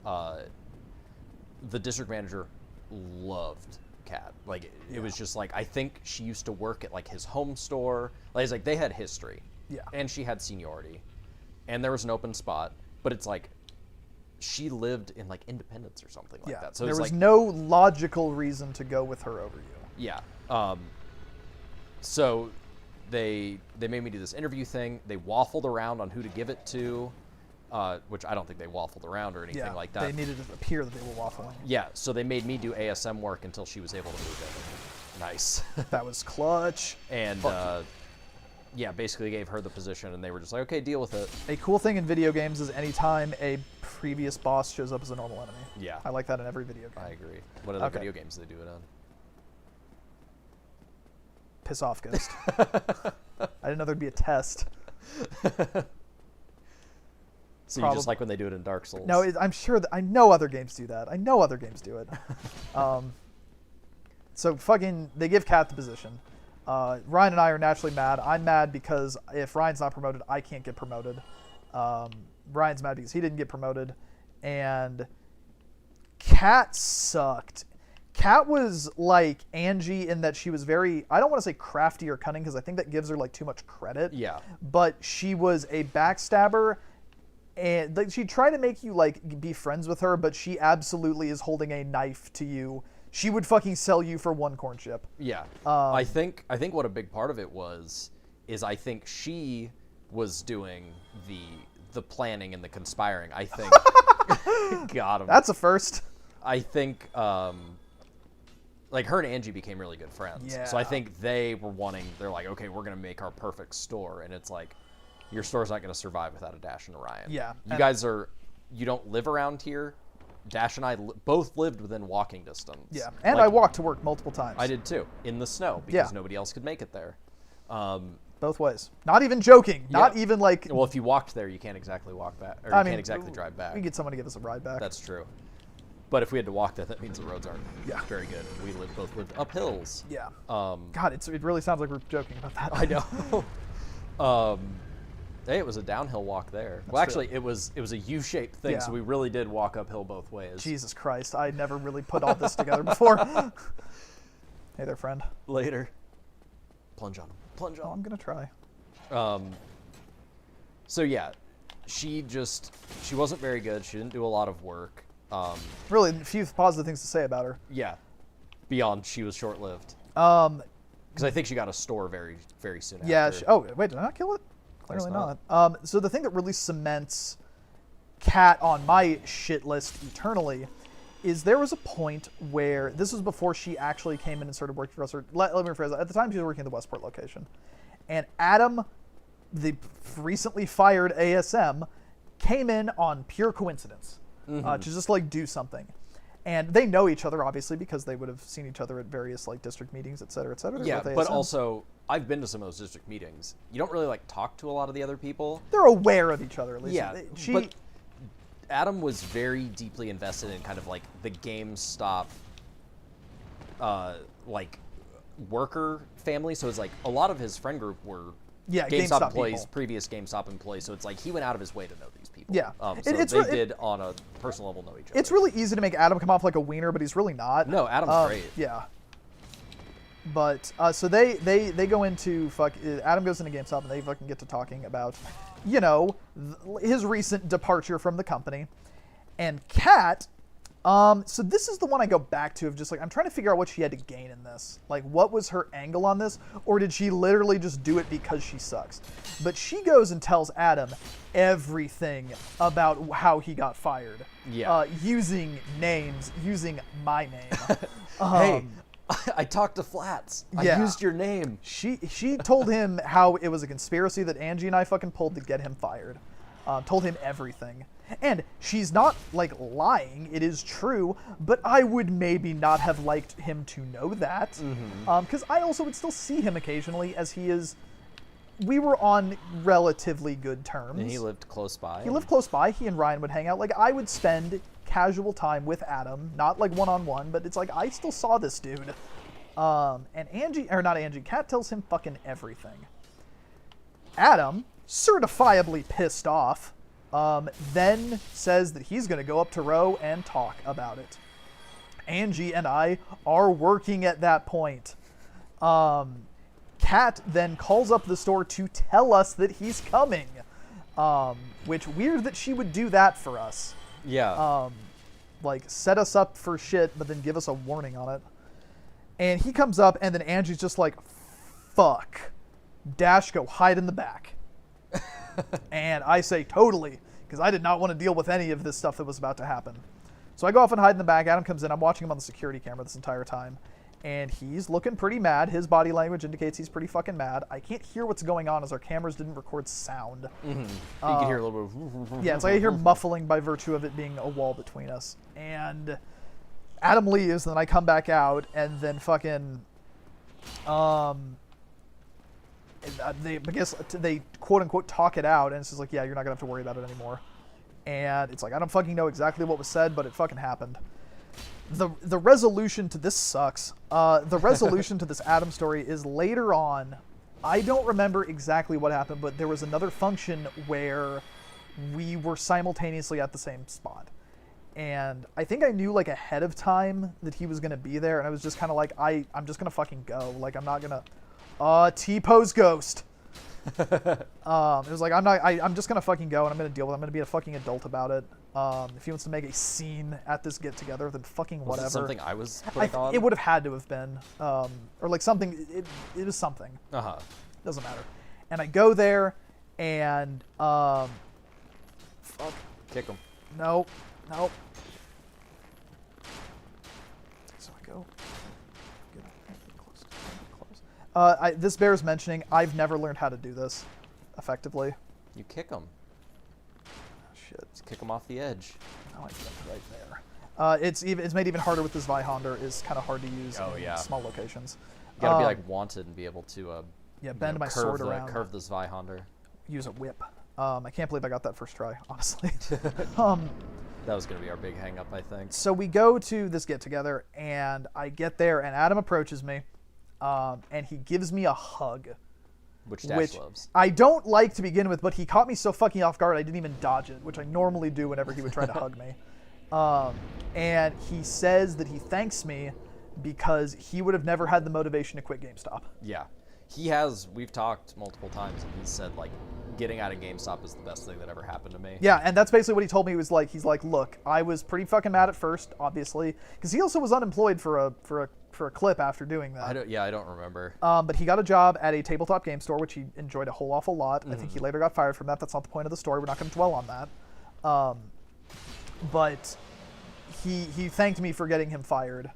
the district manager loved Kat. Like, it was just like, I think she used to work at like his home store. Like, it's like they had history. Yeah. And she had seniority. And there was an open spot, but it's like, she lived in like Independence or something like that. So there was like, no logical reason to go with her over you. Yeah. So they made me do this interview thing. They waffled around on who to give it to, which I don't think they waffled around or anything like that. They needed to appear that they were waffling. Yeah. So they made me do ASM work until she was able to move in. Nice. That was clutch. And yeah, basically gave her the position, and they were just like, okay, deal with it. A cool thing in video games is anytime a previous boss shows up as a normal enemy. Yeah. I like that in every video game. I agree. What other video games do they do it on? Piss off, Ghost. I didn't know there'd be a test. So you just like when they do it in Dark Souls? No, I'm sure that I know other games do that. I know other games do it. So fucking, they give Kat the position. Ryan and I are naturally mad. I'm mad because if Ryan's not promoted, I can't get promoted. Ryan's mad because he didn't get promoted. And Kat sucked. Kat was like Angie in that she was very, I don't want to say crafty or cunning, because I think that gives her like too much credit. Yeah. But she was a backstabber, and like, she tried to make you like be friends with her, but she absolutely is holding a knife to you. She would fucking sell you for one corn chip. Yeah. I think what a big part of it is I think she was doing the planning and the conspiring. I think got him. That's a first. I think like her and Angie became really good friends. Yeah. So I think they're like, okay, we're gonna make our perfect store, and it's like, your store's not gonna survive without a Dash and a Ryan. Yeah. You don't live around here. Dash and I both lived within walking distance. Yeah, and like, I walked to work multiple times. I did too, in the snow, because nobody else could make it there. both ways. Not even joking. Not Yeah. even like. Well, if you walked there, you can't exactly walk back, or I you mean, can't exactly drive back. We get someone to give us a ride back. That's true. But if we had to walk that means the roads aren't Yeah. very good. We both lived up hills. Yeah. Um, God, it really sounds like we're joking about that. I know. Hey, it was a downhill walk there. Well, true. actually, it was a U-shaped thing, Yeah. so we really did walk uphill both ways. Jesus Christ, I never really put all this together before. Hey there, friend. Later. Plunge on him. Plunge Oh, on I'm gonna try. him. So yeah, she wasn't very good. She didn't do a lot of work. Really, a few positive things to say about her. Yeah. Beyond she was short-lived. Um, Because I think she got a store very, very soon yeah. after. Oh, wait, did I not kill it? Clearly not. not. So the thing that really cements Kat on my shit list eternally is there was a point where this was before she actually came in and started working for us. Or let me rephrase that. At the time, she was working at the Westport location, and Adam, the recently fired ASM, came in on pure coincidence to just like do something. And they know each other, obviously, because they would have seen each other at various like district meetings, et cetera, et cetera. Yeah, with but ASM. also, I've been to some of those district meetings. You don't really like talk to a lot of the other people. They're aware of each other, at least. Yeah, She, but Adam was very deeply invested in kind of like the Gamestop, like worker family. So it's like a lot of his friend group were GameStop employees, people. previous GameStop employees. So it's like he went out of his way to know these people. Yeah. So It's they re- did on a personal level know each other. it's really easy to make Adam come off like a wiener, but he's really not. No, Adam's great. Yeah. But so they go into Adam goes into GameStop and they fucking get to talking about, you know, his recent departure from the company, and Kat. So this is the one I go back to of just like I'm trying to figure out what she had to gain in this. Like, what was her angle on this, or did she literally just do it because she sucks? But she goes and tells Adam everything about how he got fired. Yeah. Using names, using my name. Hey, I talked to Flats. Yeah. I used your name. She told him how it was a conspiracy that Angie and I fucking pulled to get him fired. Told him everything. And she's not, like, lying. It is true. But I would maybe not have liked him to know that. Because I also would still see him occasionally as he is... We were on relatively good terms. And he lived close by. He lived close by. He and Ryan would hang out. Like, I would spend casual time with Adam. Not, like, one-on-one. But it's like, I still saw this dude. And Kat tells him fucking everything. Adam, certifiably pissed off, then says that he's going to go up to Roe and talk about it. Angie and I are working at that point. Kat then calls up the store to tell us that he's coming. Which, weird that she would do that for us. Yeah. Like, set us up for shit, but then give us a warning on it. And he comes up, and then Angie's just like, fuck. Dash, go hide in the back. And I say, totally, because I did not want to deal with any of this stuff that was about to happen. So I go off and hide in the back. Adam comes in. I'm watching him on the security camera this entire time. And he's looking pretty mad. His body language indicates he's pretty fucking mad. I can't hear what's going on as our cameras didn't record sound. You can hear a little bit of... Yeah, it's like I hear muffling by virtue of it being a wall between us. And Adam leaves, and then I come back out, and then fucking... they quote-unquote talk it out, and it's just like, yeah, you're not going to have to worry about it anymore. And it's like, I don't fucking know exactly what was said, but it fucking happened. The resolution to this sucks. The resolution to this Adam story is later on. I don't remember exactly what happened, but there was another function where we were simultaneously at the same spot. And I think I knew, like, ahead of time that he was going to be there, and I was just kind of like, I'm just going to fucking go. Like, I'm not going to... T-pose ghost. It was like, I'm just going to fucking go, and I'm going to deal with it. I'm going to be a fucking adult about it. If he wants to make a scene at this get-together, then fucking whatever. Was it something I was putting on? It would have had to have been. Or, like, something... It was something. Uh-huh. Doesn't matter. And I go there, and... fuck. Kick him. Nope. So I go... this bears mentioning, I've never learned how to do this effectively. You kick him. Shit. Just kick him off the edge. Oh, I did it right there. It's made even harder with this Zweihonder. Is kind of hard to use in small locations. You gotta be like wanted and be able to Yeah, bend my sword around. Curve the Zweihander. Use a whip. I can't believe I got that first try, honestly. That was going to be our big hang-up, I think. So we go to this get-together, and I get there, and Adam approaches me, and he gives me a hug. Which Dash loves. I don't like to begin with, but he caught me so fucking off guard I didn't even dodge it, which I normally do whenever he would try to hug me. And he says that he thanks me because he would have never had the motivation to quit GameStop. Yeah. We've talked multiple times, and he said, like, getting out of GameStop is the best thing that ever happened to me. Yeah, and that's basically what he told me. He's like, look, I was pretty fucking mad at first, obviously, because he also was unemployed for a clip after doing that. I don't remember. But he got a job at a tabletop game store, which he enjoyed a whole awful lot. I think he later got fired from that. That's not the point of the story. We're not going to dwell on that. But he thanked me for getting him fired,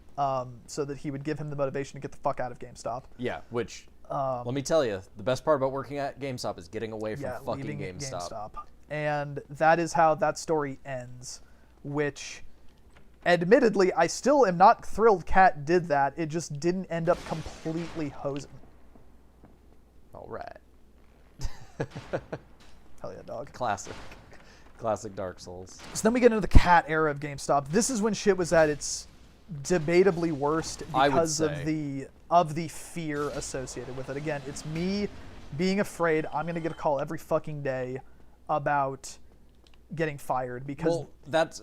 so that he would give him the motivation to get the fuck out of GameStop. Yeah, which, let me tell you, the best part about working at GameStop is getting away from fucking leaving GameStop. And that is how that story ends, which, admittedly, I still am not thrilled Kat did that. It just didn't end up completely hosing. All right. Hell yeah, dog. Classic Dark Souls. So then we get into the Kat era of GameStop. This is when shit was at its debatably worst because of the fear associated with it. Again, it's me being afraid I'm going to get a call every fucking day about getting fired because that's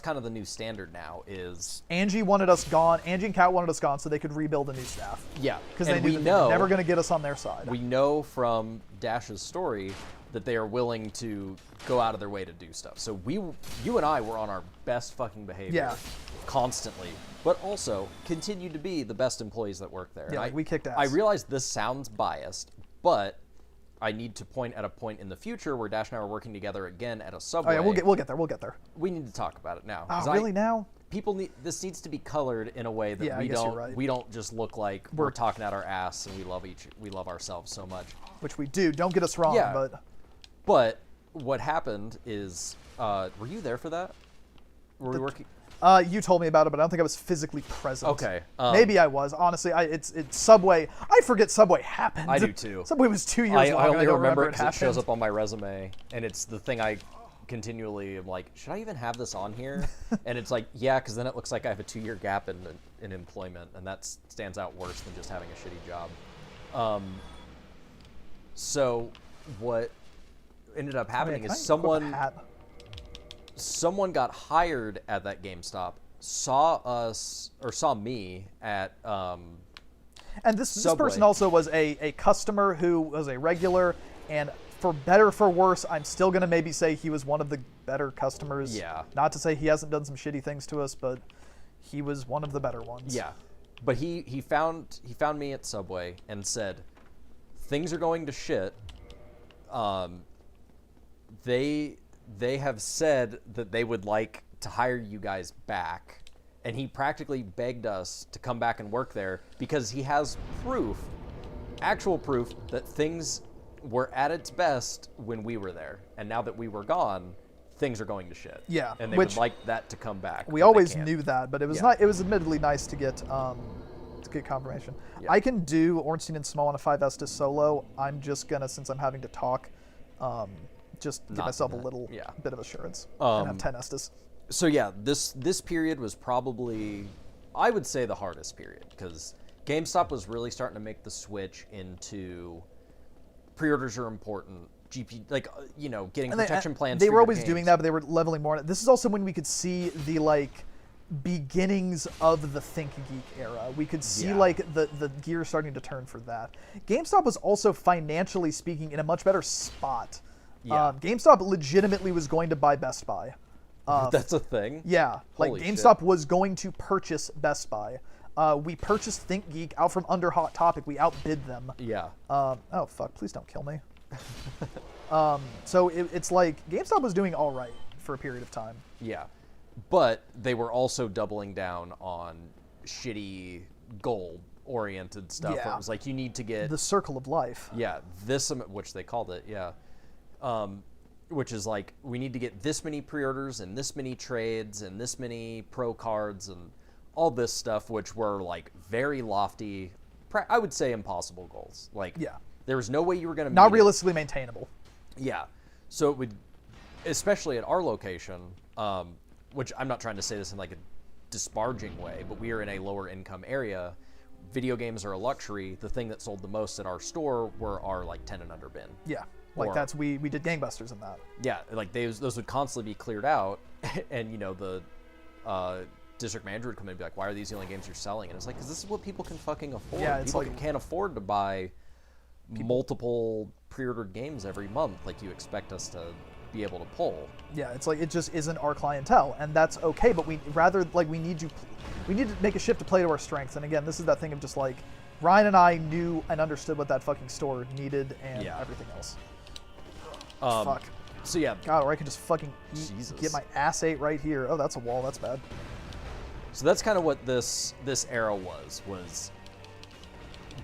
kind of the new standard now is Angie wanted us gone. Angie and Kat wanted us gone so they could rebuild a new staff. Yeah. Because they knew they were never going to get us on their side. We know from Dash's story that they are willing to go out of their way to do stuff. So you and I were on our best fucking behavior constantly, but also continued to be the best employees that work there. Yeah, we kicked ass. I realize this sounds biased, but I need to point at a point in the future where Dash and I are working together again at a Subway. Oh yeah, we'll get there. We'll get there. We need to talk about it now. Oh, really now? This needs to be colored in a way that we don't just look like we're talking out our ass and we love ourselves so much. Which we do. Don't get us wrong, But what happened is, were you there for that? Were we working? You told me about it, but I don't think I was physically present. Okay. Maybe I was. Honestly, it's Subway. I forget Subway happened. I do too. Subway was 2 years long. I only remember it because because it shows up on my resume, and it's the thing I continually am like, should I even have this on here? And it's like, yeah, because then it looks like I have a 2-year gap in employment, and that stands out worse than just having a shitty job. So what ended up happening is someone got hired at that GameStop, saw me at and this person also was a customer who was a regular, and for better or for worse, I'm still gonna maybe say he was one of the better customers. Yeah. Not to say he hasn't done some shitty things to us, but he was one of the better ones. Yeah. But he found me at Subway and said, things are going to shit. They have said that they would like to hire you guys back, and he practically begged us to come back and work there because he has actual proof that things were at its best when we were there, and now that we were gone, things are going to shit. Yeah, and they would like that to come back. We always knew that, but it was not. It was admittedly nice to get confirmation. Yeah. I can do Ornstein and Small on a 5 Estus solo. I'm just gonna, since I'm having to talk, just give myself a little bit of assurance and have 10 Estus. So yeah, this period was probably, I would say, the hardest period because GameStop was really starting to make the switch into pre-orders are important. GP, getting protection plans. They were always doing that, but they were leveling more. This is also when we could see the beginnings of the ThinkGeek era. We could see the gear starting to turn for that. GameStop was also financially speaking in a much better spot. Yeah. GameStop legitimately was going to buy Best Buy. That's a thing? Yeah. Holy GameStop shit. was going to purchase Best Buy. We purchased ThinkGeek out from under Hot Topic. We outbid them. Yeah. Oh, fuck. Please don't kill me. So it's like GameStop was doing all right for a period of time. Yeah. But they were also doubling down on shitty goal-oriented stuff. Yeah. Where it was like, you need to get... The circle of life. Yeah. Which they called it, yeah. Which is like, we need to get this many pre-orders and this many trades and this many pro cards and all this stuff, which were like very lofty, I would say impossible goals. Like, There was no way you were going to Not realistically maintainable. Yeah. So it would, especially at our location, which I'm not trying to say this in like a disparaging way, but we are in a lower income area. Video games are a luxury. The thing that sold the most at our store were our like 10 and under bin. Yeah. Like we did gangbusters in that. Yeah, like those would constantly be cleared out, and the district manager would come in and be like, "Why are these the only games you're selling?" And it's like, "Because this is what people can fucking afford. Yeah, it's people like can't afford to buy multiple pre-ordered games every month like you expect us to be able to pull." Yeah, it's like it just isn't our clientele, and that's okay. But we need to make a shift to play to our strengths. And again, this is that thing of just like Ryan and I knew and understood what that fucking store needed and everything else. Fuck. So yeah. God, or I could just fucking get my ass ate right here. Oh, that's a wall. That's bad. So that's kind of what this era was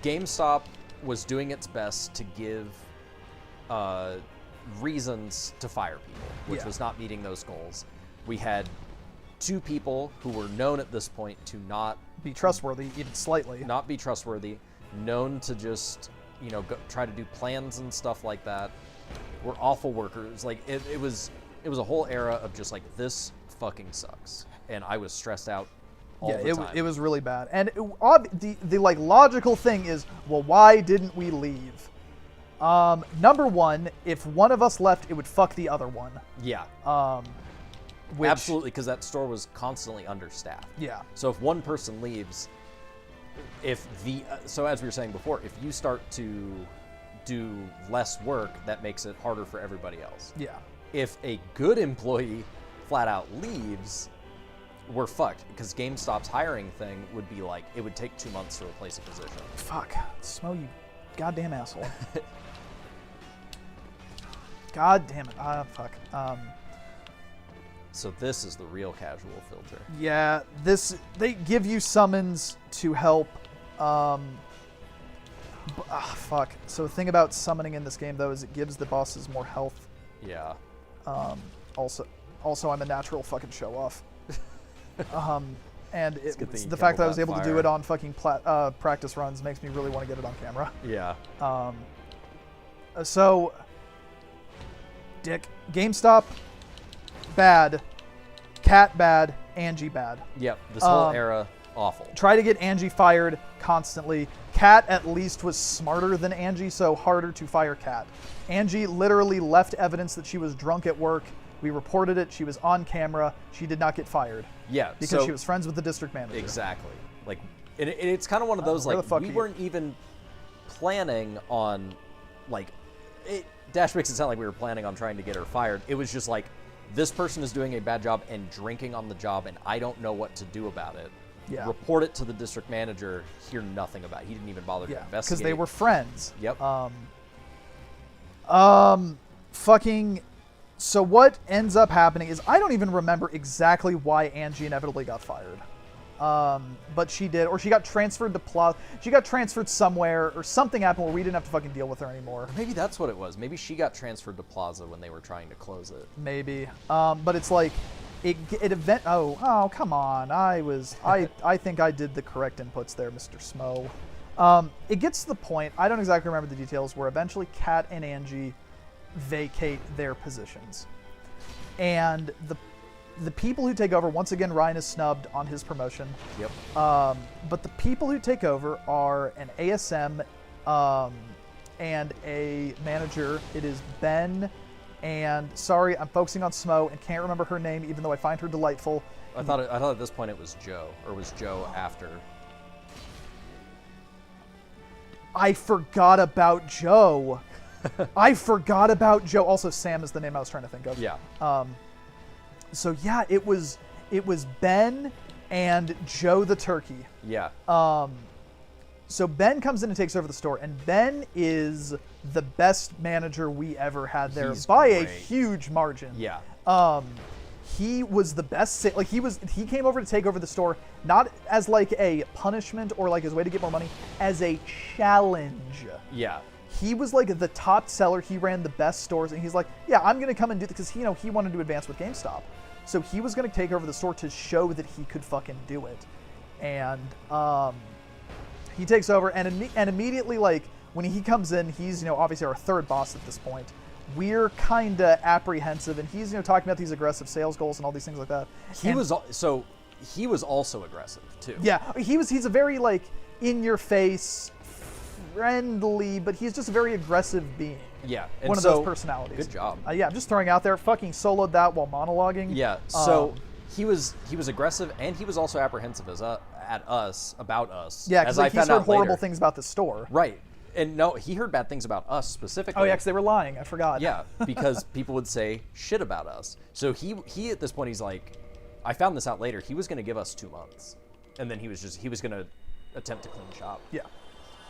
GameStop was doing its best to give reasons to fire people, which was not meeting those goals. We had 2 people who were known at this point to not be trustworthy, even slightly. Not be trustworthy, known to just, try to do plans and stuff like that. We're awful workers. Like it was a whole era of just like, this fucking sucks, and I was stressed out all the time. It was really bad. And the like logical thing is, well, why didn't we leave? Number one, if one of us left, it would fuck the other one. Yeah. Absolutely, because that store was constantly understaffed. Yeah. So if one person leaves, so as we were saying before, if you start to do less work, that makes it harder for everybody else. Yeah. If a good employee flat out leaves, we're fucked, because GameStop's hiring thing would be like, it would take 2 months to replace a position. Fuck. Smo, you goddamn asshole. God damn it. Fuck. So this is the real casual filter. Yeah, they give you summons to help. Fuck. So the thing about summoning in this game, though, is it gives the bosses more health. Yeah. Also, I'm a natural fucking show off. And the fact that I was able to do it on fucking practice runs makes me really want to get it on camera. Yeah. So, Dick, GameStop, bad. Cat, bad. Angie, bad. Yep. This whole era, awful. Try to get Angie fired constantly. Cat at least was smarter than Angie, so harder to fire Cat. Angie literally left evidence that she was drunk at work. We reported it. She was on camera. She did not get fired. Yeah. Because she was friends with the district manager. Exactly. Like, it's kind of one of those, like, we weren't even planning on, like, Dash makes it sound like we were planning on trying to get her fired. It was just like, this person is doing a bad job and drinking on the job, and I don't know what to do about it. Yeah. Report it to the district manager. Hear nothing about it. He didn't even bother to investigate. Because they were friends. Yep. Fucking. So what ends up happening is I don't even remember exactly why Angie inevitably got fired. But she did, or she got transferred to Plaza. She got transferred somewhere, or something happened where we didn't have to fucking deal with her anymore. Maybe that's what it was. Maybe she got transferred to Plaza when they were trying to close it. Maybe. But it's like, oh, come on. I think I did the correct inputs there, Mr. Smo. It gets to the point, I don't exactly remember the details, where eventually Kat and Angie vacate their positions. And the people who take over, once again, Ryan is snubbed on his promotion. Yep. But the people who take over are an ASM and a manager. It is Ben, and sorry, I'm focusing on Smo and can't remember her name, even though I find her delightful. I thought at this point it was Joe, or was Joe after? I forgot about Joe. I forgot about Joe. Also, Sam is the name I was trying to think of. Yeah. So yeah, it was Ben and Joe the turkey. Yeah. So Ben comes in and takes over the store, and Ben is the best manager we ever had there by a huge margin. Yeah. He was the best. He came over to take over the store, not as like a punishment or like his way to get more money, as a challenge. Yeah. He was like the top seller. He ran the best stores, and he's like, yeah, I'm gonna come and do this because he wanted to advance with GameStop, so he was gonna take over the store to show that he could fucking do it. And he takes over, and immediately, like, when he comes in, he's obviously our third boss at this point. We're kind of apprehensive, and he's talking about these aggressive sales goals and all these things like that. He was also aggressive too. Yeah, he's a very like in your face, friendly, but he's just a very aggressive being. Yeah, and one of those personalities. Good job. Yeah, I'm just throwing out there. Fucking soloed that while monologuing. Yeah, so he was aggressive, and he was also apprehensive about us. Yeah, because like, he's heard horrible things about the store. Right, and no, he heard bad things about us specifically. Oh yeah, because they were lying. I forgot. Yeah, because people would say shit about us. So he at this point, he's like, I found this out later. He was going to give us 2 months, and then he was going to attempt to clean shop. Yeah.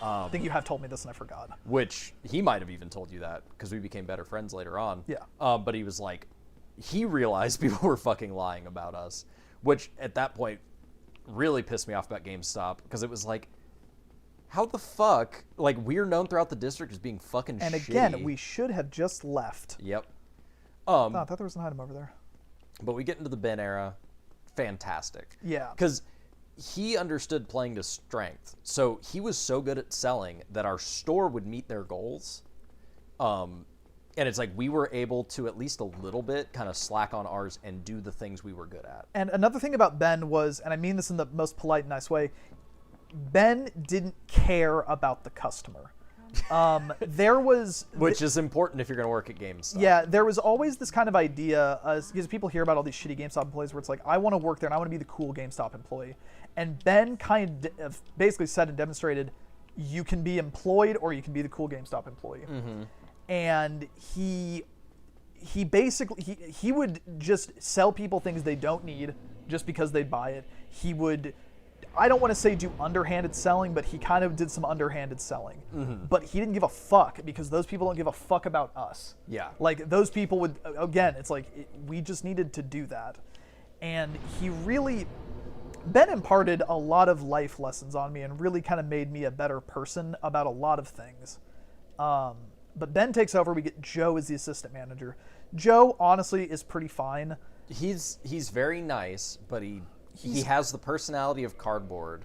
I think you have told me this and I forgot. Which he might have even told you that because we became better friends later on. Yeah. But he was like, he realized people were fucking lying about us, which at that point really pissed me off about GameStop because it was like, how the fuck? Like, we're known throughout the district as being fucking and shitty. again, we should have just left. Yep. Oh, I thought there was an item over there. But we get into the Ben era. Fantastic. Yeah. Because he understood playing to strength. So he was so good at selling that our store would meet their goals. And it's like we were able to at least a little bit kind of slack on ours and do the things we were good at. And another thing about Ben was, and I mean this in the most polite and nice way, Ben didn't care about the customer. There was... Which is important if you're going to work at GameStop. Yeah, there was always this kind of idea, because people hear about all these shitty GameStop employees where it's like, I want to work there and I want to be the cool GameStop employee. And Ben kind of basically said and demonstrated, you can be employed or you can be the cool GameStop employee. Mm-hmm. And he basically, he would just sell people things they don't need just because they'd buy it. He would... I don't want to say do underhanded selling, but he kind of did some underhanded selling. Mm-hmm. But he didn't give a fuck because those people don't give a fuck about us. Yeah. Like, those people would, again, it's like, we just needed to do that. And he really, Ben imparted a lot of life lessons on me and really kind of made me a better person about a lot of things. But Ben takes over, we get Joe as the assistant manager. Joe, honestly, is pretty fine. He's very nice, but he has the personality of cardboard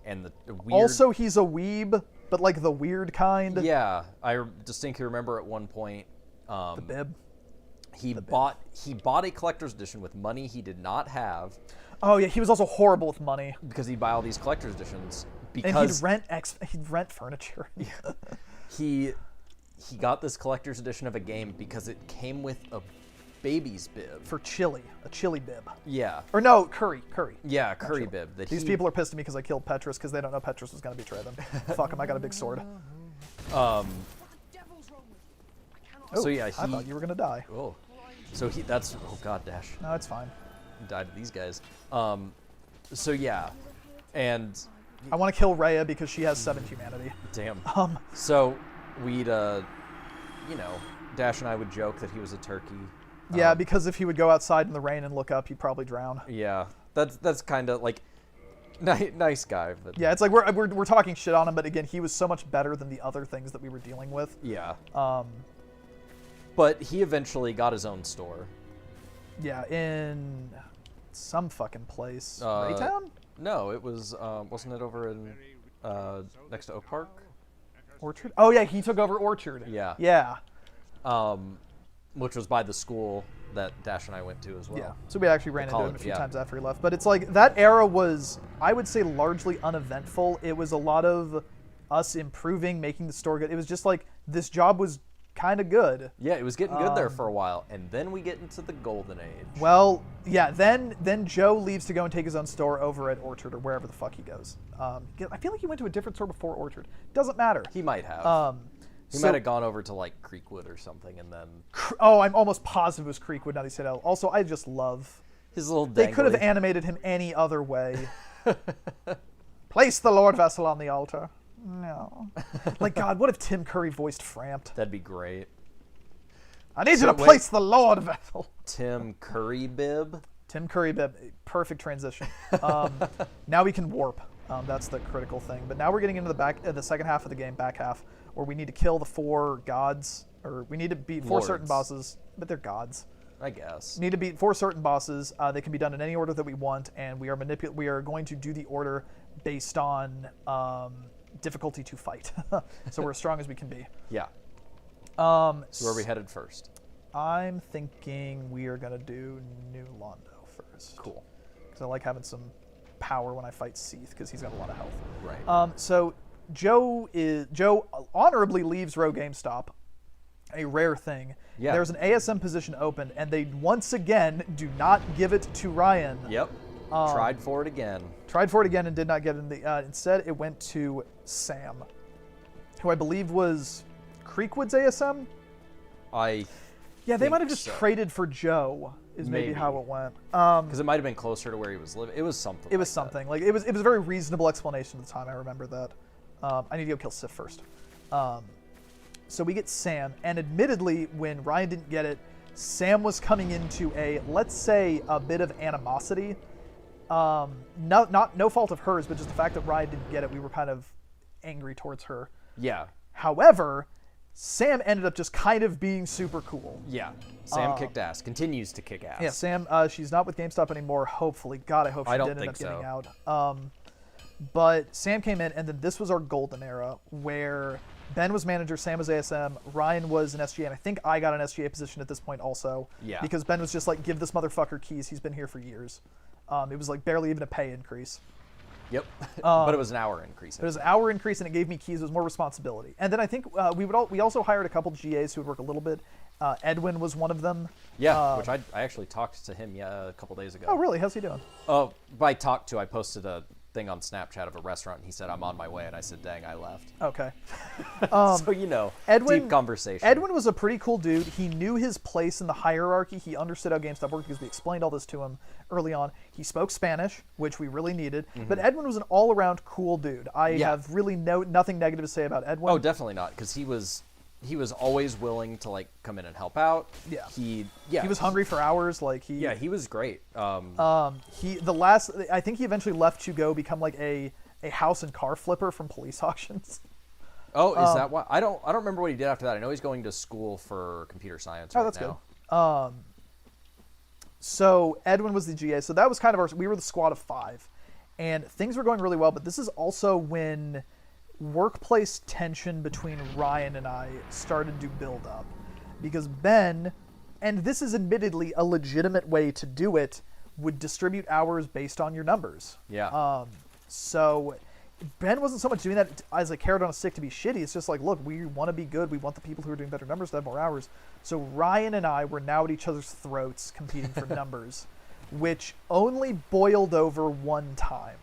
and the weird... Also, he's a weeb, but like the weird kind. Yeah, I distinctly remember at one point... the bib. He bought a collector's edition with money he did not have. Oh yeah, he was also horrible with money. Because he'd buy all these collector's editions. Because and he'd rent furniture. Yeah. He got this collector's edition of a game because it came with a baby's bib. For chili. A chili bib. Yeah. Or no, curry. Yeah, curry bib. These people are pissed at me because I killed Petrus because they don't know Petrus was going to betray them. Fuck him, I got a big sword. So yeah, I thought you were going to die. Oh. So that's... Oh god, Dash. No, it's fine. Died to these guys. So yeah. And... I want to kill Rhea because she has 7 humanity. Damn. So we'd, Dash and I would joke that he was a turkey. Yeah, because if he would go outside in the rain and look up, he'd probably drown. Yeah, that's kind of like nice guy. But yeah, it's like we're talking shit on him, but again, he was so much better than the other things that we were dealing with. Yeah. But he eventually got his own store. Yeah, in some fucking place. Raytown? No, it was. Wasn't it over in next to Oak Park? Orchard? Oh yeah, he took over Orchard. Yeah. Yeah. Which was by the school that Dash and I went to as well. Yeah, so we actually ran into him a few times after he left. But it's like, that era was, I would say, largely uneventful. It was a lot of us improving, making the store good. It was just like, this job was kind of good. Yeah, it was getting good there for a while. And then we get into the golden age. Well, yeah, then Joe leaves to go and take his own store over at Orchard or wherever the fuck he goes. I feel like he went to a different store before Orchard. Doesn't matter. He might have. He might have gone over to like Creekwood or something, and then. Oh, I'm almost positive it was Creekwood. Now they said, also, I just love his little. Dangly. They could have animated him any other way. Place the Lord Vessel on the altar. No. Like, God, what if Tim Curry voiced Framped? That'd be great. I need you to place the Lord Vessel. Tim Curry bib. Tim Curry bib. Perfect transition. Now we can warp. That's the critical thing. But now we're getting into the second half of the game, back half, where we need to kill the 4 gods, or we need to beat 4 certain bosses, but they're gods. I guess. Need to beat 4 certain bosses. They can be done in any order that we want, and we are going to do the order based on difficulty to fight. So we're as strong as we can be. Yeah. So So where are we headed first? I'm thinking we are going to do New Londo first. Cool. Because I like having some power when I fight Seath, because he's got a lot of health. Right. So Joe honorably leaves Roe GameStop, a rare thing. Yeah. There's an ASM position open, and they once again do not give it to Ryan. Yep. Tried for it again. Tried for it again and did not get it. Instead, it went to Sam, who I believe was Creekwood's ASM. Yeah, they might have just traded for Joe. Is maybe how it went. Because it might have been closer to where he was living. It was something. It was something. Like it was a very reasonable explanation at the time. I remember that. I need to go kill Sif first. So we get Sam, and admittedly, when Ryan didn't get it, Sam was coming into let's say, a bit of animosity. No fault of hers, but just the fact that Ryan didn't get it, we were kind of angry towards her. Yeah. However, Sam ended up just kind of being super cool. Yeah. Sam kicked ass. Continues to kick ass. Yeah, Sam, she's not with GameStop anymore, hopefully. God, I hope she didn't end up getting out. But Sam came in, and then this was our golden era, where Ben was manager, Sam was ASM, Ryan was an SGA, and I think I got an SGA position at this point also. Yeah. Because Ben was just like, give this motherfucker keys, he's been here for years. It was like barely even a pay increase. Yep. But it was an hour increase. It was an hour increase, and it gave me keys. It was more responsibility. And then I think we also hired a couple GAs who would work a little bit. Edwin was one of them. Yeah, which I actually talked to him a couple days ago. Oh, really? How's he doing? Oh, by talked to, I posted a thing on Snapchat of a restaurant, and he said, I'm on my way, and I said, dang, I left. Okay. So, deep conversation. Edwin was a pretty cool dude. He knew his place in the hierarchy. He understood how GameStop worked because we explained all this to him early on. He spoke Spanish, which we really needed. Mm-hmm. But Edwin was an all-around cool dude. I have really nothing negative to say about Edwin. Oh, definitely not, because he was always willing to like come in and help out. Yeah. He was hungry for hours. He was great. I think he eventually left to go become like a house and car flipper from police auctions. Oh, is that why? I don't remember what he did after that. I know he's going to school for computer science right now. Good. So Edwin was the GA. So that was kind of we were the squad of 5, and things were going really well. But this is also when workplace tension between Ryan and I started to build up, because Ben, and this is admittedly a legitimate way to do it, would distribute hours based on your numbers. Yeah. So Ben wasn't so much doing that as a carrot on a stick to be shitty. It's just like, look, we want to be good. We want the people who are doing better numbers to have more hours. So Ryan and I were now at each other's throats competing for numbers, which only boiled over one time.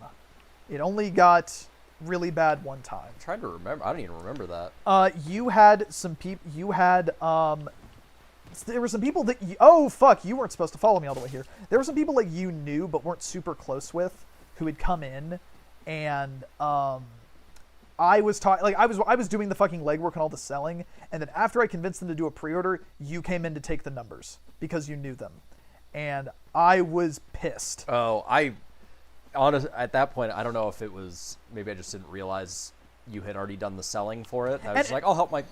It only got really bad one time. I'm trying to remember. I don't even remember that. You had some people. There were some people that you weren't supposed to follow me all the way here. There were some people that you knew but weren't super close with who had come in, and I was doing the fucking legwork and all the selling, and then after I convinced them to do a pre-order, you came in to take the numbers because you knew them, and I was pissed. Oh, at that point, I don't know if it was, maybe I just didn't realize you had already done the selling for it. I was just like, I'll help my...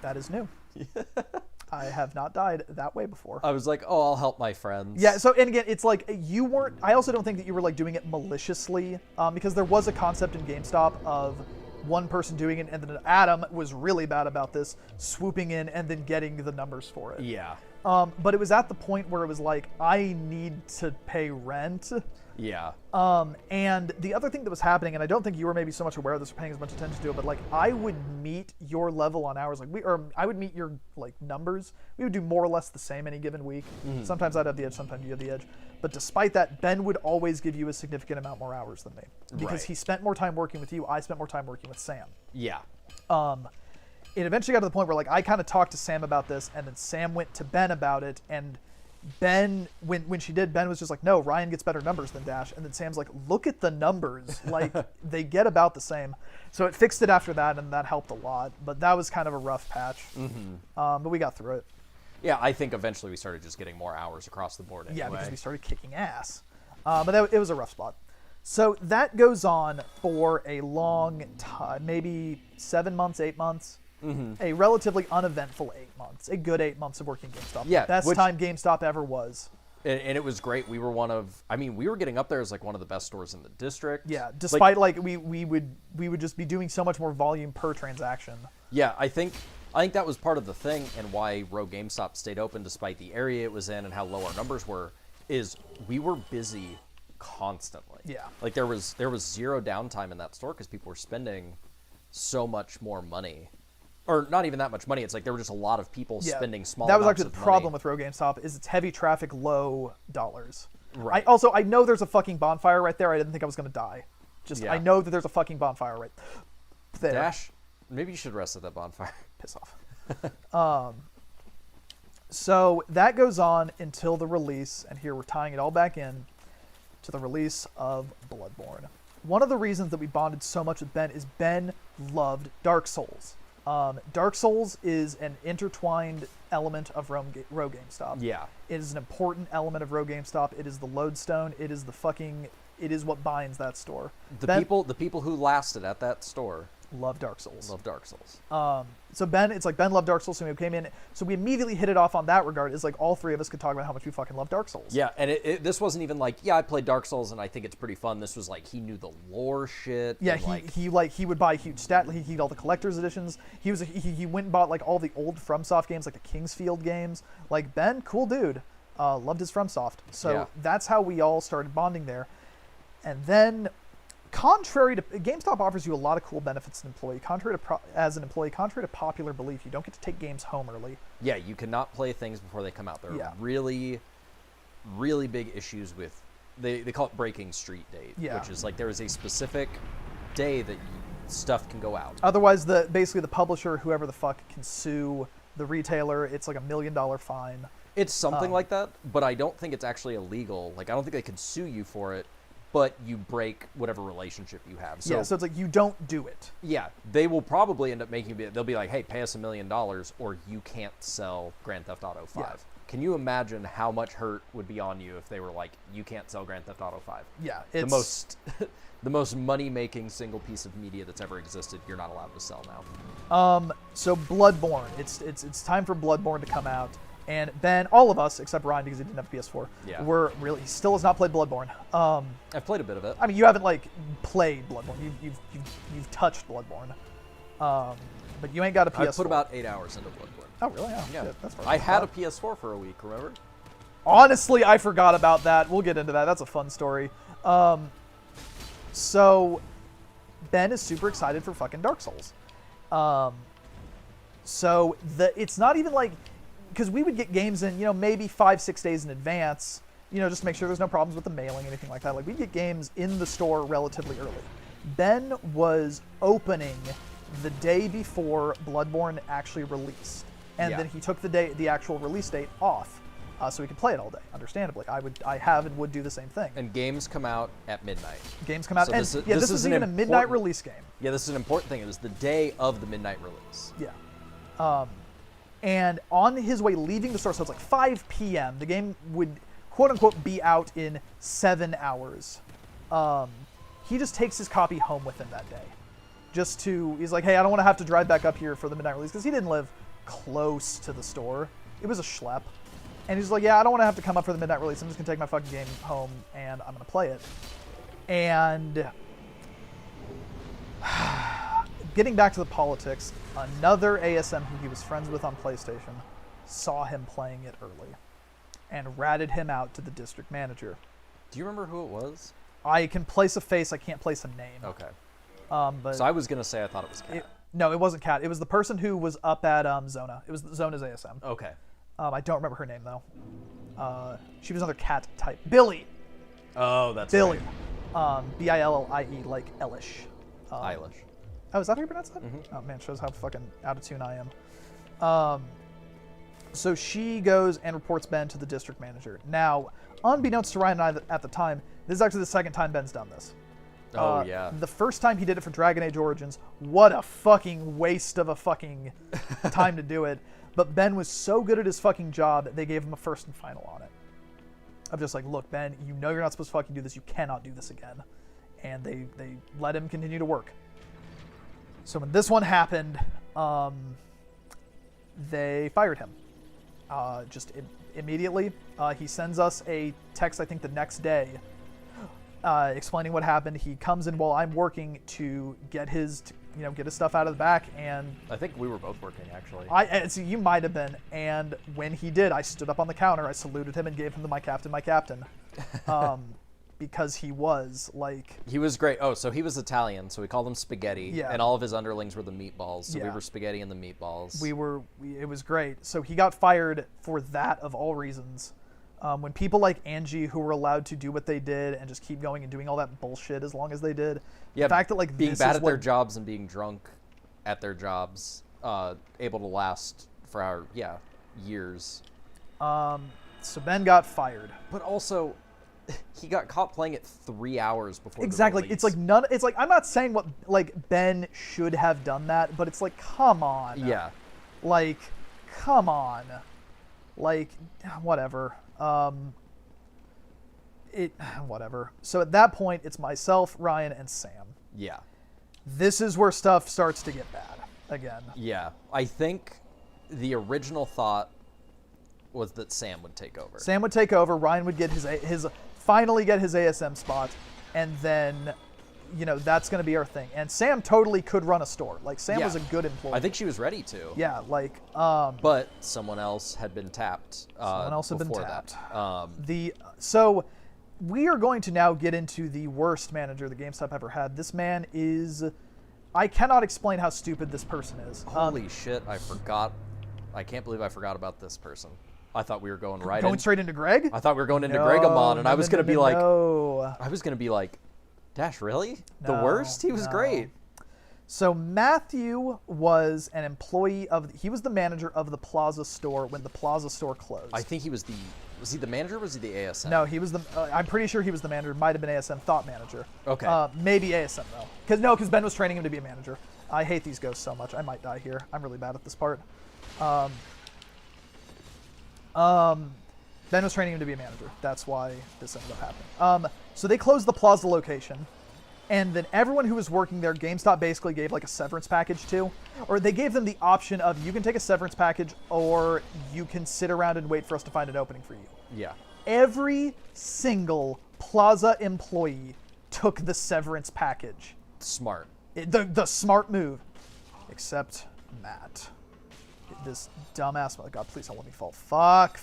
That is new. I have not died that way before. I was like, oh, I'll help my friends. Yeah, so, and again, it's like, you weren't, I also don't think that you were like doing it maliciously, because there was a concept in GameStop of one person doing it, and then Adam was really bad about this, swooping in and then getting the numbers for it. Yeah. But it was at the point where it was like, I need to pay rent. Yeah. And the other thing that was happening, and I don't think you were maybe so much aware of this or paying as much attention to it, but like I would meet your level on hours, I would meet your like numbers. We would do more or less the same any given week. Mm-hmm. Sometimes I'd have the edge, sometimes you have the edge. But despite that, Ben would always give you a significant amount more hours than me because he spent more time working with you. I spent more time working with Sam. Yeah. It eventually got to the point where like I kind of talked to Sam about this, and then Sam went to Ben about it, and Ben, when she did, Ben was just like, no, Ryan gets better numbers than Dash. And then Sam's like, look at the numbers. Like, they get about the same. So it fixed it after that, and that helped a lot. But that was kind of a rough patch. Mm-hmm. But we got through it. Yeah, I think eventually we started just getting more hours across the board anyway. Yeah, because we started kicking ass. But it was a rough spot. So that goes on for a long time, maybe 7 months, 8 months. Mm-hmm. A relatively uneventful 8 months. A good 8 months of working GameStop. Yeah, Best time GameStop ever was. And it was great. We were we were getting up there as like one of the best stores in the district. Yeah, despite we would just be doing so much more volume per transaction. Yeah, I think that was part of the thing, and why GameStop stayed open despite the area it was in and how low our numbers were, is we were busy constantly. Yeah. Like there was zero downtime in that store because people were spending so much more money. Or not even that much money. It's like there were just a lot of people spending small amounts of money. That was actually the problem with GameStop is it's heavy traffic, low dollars. Right. I know there's a fucking bonfire right there. I didn't think I was going to die. I know that there's a fucking bonfire right there. Dash, maybe you should rest at that bonfire. Piss off. So that goes on until the release, and here we're tying it all back in to the release of Bloodborne. One of the reasons that we bonded so much with Ben is Ben loved Dark Souls. Dark Souls is an intertwined element of Rogue GameStop. Yeah. It is an important element of Rogue GameStop. It is the lodestone. It is it is what binds that store. The people who lasted at that store love Dark Souls. So Ben loved Dark Souls, so we came in. So we immediately hit it off on that regard. It's like all three of us could talk about how much we fucking love Dark Souls. Yeah, and this wasn't even like, I played Dark Souls and I think it's pretty fun. This was like he knew the lore shit. Yeah, he would buy huge he'd all the collector's editions. He went and bought like all the old FromSoft games, like the Kingsfield games. Like Ben, cool dude, loved his FromSoft. So that's how we all started bonding there. And then, contrary to GameStop offers you a lot of cool benefits as an employee. Contrary to popular belief, you don't get to take games home early. Yeah, you cannot play things before they come out. There are really, really big issues with they call it breaking street date, which is like there is a specific day that stuff can go out. Otherwise, basically the publisher, whoever the fuck, can sue the retailer. It's like $1 million fine. It's something like that, but I don't think it's actually illegal. Like I don't think they could sue you for it. But you break whatever relationship you have. So it's like you don't do it. Yeah, they will probably end up they'll be like, hey, pay us $1 million or you can't sell Grand Theft Auto 5. Yeah. Can you imagine how much hurt would be on you if they were like, you can't sell Grand Theft Auto 5? Yeah. It's the most money-making single piece of media that's ever existed, you're not allowed to sell now. So Bloodborne, it's time for Bloodborne to come out. And Ben, all of us, except Ryan because he didn't have a PS4, he still has not played Bloodborne. I've played a bit of it. I mean, you haven't played Bloodborne. You've touched Bloodborne, but you ain't got a PS4. I put about 8 hours into Bloodborne. Oh really? Oh, yeah. Shit, that's far. I had a PS4 for a week. Remember? Honestly, I forgot about that. We'll get into that. That's a fun story. So Ben is super excited for fucking Dark Souls. So it's not even like. Because we would get games in, maybe 5-6 days in advance, just to make sure there's no problems with the mailing, anything like that. Like, we'd get games in the store relatively early. Ben was opening the day before Bloodborne actually released. And then he took the actual release date off so we could play it all day, understandably. I have and would do the same thing. And games come out at midnight. Games come out, so this is even a midnight release game. Yeah, this is an important thing. It was the day of the midnight release. Yeah. And on his way leaving the store, so it's like 5 p.m., the game would, quote-unquote, be out in 7 hours. He just takes his copy home with him that day. He's like, hey, I don't want to have to drive back up here for the midnight release, because he didn't live close to the store. It was a schlep. And he's like, yeah, I don't want to have to come up for the midnight release. I'm just going to take my fucking game home, and I'm going to play it. And getting back to the politics, another ASM who he was friends with on PlayStation saw him playing it early and ratted him out to the district manager. Do you remember who it was? I can place a face, I can't place a name. Okay. But so I was going to say I thought it was Kat. No, it wasn't Kat. It was the person who was up at Zona. It was Zona's ASM. Okay. I don't remember her name, though. She was another Kat type. Billy. Oh, that's Billy. right. Billie, like Elish. Eilish. Oh, is that how you pronounce that? Mm-hmm. Oh, man, shows how fucking out of tune I am. So she goes and reports Ben to the district manager. Now, unbeknownst to Ryan and I at the time, this is actually the second time Ben's done this. Oh, yeah. The first time he did it for Dragon Age Origins, what a fucking waste of a fucking time to do it. But Ben was so good at his fucking job that they gave him a first and final on it. Of just like, look, Ben, you know you're not supposed to fucking do this. You cannot do this again. And they let him continue to work. So when this one happened, they fired him. Immediately. He sends us a text, I think, the next day, explaining what happened. He comes in while I'm working to get his stuff out of the back, and I think we were both working, actually. So you might have been. And when he did, I stood up on the counter, I saluted him, and gave him the my captain, because he was like. He was great. Oh, so he was Italian, so we called him Spaghetti. Yeah. And all of his underlings were the meatballs. So we Yeah. were Spaghetti and the meatballs. It was great. So he got fired for that, of all reasons. When people like Angie, who were allowed to do what they did and just keep going and doing all that bullshit as long as they did, Yeah, the fact that like being this bad is at their jobs and being drunk at their jobs, able to last for years. So Ben got fired. But also, he got caught playing it 3 hours before Exactly. the release. It's like none. It's like I'm not saying what like Ben should have done that, but it's like come on. Yeah. Like, come on. Like, whatever. Whatever. So at that point, it's myself, Ryan, and Sam. Yeah. This is where stuff starts to get bad again. Yeah. I think the original thought was that Sam would take over. Sam would take over. Ryan would get his finally get his ASM spot, and then, that's going to be our thing. And Sam totally could run a store. Like Sam was a good employee. I think she was ready to. Yeah, like. But someone else had been tapped. Someone else had been before tapped. That. So we are going to now get into the worst manager the GameStop ever had. This man is. I cannot explain how stupid this person is. Holy shit! I forgot. I can't believe I forgot about this person. I thought we were going straight into Greg. I thought we were going into Gregamon, and I was gonna be like, no. I was gonna be like, Dash, really? The worst? He was great. So Matthew was an employee he was the manager of the Plaza store when the Plaza store closed. I think was he the manager or was he the ASM? No, he was I'm pretty sure he was the manager. Might have been ASM, thought manager. Okay. Maybe ASM though. Because Ben was training him to be a manager. I hate these ghosts so much. I might die here. I'm really bad at this part. Ben was training him to be a manager. That's why this ended up happening. So they closed the Plaza location, and then everyone who was working there, GameStop basically gave like a severance package to, or they gave them the option of you can take a severance package or you can sit around and wait for us to find an opening for you. Yeah. Every single Plaza employee took the severance package. Smart. The smart move, except Matt. This dumbass. Oh God, please don't let me fall. Fuck.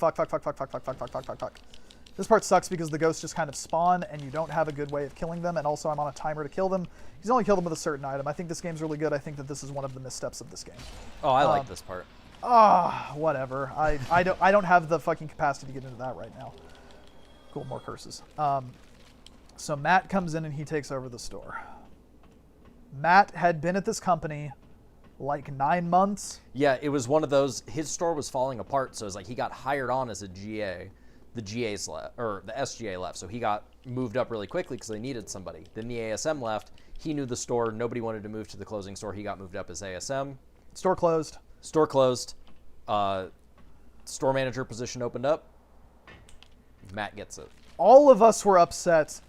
This part sucks because the ghosts just kind of spawn and you don't have a good way of killing them, and also I'm on a timer to kill them. He's only killed them with a certain item. I think this game's really good. I think that this is one of the missteps of this game. Oh, I like this part. Whatever. I don't have the fucking capacity to get into that right now. Cool, more curses. So Matt comes in and he takes over the store. Matt had been at this company like 9 months. Yeah, it was one of those. His store was falling apart, so it's like he got hired on as a GA. The GAs left, or the SGA left, so he got moved up really quickly because they needed somebody. Then the ASM left. He knew the store. Nobody wanted to move to the closing store. He got moved up as ASM. Store closed. Store closed. Store manager position opened up. Matt gets it. All of us were upset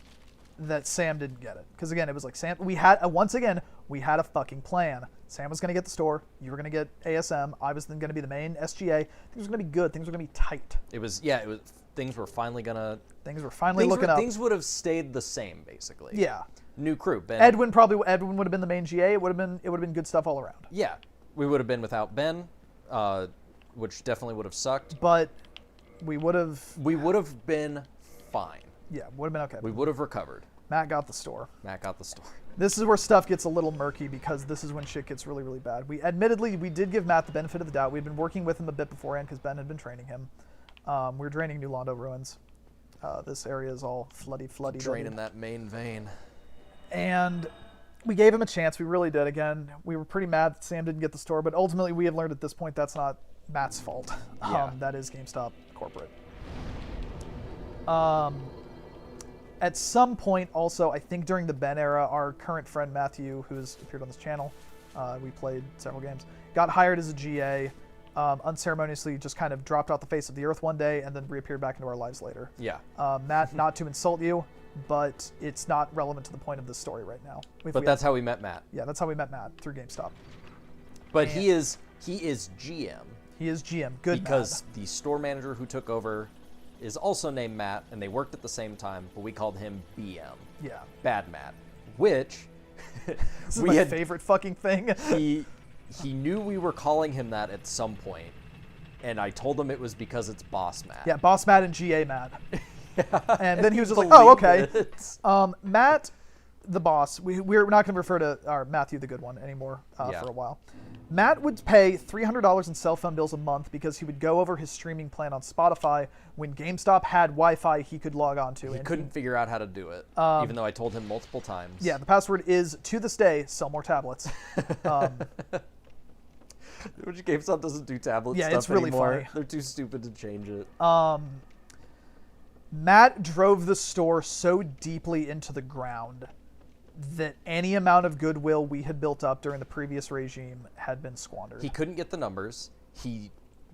that Sam didn't get it. Because again, it was like Sam, we had a fucking plan. Sam was going to get the store. You were going to get ASM. I was then going to be the main SGA. Things were going to be good. Things were going to be tight. Things were finally looking up. Things would have stayed the same, basically. Yeah. New crew. Ben. Edwin would have been the main GA. It would have been good stuff all around. Yeah. We would have been without Ben, which definitely would have sucked. But we would have been fine. Yeah, would have been okay. We would have recovered. Matt got the store. This is where stuff gets a little murky because this is when shit gets really, really bad. We did give Matt the benefit of the doubt. We'd been working with him a bit beforehand because Ben had been training him. We were draining New Londo ruins. This area is all floody. Draining that main vein. And we gave him a chance. We really did. Again, we were pretty mad that Sam didn't get the store, but ultimately we had learned at this point that's not Matt's fault. Yeah. That is GameStop corporate. At some point, also, I think during the Ben era, our current friend Matthew, who's appeared on this channel, we played several games, got hired as a GA, unceremoniously just kind of dropped off the face of the earth one day and then reappeared back into our lives later. Yeah. Matt, not to insult you, but it's not relevant to the point of this story right now. That's how we met Matt. Yeah, that's how we met Matt, through GameStop. But he is GM. He is GM. Good because the store manager who took over is also named Matt, and they worked at the same time, but we called him BM. Yeah. Bad Matt. Which this is my favorite fucking thing. he knew we were calling him that at some point, and I told him it was because it's Boss Matt. Yeah, Boss Matt and GA Matt. And then he was just like, "Oh, okay." Matt, the boss. We're not going to refer to Matthew the Good One anymore for a while. Matt would pay $300 in cell phone bills a month because he would go over his streaming plan on Spotify. When GameStop had Wi-Fi, he could log on to. He couldn't figure out how to do it, even though I told him multiple times. Yeah, the password is, to this day, sell more tablets. Which GameStop doesn't do tablet stuff it's really anymore. funny. They're too stupid to change it. Matt drove the store so deeply into the ground that any amount of goodwill we had built up during the previous regime had been squandered. He couldn't get the numbers. He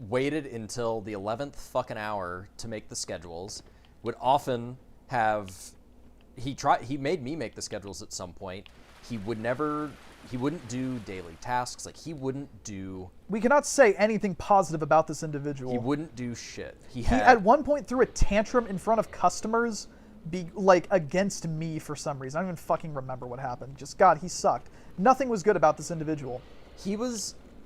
waited until the 11th fucking hour to make the schedules. Would often have... He made me make the schedules at some point. He wouldn't do daily tasks. Like, he wouldn't do... We cannot say anything positive about this individual. He wouldn't do shit. He at one point threw a tantrum in front of customers against me for some reason. I don't even fucking remember what happened. Just, God, he sucked. Nothing was good about this individual.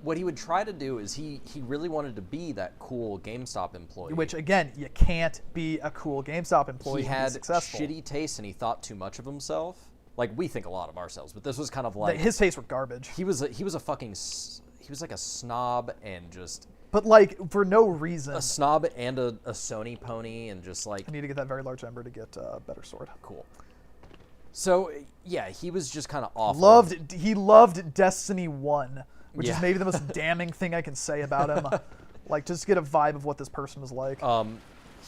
What he would try to do is he really wanted to be that cool GameStop employee. Which, again, you can't be a cool GameStop employee He had successful. shitty taste and he thought too much of himself. Like, we think a lot of ourselves, but this was kind of like... His tastes were garbage. He was like a snob and just... But, like, for no reason. A snob and a Sony pony and just like... I need to get that very large ember to get a better sword. Cool. So, yeah, he was just kind of awful. He loved Destiny 1, which is maybe the most damning thing I can say about him. Like, just get a vibe of what this person was like.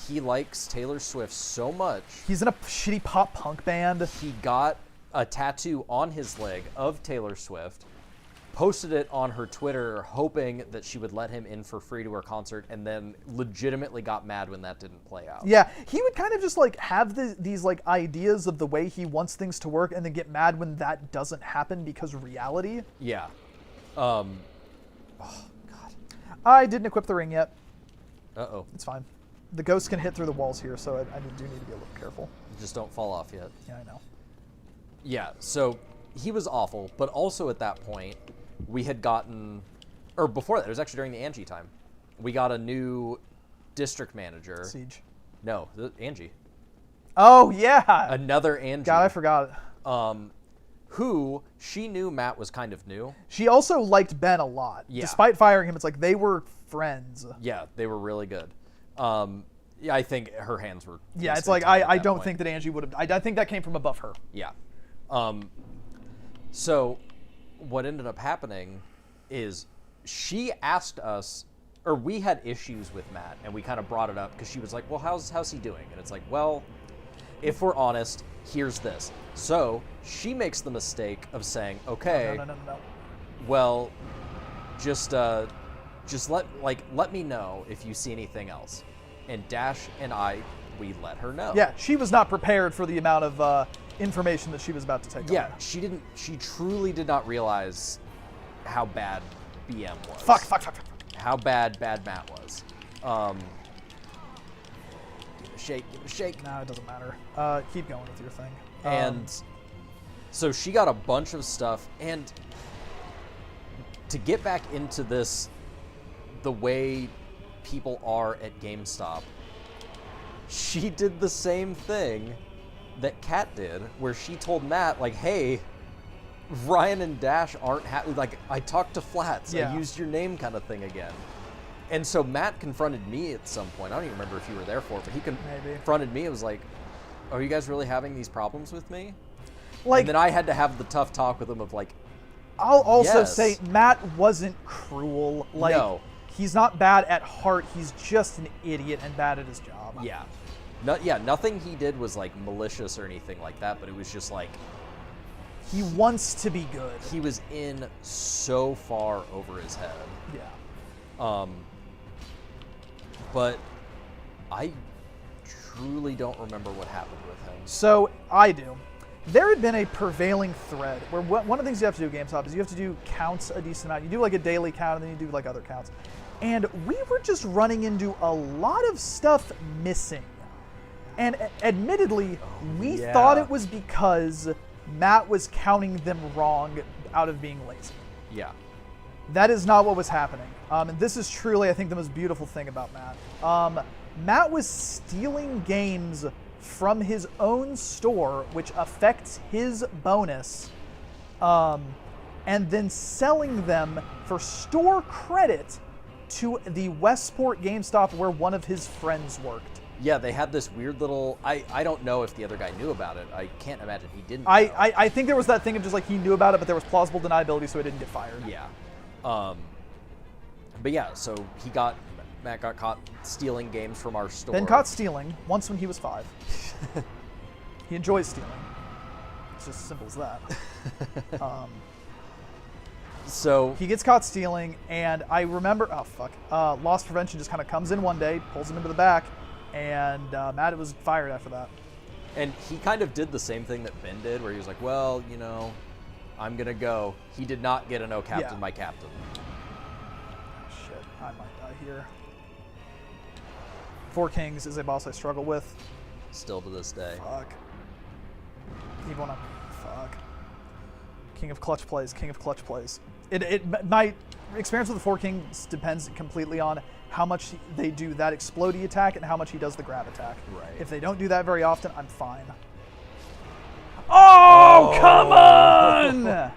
He likes Taylor Swift so much. He's in a shitty pop punk band. He got a tattoo on his leg of Taylor Swift, posted it on her Twitter, hoping that she would let him in for free to her concert, and then legitimately got mad when that didn't play out. Yeah, he would kind of just like have these like ideas of the way he wants things to work, and then get mad when that doesn't happen because reality. Yeah. Oh God. I didn't equip the ring yet. Uh-oh. It's fine. The ghost can hit through the walls here, so I do need to be a little careful. Just don't fall off yet. Yeah, I know. Yeah, so he was awful, but also at that point, we had gotten, or before that, it was actually during the Angie time, we got a new district manager. Siege. No, Angie. Oh, yeah! Another Angie. God, I forgot. Who, she knew Matt was kind of new. She also liked Ben a lot. Yeah. Despite firing him, it's like they were friends. Yeah, they were really good. Yeah, I think her hands were... Yeah, it's like, I don't think that Angie would have... I think that came from above her. Yeah. So what ended up happening is she asked us, or we had issues with Matt, and we kind of brought it up because she was like, well, how's he doing? And it's like, well, if we're honest, here's this. So she makes the mistake of saying, okay, No. well, just let me know if you see anything else. And Dash and we let her know. Yeah, she was not prepared for the amount of information that she was about to take on. Yeah, she truly did not realize how bad BM was. Fuck. How bad Matt was. Give a shake. No, it doesn't matter. Keep going with your thing. And so she got a bunch of stuff, and to get back into this, the way people are at GameStop, she did the same thing that Kat did, where she told Matt, like, hey, Ryan and Dash aren't happy. Like, I talked to Flats. Yeah. I used your name kind of thing again. And so Matt confronted me at some point. I don't even remember if you were there for it, but he confronted me. It was like, are you guys really having these problems with me? Like, and then I had to have the tough talk with him of like, I'll also yes. say Matt wasn't cruel. Like, no. He's not bad at heart. He's just an idiot and bad at his job. Yeah. Nothing he did was like malicious or anything like that, but it was just like, he wants to be good. He was in so far over his head. Yeah. But I truly don't remember what happened with him. So I do. There had been a prevailing thread where one of the things you have to do at GameStop is you have to do counts a decent amount. You do like a daily count and then you do like other counts. and we were just running into a lot of stuff missing. And admittedly, we thought it was because Matt was counting them wrong out of being lazy. Yeah. That is not what was happening. And this is truly, I think, the most beautiful thing about Matt. Matt was stealing games from his own store, which affects his bonus, and then selling them for store credit to the Westport GameStop where one of his friends worked. Yeah, they had this weird little... I don't know if the other guy knew about it. I can't imagine he didn't know. I think there was that thing of just like he knew about it, but there was plausible deniability, so he didn't get fired. Yeah. But yeah, so Matt got caught stealing games from our store. Been caught stealing once when he was 5. He enjoys stealing. It's just as simple as that. So he gets caught stealing, and I remember, Loss Prevention just kind of comes in one day, pulls him into the back, and Matt was fired after that. And he kind of did the same thing that Ben did, where he was like, well, I'm going to go. He did not get a no captain by captain. Shit, I might die here. Four Kings is a boss I struggle with. Still to this day. Fuck. Even when fuck. King of clutch plays, king of clutch plays. My experience with the Four Kings depends completely on how much they do that explodey attack and how much he does the grab attack. Right. If they don't do that very often, I'm fine. Oh, come on!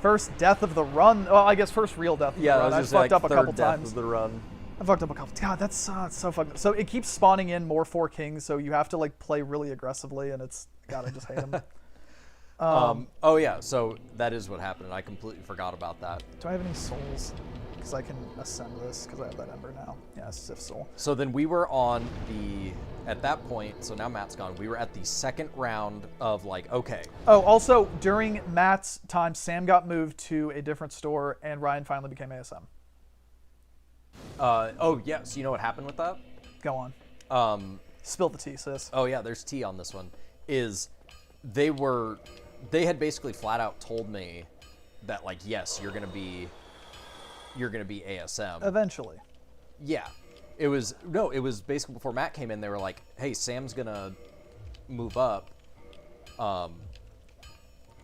First death of the run. Well, I guess first real death of the run. I fucked up a couple times. Of the run. I fucked up a couple. God, that's so fucked. So it keeps spawning in more Four Kings, so you have to like play really aggressively, and it's God, I just hate him. Oh yeah, so that is what happened. I completely forgot about that. Do I have any souls? Because I can ascend this because I have that ember now. Yeah, Sif soul. So then we were on at that point, so now Matt's gone, we were at the second round of like, okay. Oh, also during Matt's time, Sam got moved to a different store and Ryan finally became ASM. Oh yeah, so you know what happened with that? Go on. Spill the tea, sis. Oh yeah, there's tea on this one. They had basically flat out told me that like, yes, you're gonna be ASM. Eventually. Yeah. It was basically before Matt came in, they were like, hey, Sam's gonna move up,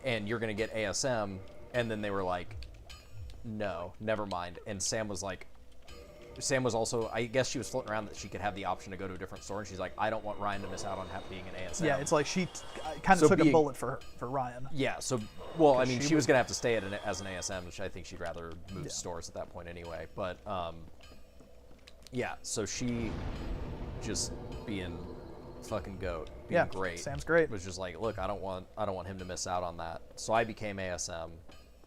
and you're gonna get ASM, and then they were like, no, never mind. And Sam was also, I guess she was floating around that she could have the option to go to a different store, and she's like, I don't want Ryan to miss out on being an ASM. Yeah, it's like she kind of took a bullet for Ryan. Yeah, so, well, I mean, she was going to have to stay as an ASM, which I think she'd rather move stores at that point anyway. But, yeah, so she just being fucking goat, being great. Sam's great. Was just like, look, I don't want him to miss out on that. So I became ASM.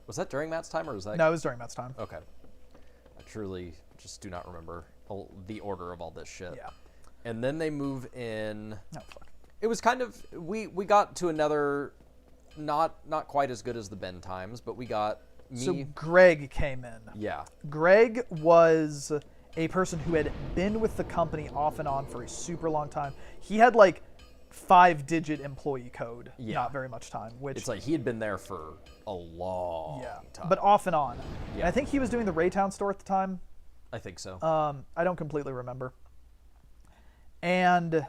Was that during Matt's time, or was that? No, it was during Matt's time. Okay. I truly just do not remember the order of all this shit. Yeah. And then they move in. No, fuck. It was kind of, we got to another, not quite as good as the Ben times, but we got me. So Greg came in. Yeah. Greg was a person who had been with the company off and on for a super long time. He had like 5-digit employee code, not very much time. Which it's like he had been there for a long time. But off and on. Yeah. And I think he was doing the Raytown store at the time. I think so. I don't completely remember. And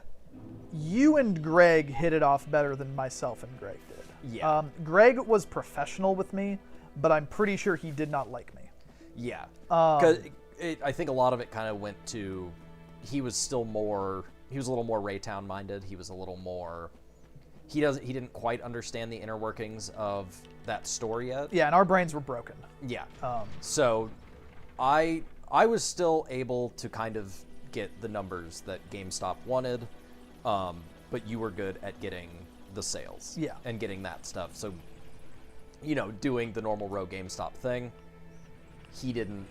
you and Greg hit it off better than myself and Greg did. Yeah. Greg was professional with me, but I'm pretty sure he did not like me. Yeah. Because I think a lot of it kind of went to, he was a little more Raytown minded. He was a little more, he didn't quite understand the inner workings of that store yet. Yeah, and our brains were broken. Yeah. So I was still able to kind of get the numbers that GameStop wanted, but you were good at getting the sales. Yeah. And getting that stuff. So, doing the normal row GameStop thing, he didn't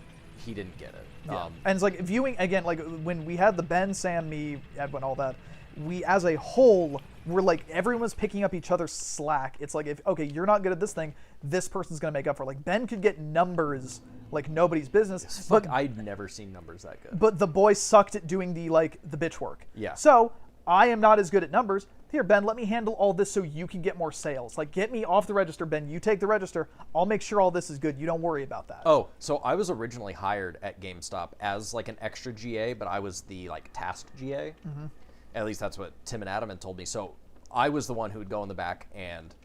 get it. Yeah. And it's like viewing again, like when we had the Ben, Sam, me, Edwin, all that, we as a whole were like everyone's picking up each other's slack. It's like, if you're not good at this thing, this person's gonna make up for it. Like Ben could get numbers like nobody's business. But I'd never seen numbers that good. But the boy sucked at doing the bitch work. Yeah. So I am not as good at numbers. here, Ben, let me handle all this so you can get more sales. Like, get me off the register, Ben. You take the register. I'll make sure all this is good. You don't worry about that. Oh, so I was originally hired at GameStop as like an extra GA, but I was the like task GA. Mm-hmm. At least that's what Tim and Adam had told me. So I was the one who would go in the back and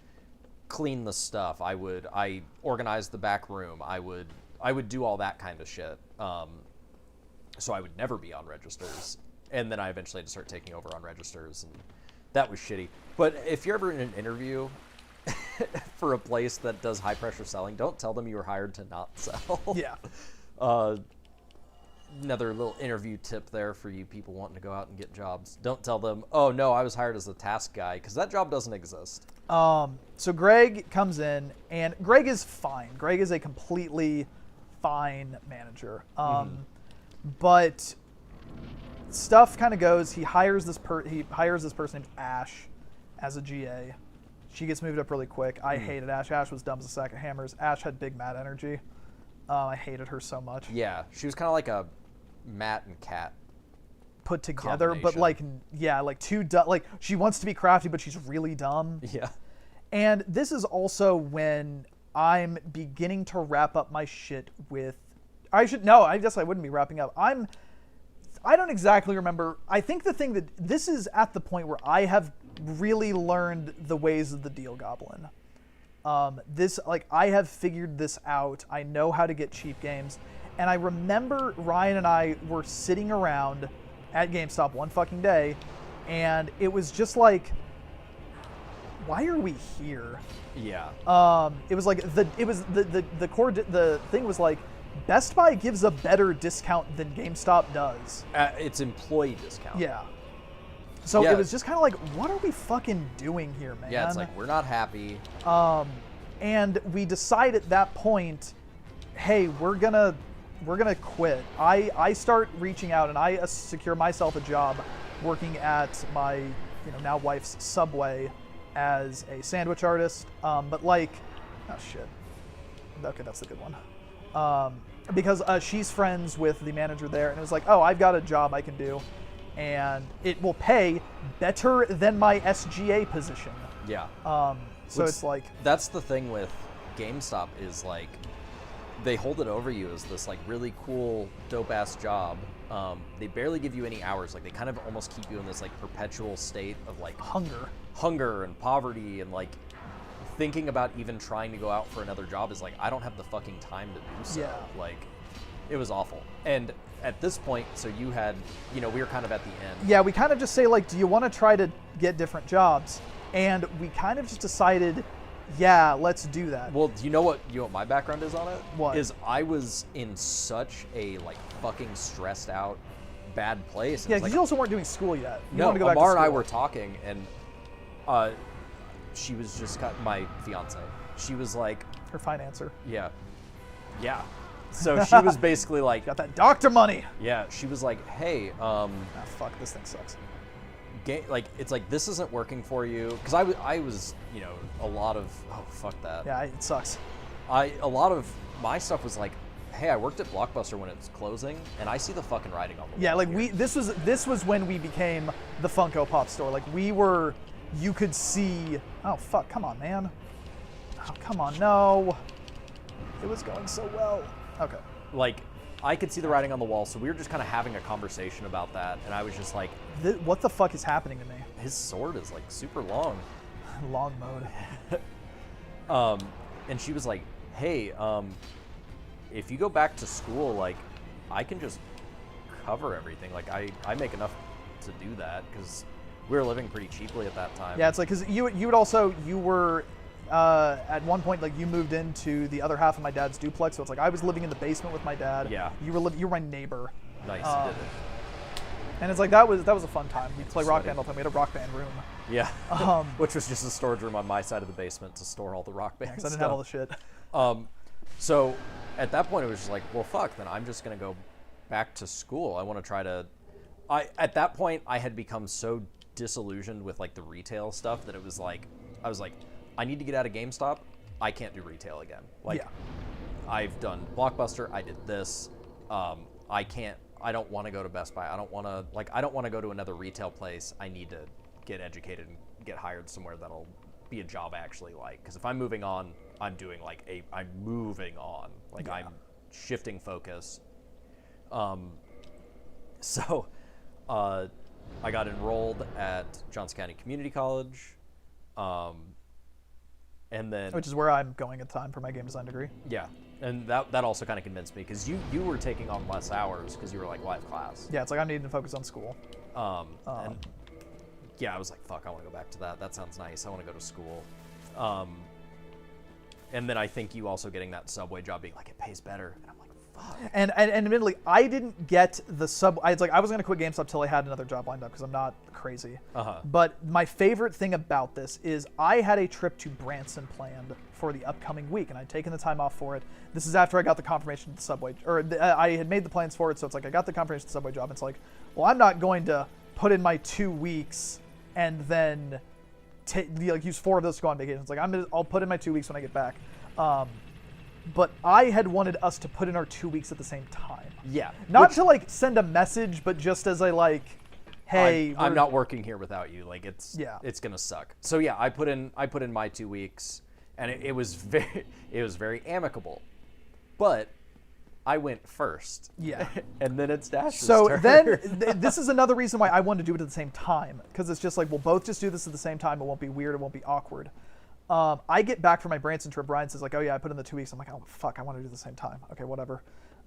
clean the stuff. I organized the back room. I would do all that kind of shit. So I would never be on registers. And then I eventually had to start taking over on registers, and that was shitty. But if you're ever in an interview for a place that does high pressure selling, don't tell them you were hired to not sell. Yeah. Another little interview tip there for you people wanting to go out and get jobs. Don't tell them, oh no, I was hired as the task guy, because that job doesn't exist. So Greg comes in, and Greg is fine. Greg is a completely fine manager. But stuff kind of goes. He hires this person named Ash as a GA. She gets moved up really quick. I hated Ash. Ash was dumb as a sack of hammers. Ash had big Matt energy. I hated her so much. Yeah, she was kind of like a Matt and Kat put together, but like too dumb. Like, she wants to be crafty, but she's really dumb. Yeah. And this is also when I'm beginning to wrap up my shit with. I guess I wouldn't be wrapping up. I don't exactly remember. I think the thing that this is at the point where I have really learned the ways of the deal goblin. I have figured this out. I know how to get cheap games. And I remember Ryan and I were sitting around at GameStop one fucking day, and it was just like, why are we here? Yeah. It was like the thing was like, Best Buy gives a better discount than GameStop does. It's employee discount. Yeah. So it was just kind of like, what are we fucking doing here, man? Yeah, it's like, we're not happy. And we decide at that point, hey, we're gonna quit. I start reaching out, and I secure myself a job working at my now wife's Subway as a sandwich artist. But like, oh shit. Okay, that's the good one. Because she's friends with the manager there, and it was like, oh, I've got a job I can do, and it will pay better than my SGA position. Yeah. So it's like, that's the thing with GameStop is like, they hold it over you as this like really cool, dope ass job. They barely give you any hours. Like, they kind of almost keep you in this like perpetual state of like hunger and poverty, and like thinking about even trying to go out for another job is like, I don't have the fucking time to do so. Yeah. Like, it was awful. And at this point, so you had, we were kind of at the end. Yeah, we kind of just say like, do you want to try to get different jobs? And we kind of just decided, yeah, let's do that. Well, you know what my background is on it? What? Is I was in such a like fucking stressed out, bad place. Yeah, because you also weren't doing school yet. You no, wanted to go back to Amar and I school. were talking, and she was just my fiance. She was like, her financer. Yeah. So she was basically like, got that doctor money. Yeah, she was like, hey, fuck, this thing sucks. It's like, this isn't working for you, because I was a lot of, oh fuck that. Yeah, it sucks. A lot of my stuff was like, hey, I worked at Blockbuster when it's closing, and I see the fucking writing on the wall. Yeah, like this was when we became the Funko Pop store. Like, you could see, oh fuck, come on, man. Oh, come on, no. It was going so well. Okay. Like, I could see the writing on the wall, so we were just kind of having a conversation about that, and I was just like, what the fuck is happening to me? His sword is like super long. Long mode. And she was like, hey, if you go back to school, like, I can just cover everything. Like, I make enough to do that, because we were living pretty cheaply at that time. Yeah, it's like, because you were at one point, like, you moved into the other half of my dad's duplex, so it's like I was living in the basement with my dad. Yeah. You were my neighbor. Nice, you did it. And it's like, that was a fun time. We'd play Rock Band all the time. We had a Rock Band room. Yeah. Which was just a storage room on my side of the basement to store all the Rock Band because I stuff. didn't have all the shit. So at that point, it was just like, well, fuck, then I'm just going to go back to school. I want to try to... At that point, I had become so disillusioned with, like, the retail stuff that it was like, I was like, I need to get out of GameStop. I can't do retail again. Like, yeah. I've done Blockbuster. I did this. I don't want to go to Best Buy. I don't want to go to another retail place. I need to get educated and get hired somewhere that'll be a job I actually like. Because if I'm moving on, I'm doing I'm moving on. I'm shifting focus. So I got enrolled at Johnson County Community College. And then, which is where I'm going at the time for my game design degree. Yeah, and that also kind of convinced me because you were taking on less hours because you were like, well, I have class. Yeah, it's like I'm needing to focus on school. And yeah, I was like, fuck, I want to go back to that. That sounds nice. I want to go to school. And then I think you also getting that Subway job being like, it pays better. And I'm like, fuck. And admittedly, I didn't get the I was going to quit GameStop till I had another job lined up because I'm not crazy. But my favorite thing about this is I had a trip to Branson planned for the upcoming week, and I'd taken the time off for it. This is after I got the confirmation of the Subway, I had made the plans for it, so it's like I got the confirmation of the Subway job. It's like, well, I'm not going to put in my 2 weeks and then use 4 of those to go on vacation. It's like I'll put in my 2 weeks when I get back. But I had wanted us to put in our 2 weeks at the same time. Yeah. Not to send a message, but just as hey, I'm not working here without you. It's gonna suck. So yeah, I put in my 2 weeks, and it was very amicable, but I went first. Yeah. And then it's Dash's turn. Then this is another reason why I wanted to do it at the same time, because it's just like we'll both just do this at the same time. It won't be weird. It won't be awkward. I get back from my Branson trip. Brian says oh yeah, I put in the 2 weeks. I'm like, oh fuck, I want to do it at the same time. Okay, whatever.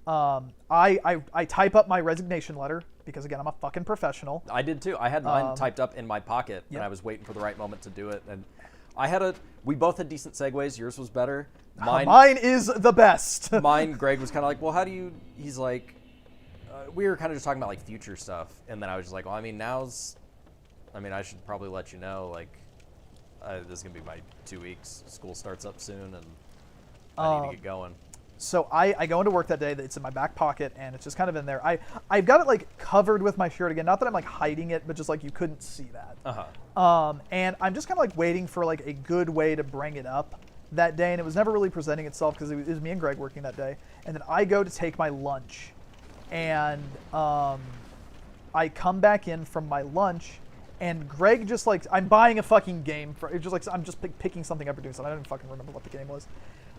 I type up my resignation letter because again, I'm a fucking professional. I did too. I had mine typed up in my pocket, and I was waiting for the right moment to do it. And we both had decent segues. Yours was better. Mine is the best. Greg was kind of like, well, how do you? He's like, we were kind of just talking about future stuff, and then I was just like, well, I should probably let you know, this is gonna be my 2 weeks. School starts up soon, and I need to get going. So I go into work that day. It's in my back pocket, and it's just kind of in there. I've got it covered with my shirt again. Not that I'm hiding it, but just you couldn't see that. And I'm just kind of waiting for a good way to bring it up that day, and it was never really presenting itself because it was me and Greg working that day. And then I go to take my lunch, and I come back in from my lunch. And Greg just I'm buying a fucking game. It's just I'm just picking something up or doing something. I don't even fucking remember what the game was.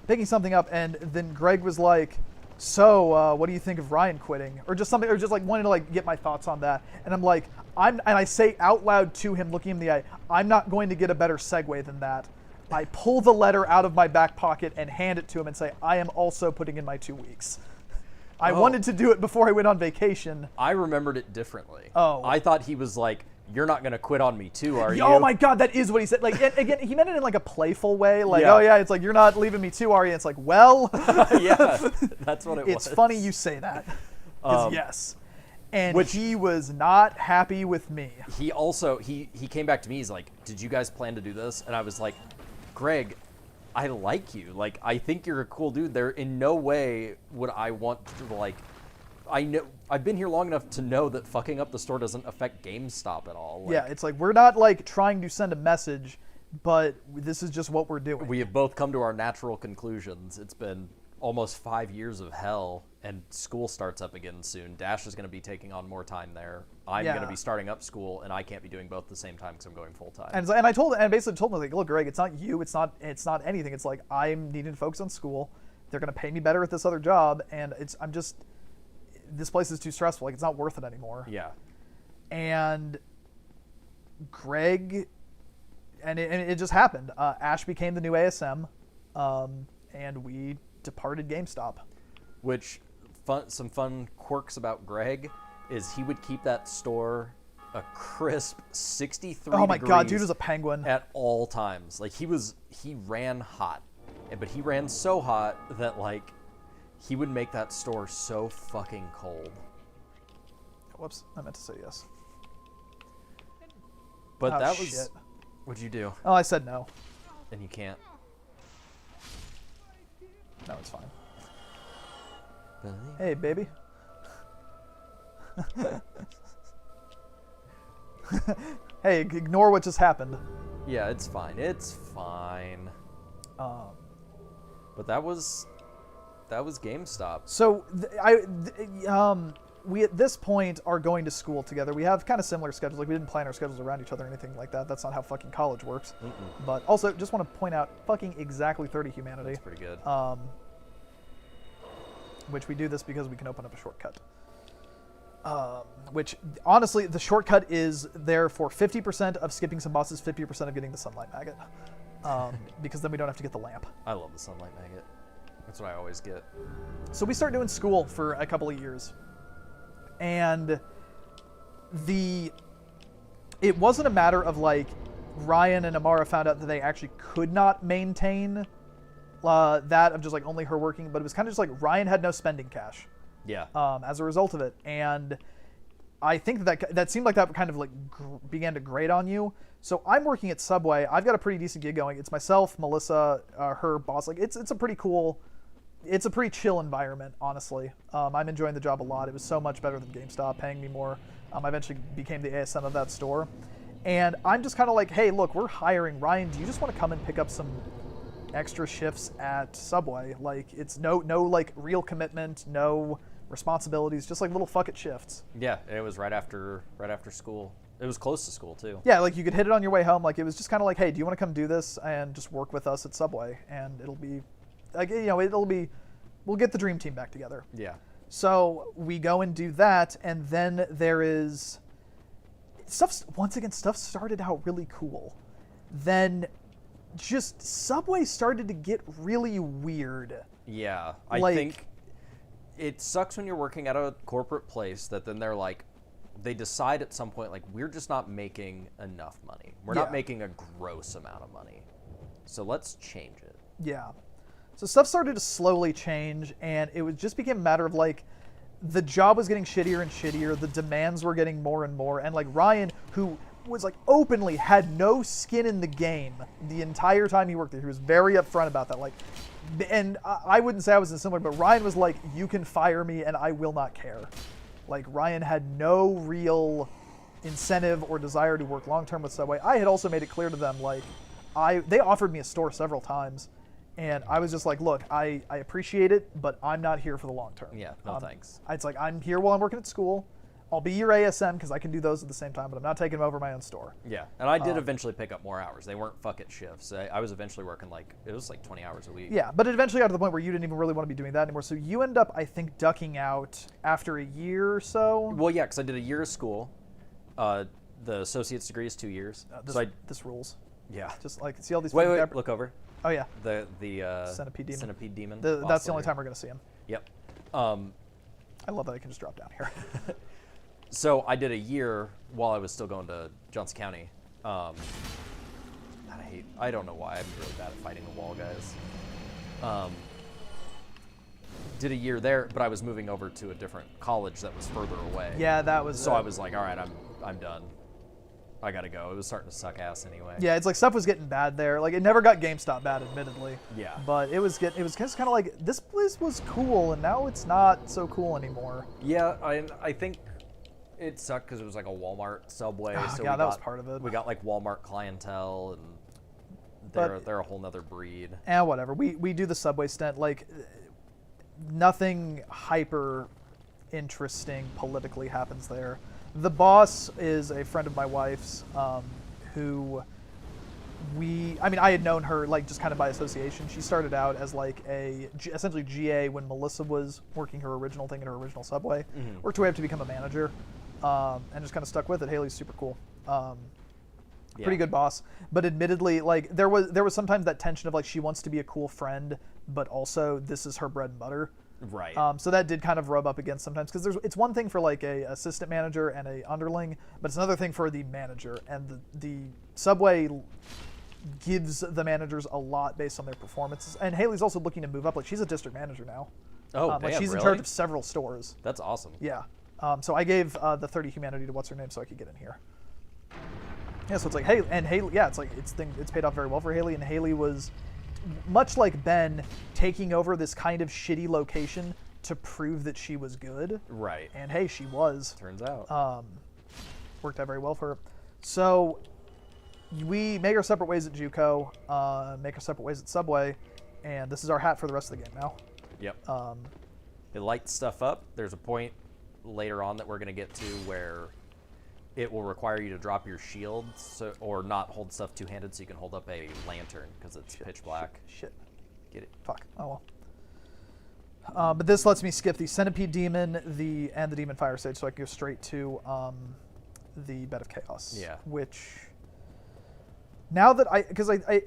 Picking something up, and then Greg was like, so what do you think of Ryan quitting? Or just something, or just wanting to get my thoughts on that. And I'm like, and I say out loud to him, looking him in the eye, I'm not going to get a better segue than that. I pull the letter out of my back pocket and hand it to him and say, I am also putting in my 2 weeks. I wanted to do it before I went on vacation. I remembered it differently. Oh. I thought he was like, you're not going to quit on me too, are you? Oh my God, that is what he said. Again, he meant it in a playful way. Oh yeah, it's you're not leaving me too, are you? It's well. Yeah, that's what it was. It's funny you say that. Yes. And he was not happy with me. He also, he came back to me, he's like, did you guys plan to do this? And I was like, Greg, I like you. I think you're a cool dude. There, in no way would I want to I know I've been here long enough to know that fucking up the store doesn't affect GameStop at all. Yeah, it's we're not trying to send a message, but this is just what we're doing. We have both come to our natural conclusions. It's been almost 5 years of hell, and school starts up again soon. Dash is going to be taking on more time there. I'm going to be starting up school, and I can't be doing both at the same time because I'm going full time. And I basically told him look, Greg, it's not you. It's not anything. It's I'm needing to focus on school. They're going to pay me better at this other job, and this place is too stressful. It's not worth it anymore. Yeah. And Greg, and it just happened. Ash became the new ASM, and we departed GameStop. Which, some fun quirks about Greg is he would keep that store a crisp 63 Oh my degrees God, dude was a penguin. at all times. He ran hot, but he ran so hot that he would make that store so fucking cold. Whoops, I meant to say yes. But that was... Shit. What'd you do? Oh, I said no. And you can't. No, it's fine. Hey, baby. Hey, ignore what just happened. Yeah, it's fine. It's fine. But that was GameStop. So we at this point are going to school together. We have kind of similar schedules. Like we didn't plan our schedules around each other or anything like that. That's not how fucking college works. But also, just want to point out, fucking exactly 30 humanity. That's pretty good. Which we do this because we can open up a shortcut. Which, honestly, the shortcut is there for 50% of skipping some bosses, 50% of getting the sunlight maggot. Because then we don't have to get the lamp. I love the sunlight maggot. That's what I always get. So we start doing school for a couple of years. And it wasn't a matter of like Ryan and Amara found out that they actually could not maintain that of just like only her working, but it was kind of just like Ryan had no spending cash. Yeah. As a result of it. And I think that seemed like that kind of like began to grate on you. So I'm working at Subway. I've got a pretty decent gig going. It's myself, Melissa, her boss. Like it's a pretty cool, it's a pretty chill environment, honestly. I'm enjoying the job a lot. It was so much better than GameStop, paying me more. I eventually became the ASM of that store. And I'm just kind of like, hey, look, we're hiring. Ryan, do you just want to come and pick up some extra shifts at Subway? Like it's no like real commitment, no responsibilities, just like little fuck it shifts. Yeah, it was right after school. It was close to school too. Yeah, like you could hit it on your way home. Like it was just kind of like, hey, do you want to come do this and just work with us at Subway? And it'll be, like, you know, we'll get the dream team back together. Yeah. So we go and do that, and then there is stuff started out really cool. Then just Subway started to get really weird. Yeah, I think it sucks when you're working at a corporate place that then they're like, they decide at some point, like, we're just not making enough money. We're not making a gross amount of money. So let's change it. Yeah. So stuff started to slowly change, and it just became a matter of, like, the job was getting shittier and shittier. The demands were getting more and more. And, like, Ryan, who was, like, openly had no skin in the game the entire time he worked there. He was very upfront about that. Like, and I wouldn't say I was similar, but Ryan was like, you can fire me and I will not care. Like, Ryan had no real incentive or desire to work long-term with Subway. I had also made it clear to them, like, they offered me a store several times, and I was just like, look, I appreciate it, but I'm not here for the long term. Yeah, no thanks. It's like, I'm here while I'm working at school. I'll be your ASM because I can do those at the same time, but I'm not taking them over my own store. Yeah, and I did eventually pick up more hours. They weren't fuck it shifts. I was eventually working it was like 20 hours a week. Yeah, but it eventually got to the point where you didn't even really want to be doing that anymore. So you end up, I think, ducking out after a year or so. Well, yeah, because I did a year of school. The associate's degree is 2 years. This rules. Yeah. Just like, see all these... Wait, look over. Oh, yeah. The Centipede Demon. Centipede Demon. That's the only time we're going to see him. Yep. I love that I can just drop down here. So I did a year while I was still going to Johnson County. I don't know why I'm really bad at fighting the wall guys. Did a year there, but I was moving over to a different college that was further away. Yeah, that was... So I was like, all right, I'm done. I gotta go. It was starting to suck ass anyway. Yeah, it's like stuff was getting bad there. Like, it never got GameStop bad, admittedly. Yeah. But it was just kind of like, this place was cool, and now it's not so cool anymore. Yeah, I think it sucked because it was like a Walmart Subway. Oh, so yeah, that was part of it. We got like Walmart clientele, and they're a whole nother breed. Whatever. We do the Subway stint. Like, nothing hyper interesting politically happens there. The boss is a friend of my wife's, who I had known her like just kind of by association. She started out as like essentially GA when Melissa was working her original thing at her original Subway. Mm-hmm. Worked her way up to become a manager, and just kind of stuck with it. Haley's super cool. Pretty good boss, but admittedly, like there was sometimes that tension of like she wants to be a cool friend, but also this is her bread and butter. Right. So that did kind of rub up against sometimes because it's one thing for like a assistant manager and a underling, but it's another thing for the manager, and the Subway gives the managers a lot based on their performances. And Haley's also looking to move up. Like, she's a district manager now. Oh, like damn, she's in really? charge of several stores. That's awesome. Yeah. So I gave the 30 humanity to what's her name so I could get in here. Yeah. So it's like Haley, yeah, it's like it's paid off very well for Haley, and Haley was much like Ben taking over this kind of shitty location to prove that she was good. Right. And hey, she was. Turns out. Worked out very well for her. So we make our separate ways at JUCO, make our separate ways at Subway, and this is our hat for the rest of the game now. Yep. It lights stuff up. There's a point later on that we're going to get to where it will require you to drop your shield or not hold stuff two-handed so you can hold up a lantern because it's pitch black. Shit. Get it? Fuck. Oh well. But this lets me skip the Centipede Demon and the Demon Fire Stage, so I can go straight to the Bed of Chaos. Yeah. Which, now that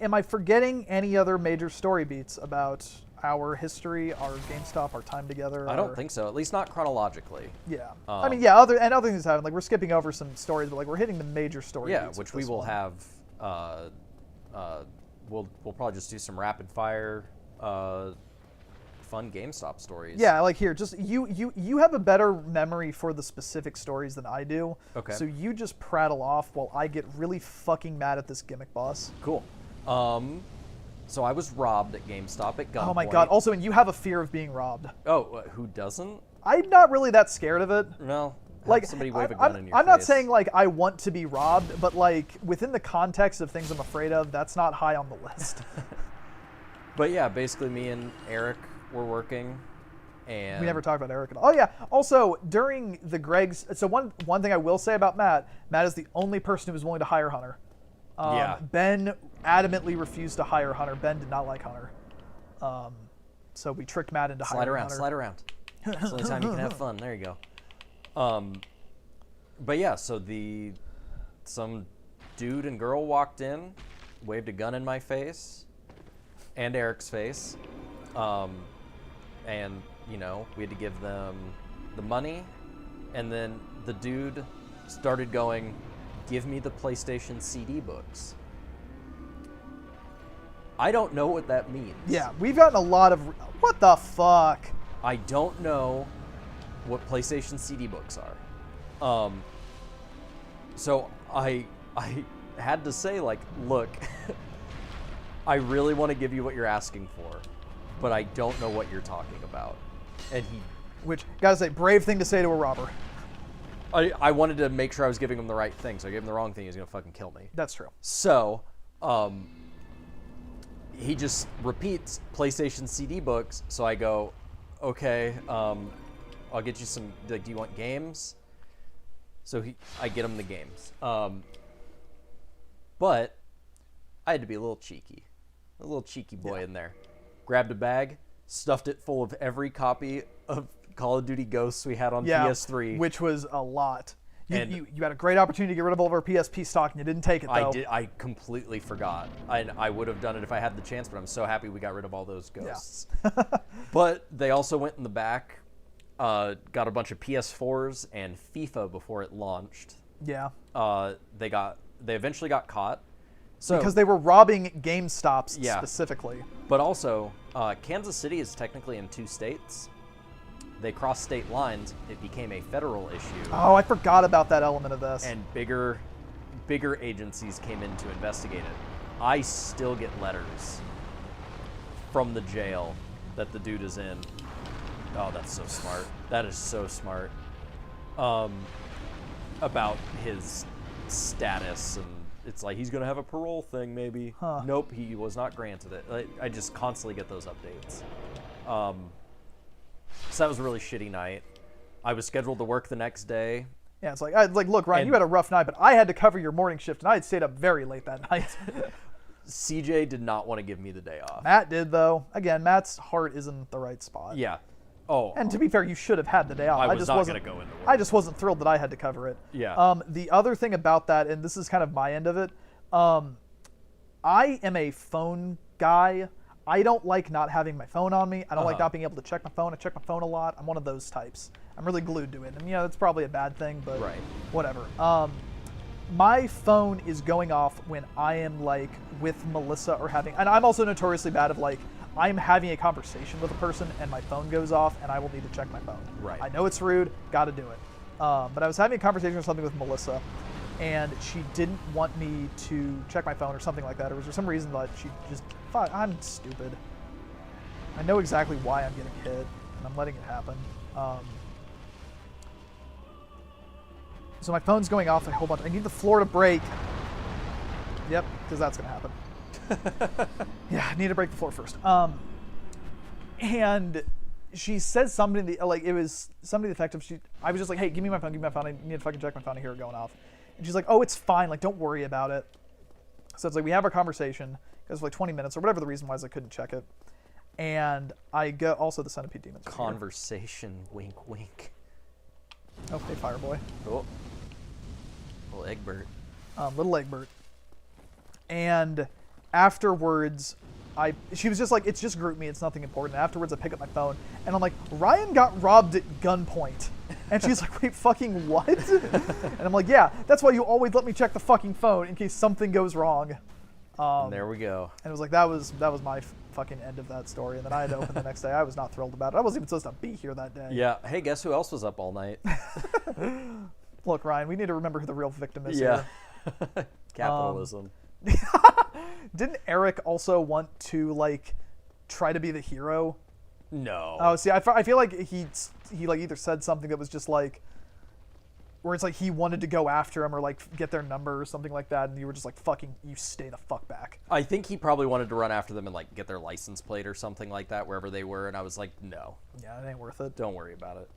am I forgetting any other major story beats about our history, our GameStop, our time together? I don't think so. At least not chronologically. Yeah. I mean, yeah. Other things happen. Like we're skipping over some stories, but like we're hitting the major story. Yeah, beats which we will have. We'll probably just do some rapid fire, fun GameStop stories. Yeah, like here, just you have a better memory for the specific stories than I do. Okay. So you just prattle off while I get really fucking mad at this gimmick boss. Cool. So I was robbed at GameStop at gunpoint. Oh my god! Also, and you have a fear of being robbed. Oh, who doesn't? I'm not really that scared of it. No. Like somebody wave a gun in your I'm face. not saying like I want to be robbed, but like within the context of things I'm afraid of, that's not high on the list. But yeah, basically me and Eric were working, and we never talked about Eric at all. Oh yeah. Also, during the Greg's, so one thing I will say about Matt is the only person who was willing to hire Hunter. Yeah. Ben adamantly refused to hire Hunter. Ben did not like Hunter. So we tricked Matt into hiring Hunter. Slide around. It's the only time you can have fun. There you go. But yeah, so some dude and girl walked in, waved a gun in my face, and Eric's face, and we had to give them the money, and then the dude started going, "Give me the PlayStation CD books." I don't know what that means. Yeah, we've gotten a lot of what the fuck. I don't know what PlayStation CD books are. So I had to say, like, look, I really want to give you what you're asking for, but I don't know what you're talking about. And which, gotta say, brave thing to say to a robber. I wanted to make sure I was giving him the right thing, so I gave him the wrong thing. He was gonna fucking kill me. That's true. So, he just repeats PlayStation CD books. So I go, okay, I'll get you some. Like, do you want games? So I get him the games. But I had to be a little cheeky boy in there. Grabbed a bag, stuffed it full of every copy of Call of Duty Ghosts we had on PS3, which was a lot. You had a great opportunity to get rid of all of our PSP stock, and you didn't take it, though. I completely forgot. I would have done it if I had the chance, but I'm so happy we got rid of all those ghosts. Yeah. But they also went in the back, got a bunch of PS4s and FIFA before it launched. Yeah. They eventually got caught. So, because they were robbing GameStops specifically. But also, Kansas City is technically in 2 states. They crossed state lines. It became a federal issue. Oh, I forgot about that element of this. And bigger agencies came in to investigate it. I still get letters from the jail that the dude is in. Oh, that's so smart. That is so smart. About his status, and it's like he's gonna have a parole thing maybe. Huh. Nope, he was not granted it. I just constantly get those updates. So that was a really shitty night. I was scheduled to work the next day. Yeah, it's like, look, Ryan, you had a rough night, but I had to cover your morning shift, and I had stayed up very late that night. CJ did not want to give me the day off. Matt did, though. Again, Matt's heart isn't the right spot. Yeah. Oh. And to be fair, you should have had the day off. I was not going to go into work. I just wasn't thrilled that I had to cover it. Yeah. The other thing about that, and this is kind of my end of it, I am a phone guy. I don't like not having my phone on me. I don't like not being able to check my phone. I check my phone a lot. I'm one of those types. I'm really glued to it. And, that's probably a bad thing, but whatever. My phone is going off when I am, like, with Melissa or having... And I'm also notoriously bad of, like, I'm having a conversation with a person and my phone goes off and I will need to check my phone. Right. I know it's rude. Got to do it. But I was having a conversation or something with Melissa, and she didn't want me to check my phone or something like that. Or was there some reason that she just thought, I'm stupid. I know exactly why I'm getting hit, and I'm letting it happen. So my phone's going off a whole bunch. I need the floor to break. Yep, because that's going to happen. Yeah, I need to break the floor first. And she says something like it was something effective. I was just like, hey, give me my phone. I need to fucking check my phone. I hear it going off. And she's like, oh, it's fine. Like, don't worry about it. So it's like we have our conversation. It goes for like 20 minutes or whatever the reason was I couldn't check it. And I go also the Centipede Demons. Conversation, wink, wink. Oh, hey, Fireboy. Oh. Little Egbert. Little Egbert. And afterwards, she was just like, it's just group me, it's nothing important. And afterwards, I pick up my phone, and I'm like, Ryan got robbed at gunpoint. And she's like, wait, fucking what? And I'm like, yeah, that's why you always let me check the fucking phone in case something goes wrong. And there we go. And it was like, that was my fucking end of that story. And then I had to open the next day. I was not thrilled about it. I wasn't even supposed to be here that day. Yeah. Hey, guess who else was up all night? Look, Ryan, we need to remember who the real victim is Yeah. here. Capitalism. Didn't Eric also want to like try to be the hero? No. Oh, see, I feel like he like either said something that was just like, where it's like he wanted to go after him or like get their number or something like that, and you were just like, fucking, you stay the fuck back. I think he probably wanted to run after them and like get their license plate or something like that wherever they were, and I was like, no. Yeah, it ain't worth it. Don't worry about it.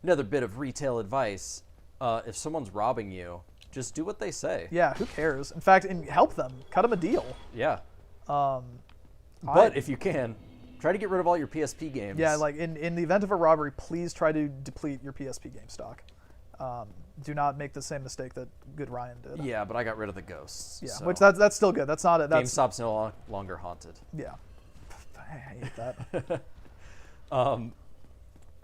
Another bit of retail advice: if someone's robbing you, just do what they say. Yeah, who cares? In fact, and help them, cut them a deal. Yeah. But if you can, try to get rid of all your PSP games. Yeah, like in the event of a robbery, please try to deplete your PSP game stock. Do not make the same mistake that good Ryan did. Yeah, but I got rid of the ghosts. Yeah, so. which that's still good. That's not it. GameStop's no longer haunted. Yeah, I hate that.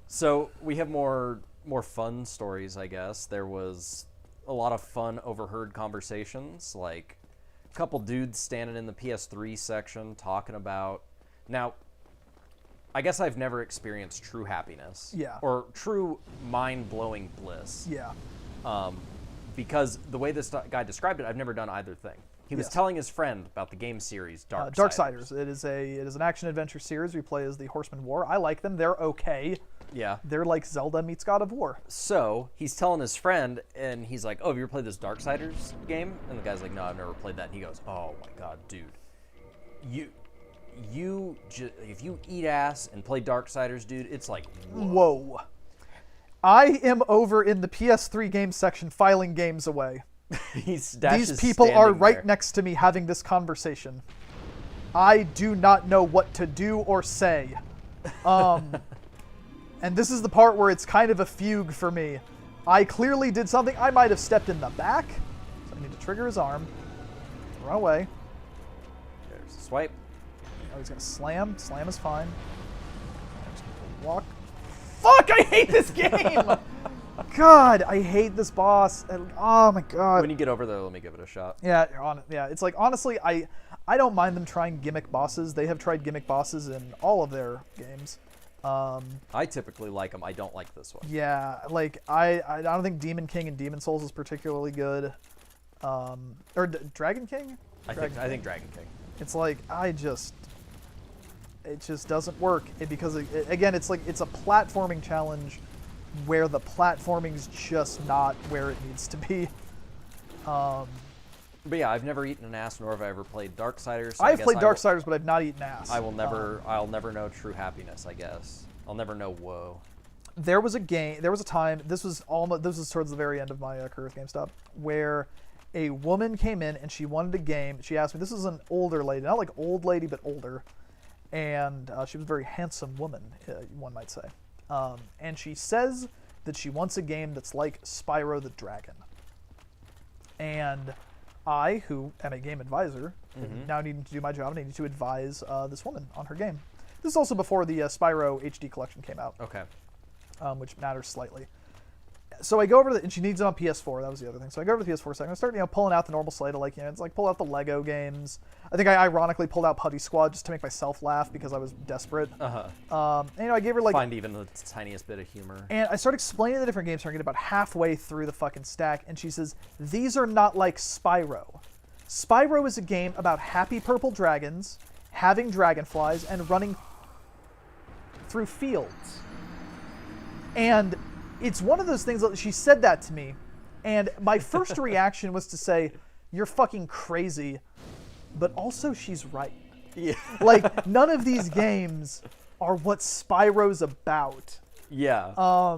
So we have more fun stories, I guess. There was a lot of fun overheard conversations, like a couple dudes standing in the PS3 section talking about. Now, I guess I've never experienced true happiness. Yeah. Or true mind-blowing bliss. Yeah. Because the way this guy described it, I've never done either thing. He was telling his friend about the game series Darksiders. It is an action adventure series. We play as the Horsemen War. I like them. They're okay. Yeah. They're like Zelda meets God of War. So he's telling his friend, and he's like, "Oh, have you ever played this Darksiders game?" And the guy's like, "No, I've never played that." And he goes, "Oh my god, dude, if you eat ass and play Darksiders, dude, it's like whoa. I am over in the PS3 game section filing games away. These people are right next to me having this conversation. I do not know what to do or say. And this is the part where it's kind of a fugue for me. I clearly did something. I might have stepped in the back. So I need to trigger his arm. Run away. There's a swipe. Oh, he's going to slam. Slam is fine. I'm just going to walk. Fuck, I hate this game! God, I hate this boss. Oh my god. When you get over there, let me give it a shot. Yeah, it's like, honestly, I don't mind them trying gimmick bosses. They have tried gimmick bosses in all of their games. I typically like them. I don't like this one. Yeah, like, I don't think Demon King and Demon Souls is particularly good. Or Dragon King? I think Dragon King. It's like, it just doesn't work because, again, it's like, it's a platforming challenge where the platforming's just not where it needs to be. But yeah, I've never eaten an ass, nor have I ever played Darksiders. So I've played Darksiders, but I've not eaten ass. I'll never know true happiness, I guess. I'll never know woe. There was a time, this was towards the very end of my career with GameStop, where a woman came in and she wanted a game. She asked me, this is an older lady, not like old lady, but older. And she was a very handsome woman, one might say. And she says that she wants a game that's like Spyro the Dragon. And I, who am a game advisor, now needing to do my job, needed to advise this woman on her game. This is also before the Spyro HD collection came out. Okay. Which matters slightly. So I go over and she needs it on PS4. That was the other thing. So I go over to the PS4 second. I start, pulling out the normal slate of it's like pull out the Lego games. I think I ironically pulled out Putty Squad just to make myself laugh because I was desperate. And I gave her find even the tiniest bit of humor. And I start explaining the different games to her. I get about halfway through the fucking stack, and she says, "These are not like Spyro. Spyro is a game about happy purple dragons, having dragonflies, and running through fields." And it's one of those things that she said that to me, and my first reaction was to say, "You're fucking crazy," but also she's right. Yeah. Like, none of these games are what Spyro's about. Yeah.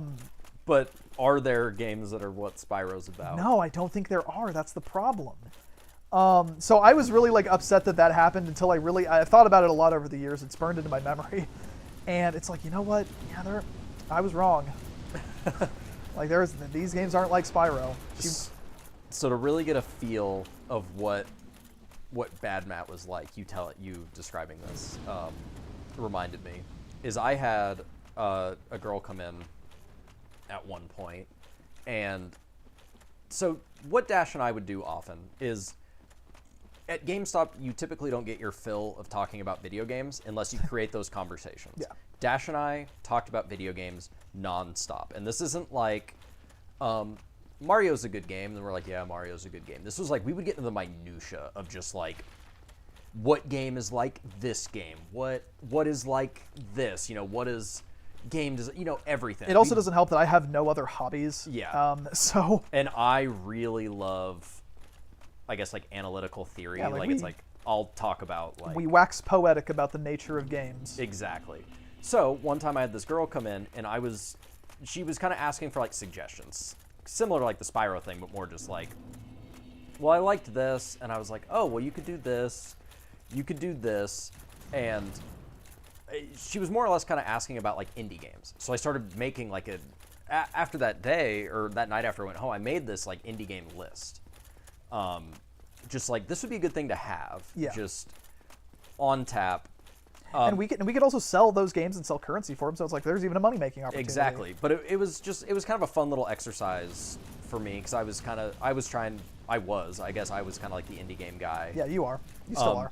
But are there games that are what Spyro's about? No, I don't think there are. That's the problem. So I was really like upset that happened until I thought about it a lot over the years. It's burned into my memory, and it's like, you know what? Yeah, I was wrong. Like these games aren't like Spyro. So to really get a feel of what Bad Matt was like, you describing this reminded me, is I had a girl come in at one point, and so what Dash and I would do often is, at GameStop, you typically don't get your fill of talking about video games unless you create those conversations. Yeah. Dash and I talked about video games nonstop, and this isn't like Mario's a good game, and we're like, yeah, Mario's a good game. This was like, we would get into the minutia of just like, what game is like this game? What is like this? You know, what is game does, you know, everything. It also doesn't help that I have no other hobbies. Yeah. So. And I really love, I guess, like analytial theory. Yeah, it's like, I'll talk about like. We wax poetic about the nature of games. Exactly. So one time I had this girl come in, and she was kind of asking for like suggestions, similar to like the Spyro thing, but more just like, well, I liked this, and I was like, oh, well, you could do this, and she was more or less kind of asking about like indie games. So I started making like after that day, or that night after I went home, I made this like indie game list. Just like, this would be a good thing to have. Yeah. Just on tap. And we could also sell those games and sell currency for them. So it's like there's even a money making opportunity. Exactly. But it was kind of a fun little exercise for me, because I was kind of like the indie game guy. Yeah, you are. You still are.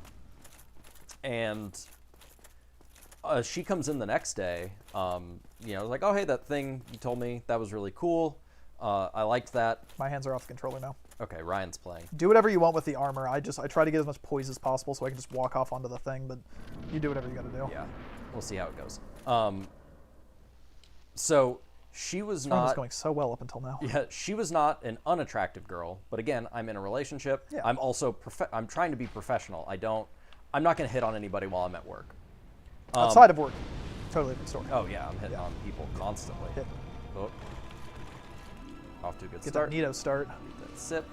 And she comes in the next day, you know, like, oh, hey, that thing you told me, that was really cool. I liked that. My hands are off the controller now. Okay, Ryan's playing. Do whatever you want with the armor. I try to get as much poise as possible so I can just walk off onto the thing, but you do whatever you gotta do. Yeah, we'll see how it goes. So she was It not... was going so well up until now. Yeah, she was not an unattractive girl, but again, I'm in a relationship. Yeah. I'm also... I'm trying to be professional. I'm not going to hit on anybody while I'm at work. Outside of work, totally different story. Oh, yeah, I'm hitting on people constantly. Hit. Oh. Off to a good Get start. that neato start. Get that sip.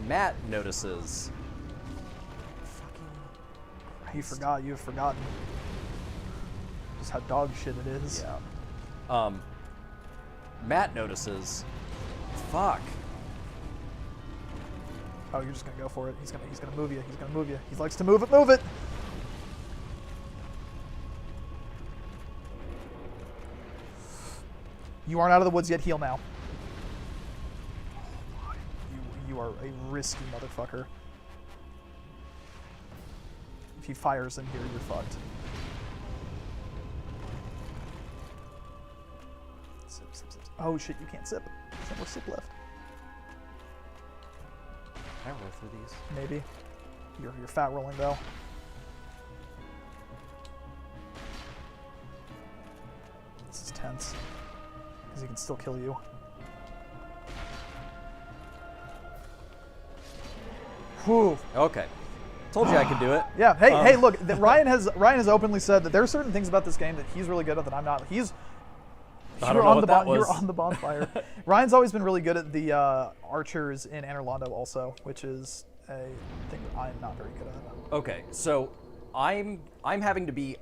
Matt notices... You forgot. You have forgotten just how dog shit it is. Yeah. Matt notices... Fuck. Oh, you're just gonna go for it. He's gonna move you. He's gonna move you. He likes to move it. Move it. You aren't out of the woods yet. Heal now. You are a risky motherfucker. If he fires in here, you're fucked. Sip, sip, sip. Oh shit! You can't sip. There's no more sip left. Can I roll through these? Maybe. You're fat rolling though. This is tense. Because he can still kill you. Whew. Okay. Told you I could do it. Yeah. Hey, look. Ryan has openly said that there are certain things about this game that he's really good at that I'm not. I don't know what that was. You're on the bonfire. Ryan's always been really good at the archers in Anor Londo also, which is a thing that I'm not very good at. Okay, so I'm having to be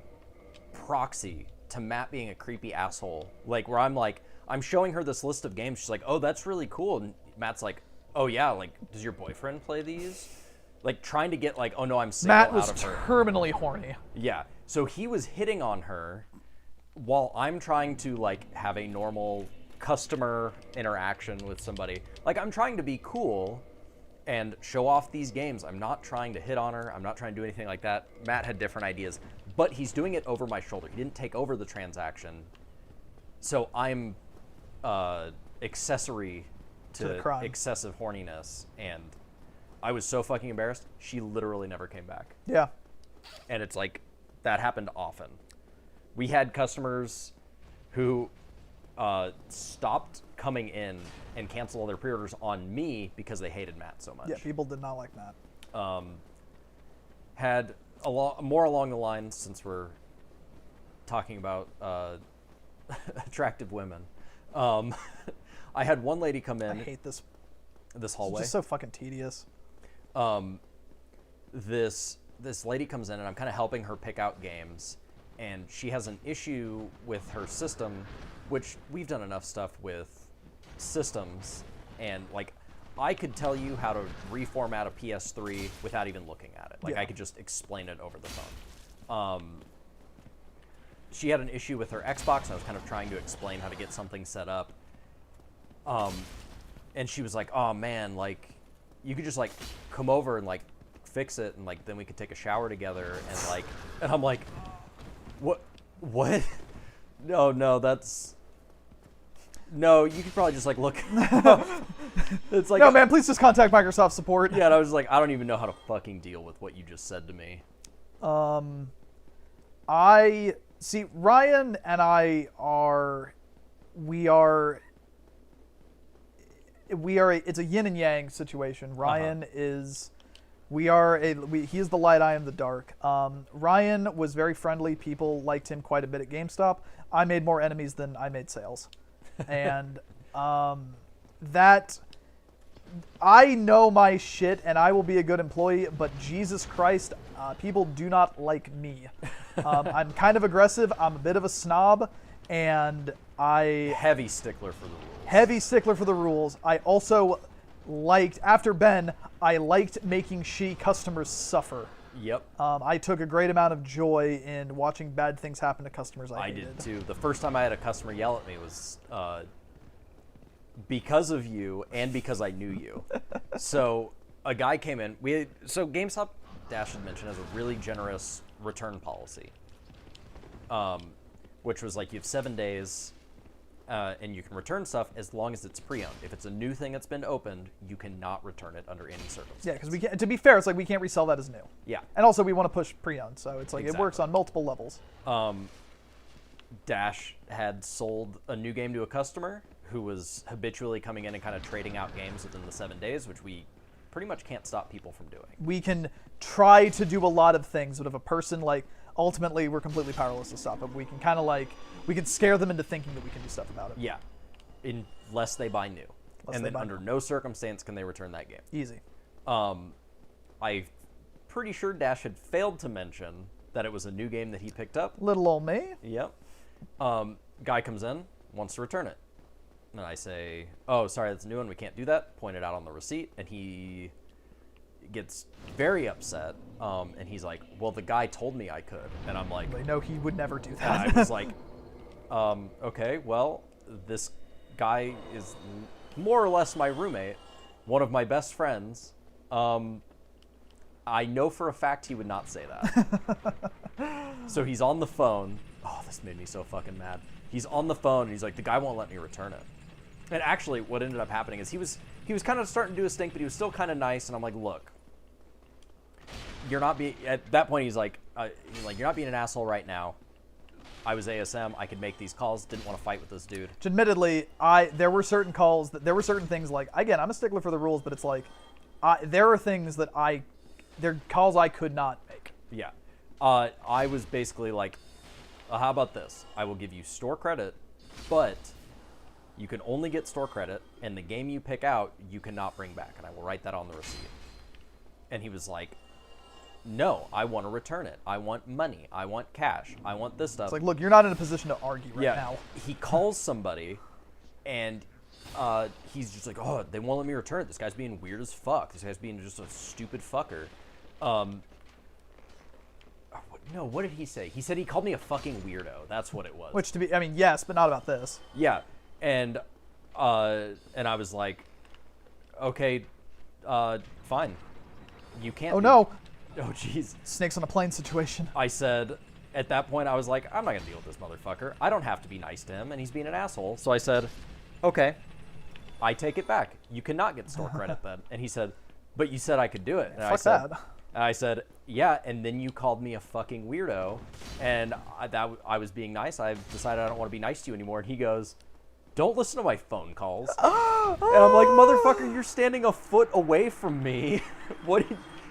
proxy to Matt being a creepy asshole. Like, where I'm showing her this list of games. She's like, oh, that's really cool. And Matt's like, oh yeah, like, does your boyfriend play these? Like, trying to get like, oh no, I'm single Matt out was of her. terminally horny. Yeah, so he was hitting on her while I'm trying to like have a normal customer interaction with somebody. Like, I'm trying to be cool and show off these games. I'm not trying to hit on her. I'm not trying to do anything like that. Matt had different ideas, but he's doing it over my shoulder. He didn't take over the transaction. So I'm accessory to the crime. excessive horniness, and I was so fucking embarrassed. She literally never came back. Yeah. And it's like, that happened often. We had customers who stopped coming in and canceled all their pre-orders on me because they hated Matt so much. Yeah, people did not like Matt. Had more along the lines, since we're talking about attractive women. I had one lady come in. I hate this hallway. It's just so fucking tedious. This lady comes in, and I'm kind of helping her pick out games, and she has an issue with her system, which we've done enough stuff with systems, and like I could tell you how to reformat a PS3 without even looking at it. Like I could just explain it over the phone. She had an issue with her Xbox, and I was kind of trying to explain how to get something set up. And she was like, "Oh man, like you could just like come over and like fix it, and like then we could take a shower together." And like, and I'm like, "What? No, that's." No, you could probably just like look. It's like no, man. Please just contact Microsoft support. Yeah, and I was like, I don't even know how to fucking deal with what you just said to me. I see. Ryan and I are. We are. It's a yin and yang situation. Ryan is. He is the light. I am the dark. Ryan was very friendly. People liked him quite a bit at GameStop. I made more enemies than I made sales. And that I know my shit and I will be a good employee, but Jesus Christ, people do not like me. I'm kind of aggressive. I'm a bit of a snob, and heavy stickler for the rules. Heavy stickler for the rules. I also liked, after Ben, I liked making shitty customers suffer. Yep. I took a great amount of joy in watching bad things happen to customers I hated. did too. The first time I had a customer yell at me was because of you and because I knew you. So a guy came in. So GameStop, Dash had mentioned, has a really generous return policy, which was like you have 7 days. And you can return stuff as long as it's pre-owned. If it's a new thing that's been opened, you cannot return it under any circumstance. Yeah, because we can't. To be fair, it's like we can't resell that as new. Yeah. And also, we want to push pre-owned, so it's like Exactly. It works on multiple levels. Dash had sold a new game to a customer who was habitually coming in and kind of trading out games within the 7 days, which we pretty much can't stop people from doing. We can try to do a lot of things, but if a person ultimately we're completely powerless to stop it. We can kind of we can scare them into thinking that we can do stuff about it. Yeah, unless they buy new. And then under no circumstance can they return that game. Easy. I'm pretty sure Dash had failed to mention that it was a new game that he picked up. Little old me. Yep. Guy comes in, wants to return it. And I say, "Oh, sorry, that's a new one. We can't do that." Point it out on the receipt, and he gets very upset. And he's like, "Well, the guy told me I could." And I'm like, "No, he would never do that." And I was like, "Okay, well, this guy is more or less my roommate, one of my best friends. I know for a fact he would not say that." So he's on the phone. Oh, this made me so fucking mad. He's on the phone, and he's like, "The guy won't let me return it." And actually, what ended up happening is he was kind of starting to do a stink, but he was still kind of nice. And I'm like, "Look, you're not being." At that point, he's like, "You're not being an asshole right now. I was ASM. I could make these calls. Didn't want to fight with this dude." Which admittedly, there were certain calls there were certain things again, I'm a stickler for the rules, but it's there are things that they're calls I could not make. Yeah. I was basically like, "How about this? I will give you store credit, but you can only get store credit, and the game you pick out, you cannot bring back, and I will write that on the receipt." And he was like, "No, I want to return it. I want money. I want cash. I want this stuff." It's like, look, you're not in a position to argue right now. He calls somebody, and he's just like, "Oh, they won't let me return it. This guy's being weird as fuck. This guy's being just a stupid fucker." No, what did he say? He said he called me a fucking weirdo. That's what it was. Which yes, but not about this. Yeah, and I was like, "Okay, fine. You can't." Oh no. Oh jeez. Snakes on a plane situation. I said, at that point, I was like, "I'm not gonna deal with this motherfucker. I don't have to be nice to him, and he's being an asshole." So I said, "Okay, I take it back. You cannot get store credit then." And he said, "But you said I could do it." And Fuck that. I said, "Yeah," and then you called me a fucking weirdo, and I was being nice. I decided I don't want to be nice to you anymore. And he goes, "Don't listen to my phone calls." And I'm like, "Motherfucker, you're standing a foot away from me. What?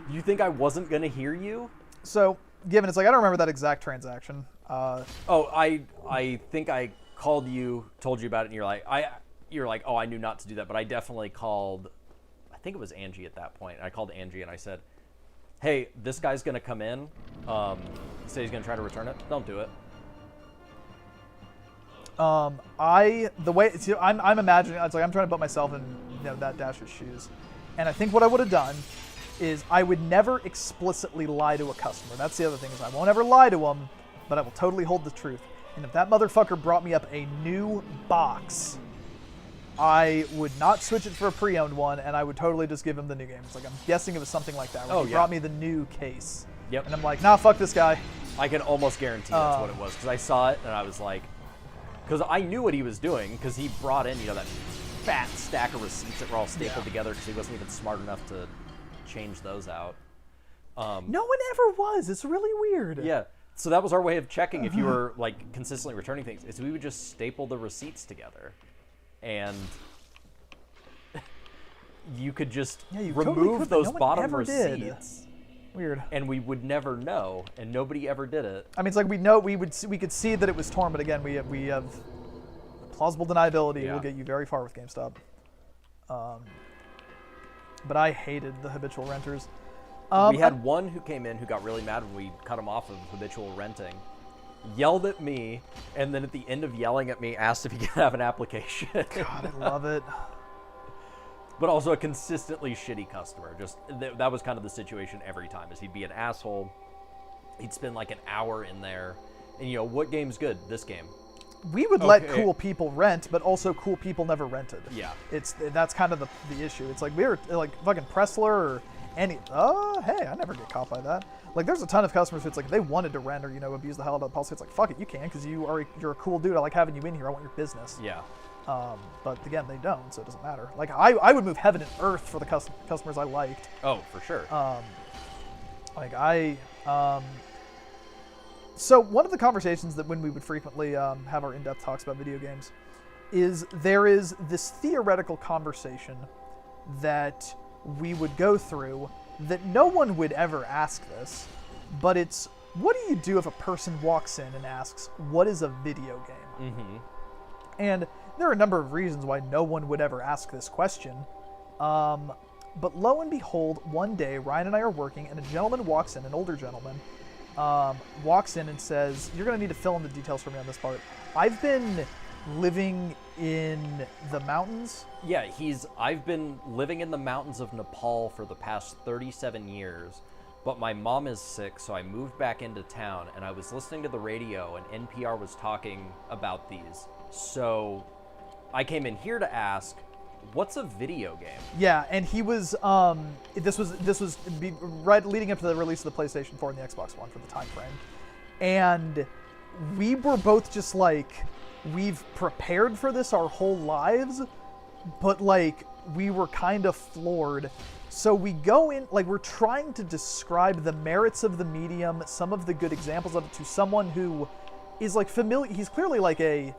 You think I wasn't gonna hear you?" So, given it's like I don't remember that exact transaction. Oh, I think I called you, told you about it, and you're like, oh, I knew not to do that, but I definitely called. I think it was Angie at that point. I called Angie and I said, hey, this guy's gonna come in. Say he's gonna try to return it. Don't do it. I'm imagining it's like I'm trying to put myself in that Dash's shoes, and I think what I would have done is I would never explicitly lie to a customer. That's the other thing is I won't ever lie to them, but I will totally hold the truth. And if that motherfucker brought me up a new box, I would not switch it for a pre-owned one, and I would totally just give him the new game. It's like I'm guessing it was something like that. Where he brought me the new case. Yep. And I'm like, nah, fuck this guy. I can almost guarantee that's what it was because I saw it and I was like, because I knew what he was doing because he brought in that fat stack of receipts that were all stapled together because he wasn't even smart enough to change those out. No one ever was. It's really weird. Yeah. So that was our way of checking if you were like consistently returning things. Is we would just staple the receipts together, and you could just remove those bottom receipts. Weird. And we would never know, and nobody ever did it. I mean, it's like we could see that it was torn, but again, we have plausible deniability. Yeah. Will get you very far with GameStop. But I hated the habitual renters. We had one who came in who got really mad when we cut him off of habitual renting, yelled at me, and then at the end of yelling at me, asked if he could have an application. God, I love it. But also a consistently shitty customer. Just that was kind of the situation every time. Is he'd be an asshole. He'd spend like an hour in there, and what game's good? This game. We would let cool people rent, but also cool people never rented. Yeah. That's kind of the issue. It's like we were like fucking Pressler or any. Oh, hey, I never get caught by that. Like there's a ton of customers who it's like if they wanted to rent or abuse the hell out of the policy. It's like fuck it, you can because you're a cool dude. I like having you in here. I want your business. Yeah. But again, they don't, so it doesn't matter. Like I would move heaven and earth for the customers I liked. Oh, for sure. So one of the conversations that when we would frequently have our in-depth talks about video games is there is this theoretical conversation that we would go through that no one would ever ask this, but it's what do you do if a person walks in and asks, what is a video game? Mm-hmm. And there are a number of reasons why no one would ever ask this question. But lo and behold, one day, Ryan and I are working, and a gentleman walks in, an older gentleman, walks in and says, you're going to need to fill in the details for me on this part. I've been living in the mountains. Yeah, I've been living in the mountains of Nepal for the past 37 years, but my mom is sick, so I moved back into town, and I was listening to the radio, and NPR was talking about these. So I came in here to ask, what's a video game? Yeah, and he was this was right leading up to the release of the PlayStation 4 and the Xbox One for the time frame. And we were both just like, we've prepared for this our whole lives, but like we were kind of floored. So we go in, like we're trying to describe the merits of the medium, some of the good examples of it to someone who is like familiar. He's clearly like a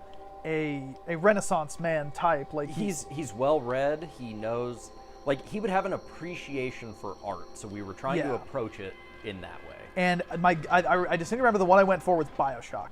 Renaissance man type. Like he's well read. He knows, like he would have an appreciation for art. So we were trying to approach it in that way. And I distinctly remember the one I went for was BioShock,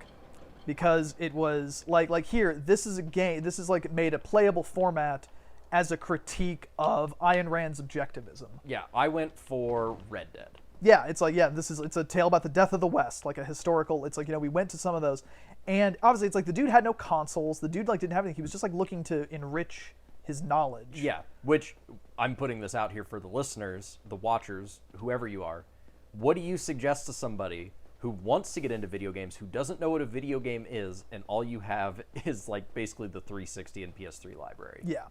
because it was like here, this is a game. This is like made a playable format as a critique of Ayn Rand's objectivism. Yeah, I went for Red Dead. Yeah, it's like, it's a tale about the death of the West, like a historical, it's like, we went to some of those. And obviously it's like the dude had no consoles, the dude like didn't have anything, he was just like looking to enrich his knowledge. Yeah, which I'm putting this out here for the listeners, the watchers, whoever you are. What do you suggest to somebody who wants to get into video games, who doesn't know what a video game is, and all you have is like basically the 360 and PS3 library? Yeah.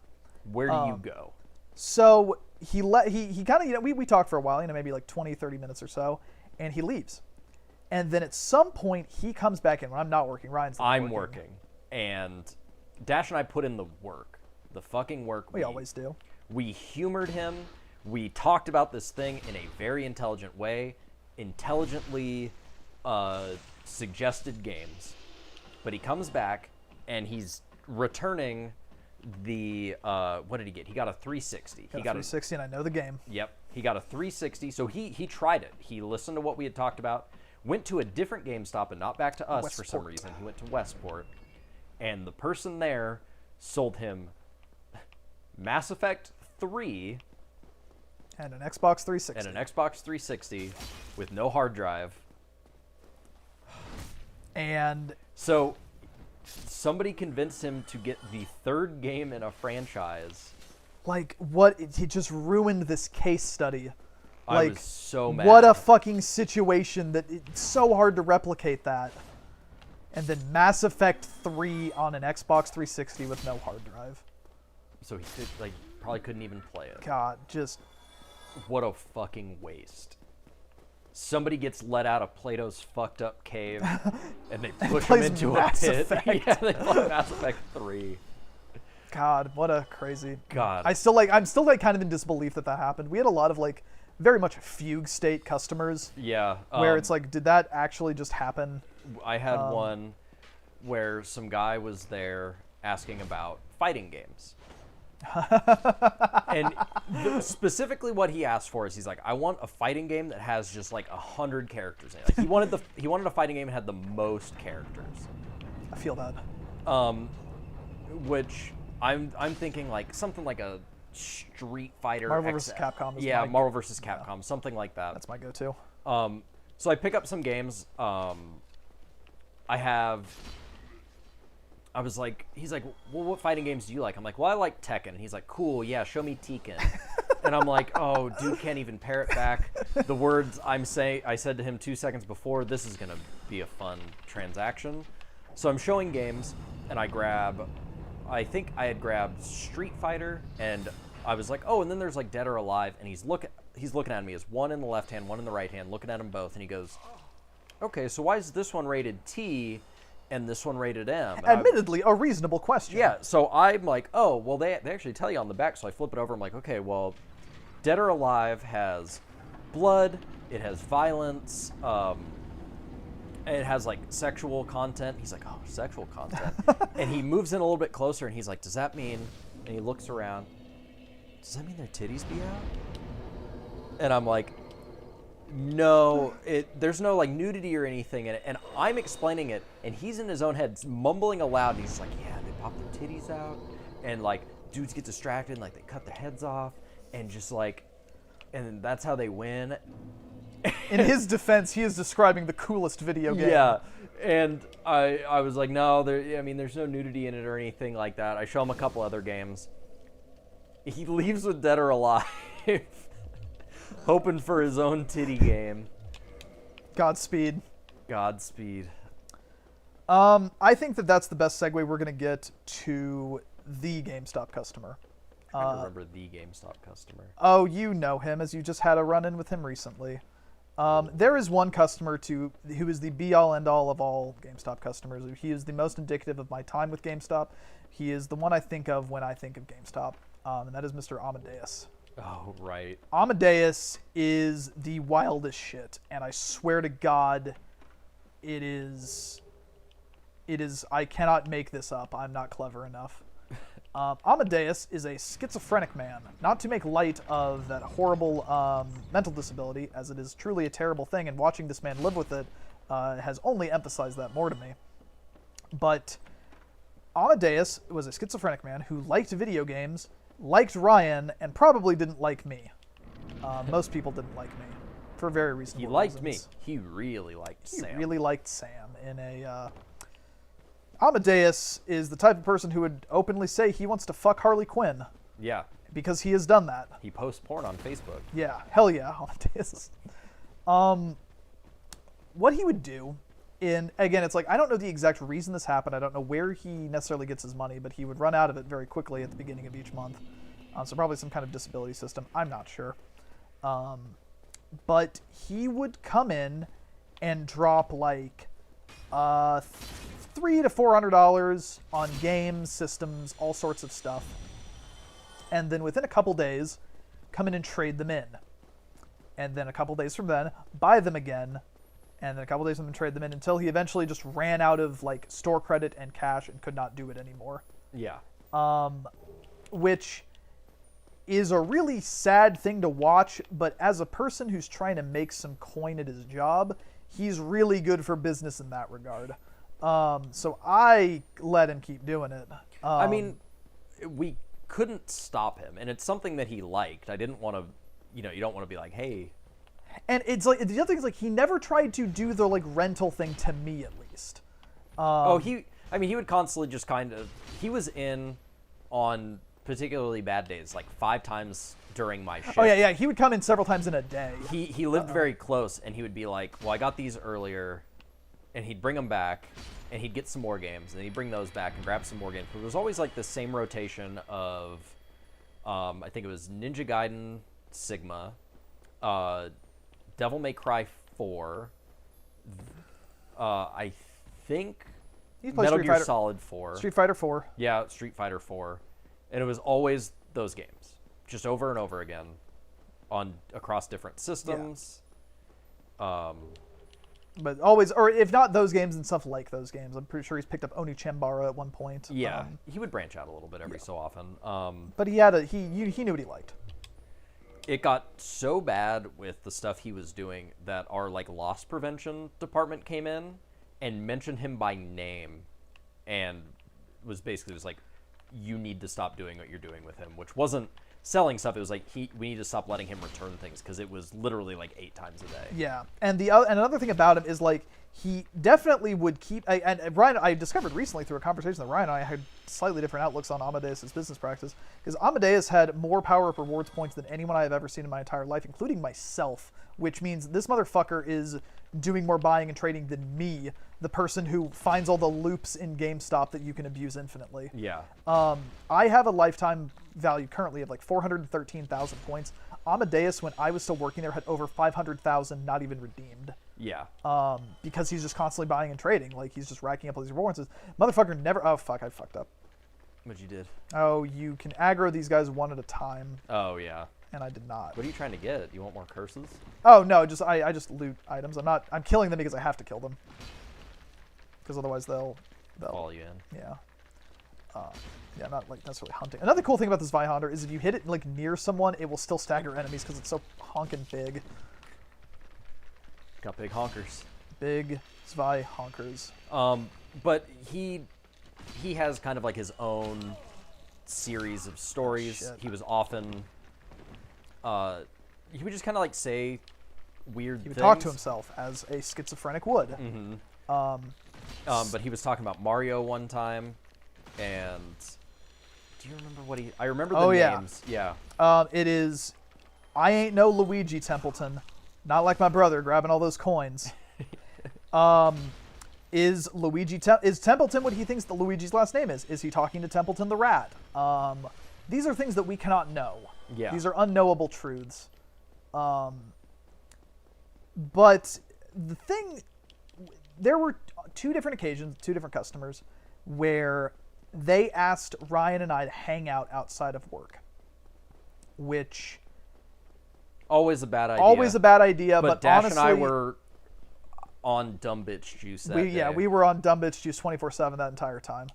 Where do you go? So he kind of, we talked for a while, maybe like 20, 30 minutes or so, and he leaves. And then at some point he comes back in when I'm not working. Ryan's not I'm working. And Dash and I put in the work. The fucking work. We always do. We humored him. We talked about this thing in a very intelligent way. Intelligently suggested games. But he comes back and he's returning what did he get? He got a 360. He got a 360, and I know the game. Yep, he got a 360. So he tried it. He listened to what we had talked about, went to a different GameStop and not back to us for some reason. He went to Westport, and the person there sold him Mass Effect 3 and an Xbox 360. and an Xbox 360 with no hard drive. And so somebody convinced him to get the third game in a franchise. Like, what? He just ruined this case study. Like, I was so mad. What a fucking situation that it's so hard to replicate that. And then Mass Effect 3 on an Xbox 360 with no hard drive. So he could, probably couldn't even play it. God, just... What a fucking waste. Somebody gets let out of Plato's fucked up cave, and they push him into Mass a pit. Effect. Yeah, they play Mass Effect 3. God, what a crazy... God. I'm still kind of in disbelief that happened. We had a lot of very much fugue state customers. Yeah. Where it's did that actually just happen? I had one where some guy was there asking about fighting games. And specifically what he asked for is he's like, I want a fighting game that has just 100 characters in it. He wanted a fighting game that had the most characters. I feel that. Which I'm thinking something like a Street Fighter. Marvel vs. Capcom. Marvel vs. Capcom, something like that. That's my go-to. So I pick up some games. He's like, well, what fighting games do you like? I'm like, well, I like Tekken. And he's like, cool, yeah, show me Tekken. And I'm like, oh, dude can't even parrot back the words I said to him 2 seconds before. This is going to be a fun transaction. So I'm showing games, and I think I had grabbed Street Fighter, and I was like, oh, and then there's Dead or Alive, and he's looking at me as one in the left hand, one in the right hand, looking at them both, and he goes, okay, so why is this one rated T and this one rated M? And admittedly, a reasonable question. Yeah, so I'm like, oh, well, they actually tell you on the back, so I flip it over. I'm like, okay, well, Dead or Alive has blood, it has violence, it has sexual content. He's like, oh, sexual content. And he moves in a little bit closer, and he's like, does that mean, and he looks around, does that mean their titties be out? And I'm like, no, there's no nudity or anything in it. And I'm explaining it, and he's in his own head mumbling aloud, and he's like, yeah, they pop their titties out, and dudes get distracted, and they cut their heads off, and just and that's how they win. In his defense, he is describing the coolest video game. Yeah, and I was like, no, there's no nudity in it or anything like that. I show him a couple other games. He leaves with Dead or Alive, hoping for his own titty game. Godspeed. I think that's the best segue we're going to get to the GameStop customer. I remember the GameStop customer. Oh, you know him, as you just had a run-in with him recently. There is one customer who is the be-all, end-all of all GameStop customers. He is the most indicative of my time with GameStop. He is the one I think of when I think of GameStop, and that is Mr. Amadeus. Oh, right. Amadeus is the wildest shit, and I swear to God, it is. I cannot make this up. I'm not clever enough. Amadeus is a schizophrenic man, not to make light of that horrible mental disability, as it is truly a terrible thing, and watching this man live with it has only emphasized that more to me. But Amadeus was a schizophrenic man who liked video games, liked Ryan, and probably didn't like me. Most people didn't like me, for very reasonable reasons. He liked me. He really liked Sam. He really liked Sam in a... Amadeus is the type of person who would openly say he wants to fuck Harley Quinn. Yeah. Because he has done that. He posts porn on Facebook. Yeah. Hell yeah, Amadeus. What he would do, again, it's I don't know the exact reason this happened. I don't know where he necessarily gets his money, but he would run out of it very quickly at the beginning of each month. So probably some kind of disability system. I'm not sure. But he would come in and drop $300 to $400 on games, systems, all sorts of stuff. And then within a couple days, come in and trade them in. And then a couple days from then, buy them again. And then a couple days from then, trade them in until he eventually just ran out of store credit and cash and could not do it anymore. Yeah. which is a really sad thing to watch, but as a person who's trying to make some coin at his job, he's really good for business in that regard. So I let him keep doing it. I mean, we couldn't stop him, and it's something that he liked. I didn't want to, you don't want to be like, hey. And it's like, the other thing is like, he never tried to do the like rental thing to me at least. He would constantly just he was in on particularly bad days, like 5 times during my shift. Oh yeah, he would come in several times in a day. He lived very close, and he would be like, well, I got these earlier, and he'd bring them back, and he'd get some more games, and he'd bring those back and grab some more games. But it was always like the same rotation of, I think it was Ninja Gaiden Sigma, Devil May Cry 4, I think Metal Gear Solid 4. Street Fighter 4. Yeah, Street Fighter 4. And it was always those games, just over and over again, across different systems. Yeah. But always, or if not those games, then stuff like those games. I'm pretty sure he's picked up Oni Chambara at one point. Yeah, he would branch out a little bit every so often. But he knew what he liked. It got so bad with the stuff he was doing that our like loss prevention department came in and mentioned him by name, and was like, you need to stop doing what you're doing with him, which wasn't selling stuff. It was like, we need to stop letting him return things, because it was literally like 8 times a day. Yeah, and another thing about him is like, he definitely would keep. And Ryan, I discovered recently through a conversation that Ryan and I had slightly different outlooks on Amadeus' business practice, because Amadeus had more power up rewards points than anyone I have ever seen in my entire life, including myself, which means this motherfucker is doing more buying and trading than me, the person who finds all the loops in GameStop that you can abuse infinitely. Yeah. I have a lifetime value currently of like 413,000 points. Amadeus, when I was still working there, had over 500,000 not even redeemed. Yeah. Because he's just constantly buying and trading. Like, he's just racking up all these rewards. Motherfucker never... Oh, fuck, I fucked up. What'd you did? Oh, you can aggro these guys one at a time. Oh, yeah. And I did not. What are you trying to get? You want more curses? Oh, no, I just loot items. I'm killing them because I have to kill them. Because otherwise they'll Follow you in. Yeah. Yeah, not like necessarily hunting. Another cool thing about this Zweihander is if you hit it like near someone, it will still stagger enemies because it's so honking big. Got big honkers. Big Zweihonkers. But he has kind of like his own series of stories. Shit. He was often he would just kind of like say weird He would things. talk to himself as a schizophrenic would. Mm-hmm. But he was talking about Mario one time, and do you remember what I remember the names. Yeah. It is, I ain't no Luigi Templeton, not like my brother grabbing all those coins. Is Templeton what he thinks the Luigi's last name is? Is he talking to Templeton the rat? These are things that we cannot know. Yeah. These are unknowable truths. But the thing, there were 2 different occasions, 2 different customers, where they asked Ryan and I to hang out outside of work, which... Always a bad idea. Always a bad idea, but Dash honestly... and I were on dumb bitch juice that day. Yeah, we were on dumb bitch juice 24/7 that entire time.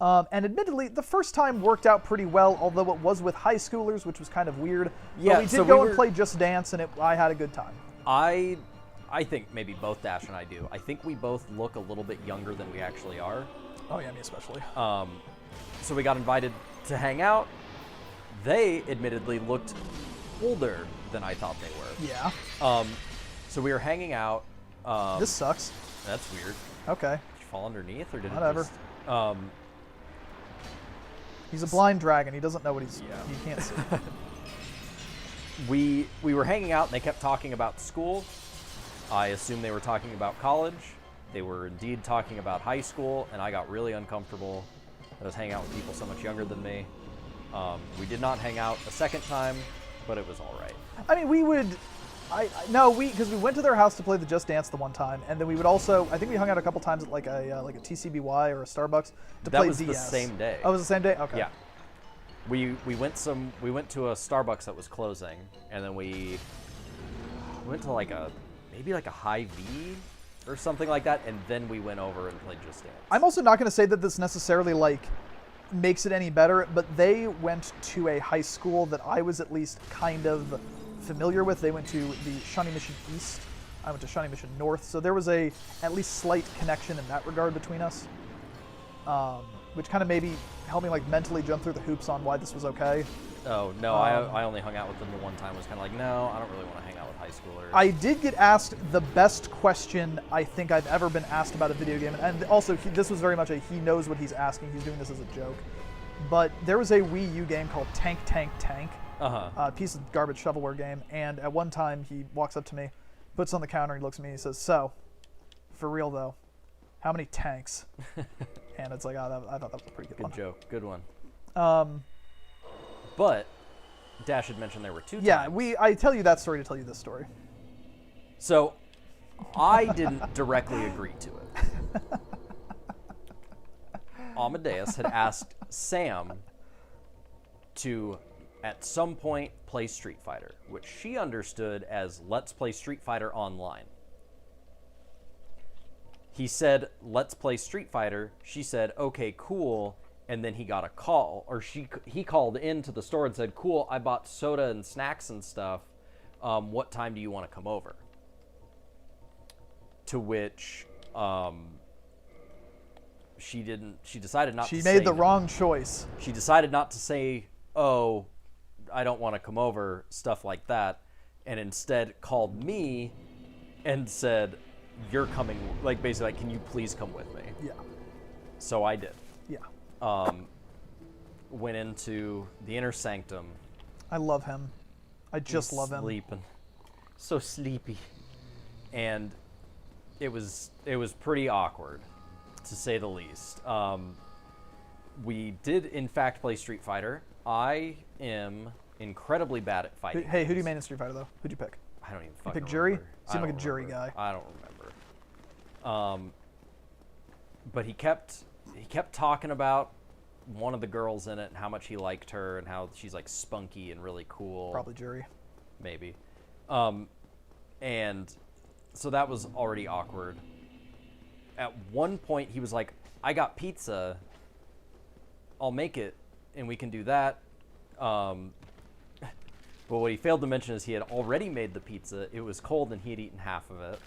And admittedly, the first time worked out pretty well, although it was with high schoolers, which was kind of weird. Yeah, but we did go and play Just Dance, and I had a good time. I think maybe both Dash and I do. I think we both look a little bit younger than we actually are. Oh yeah, me especially. So we got invited to hang out. They admittedly looked older than I thought they were. Yeah. So we were hanging out. This sucks. That's weird. Okay. Did you fall underneath, or did Whatever. it just... He's a blind dragon. He doesn't know what he can't see. We were hanging out, and they kept talking about school. I assumed they were talking about college. They were indeed talking about high school, and I got really uncomfortable. I was hanging out with people so much younger than me. We did not hang out a second time, but it was all right. I mean, we would... because we went to their house to play the Just Dance the one time, and then we would also... I think we hung out a couple times at like a TCBY or a Starbucks to play DS. That was the same day. Oh, it was the same day? Okay. Yeah. We went to a Starbucks that was closing, and then we went to maybe a Hy-Vee or something like that, and then we went over and played Just Dance. I'm also not going to say that this necessarily makes it any better, but they went to a high school that I was at least kind of familiar with. They went to the Shawnee Mission East. I went to Shawnee Mission North, so there was a at least slight connection in that regard between us, which kind of maybe helped me like mentally jump through the hoops on why this was okay. Oh, no, I only hung out with them the one time. Was kind of like, no, I don't really want to hang out with high schoolers. I did get asked the best question I think I've ever been asked about a video game, and also this was very much a he knows what he's asking. He's doing this as a joke. But there was a Wii U game called Tank Tank Tank, a piece of garbage shovelware game, and at one time he walks up to me, puts it on the counter, he looks at me, and he says, "So, for real though, how many tanks?" And it's like, I thought that was a pretty good one. Good joke, good one. But Dash had mentioned there were 2 Yeah, times. I tell you that story to tell you this story. So, I didn't directly agree to it. Amadeus had asked Sam to, at some point, play Street Fighter, which she understood as let's play Street Fighter online. He said, let's play Street Fighter. She said, okay, cool. And then he got a call, or he called into the store and said, cool, I bought soda and snacks and stuff. What time do you want to come over? To which she decided not to say. She made the wrong choice. She decided not to say, oh, I don't want to come over, stuff like that, and instead called me and said, you're coming, like basically like, can you please come with me? Yeah. So I did. Yeah. Went into the inner sanctum. I love him. I just love him. Sleeping. So sleepy. And it was pretty awkward, to say the least. We did, in fact, play Street Fighter. I am incredibly bad at fighting. Hey, who do you main in Street Fighter, though? Who'd you pick? I don't even You fucking pick Jury? remember. Seemed like a Jury guy. I don't remember. But he kept talking about one of the girls in it and how much he liked her and how she's like spunky and really cool. Probably Jury. Maybe. And so that was already awkward. At one point he was like, I got pizza. I'll make it and we can do that. But what he failed to mention is he had already made the pizza. It was cold and he had eaten half of it.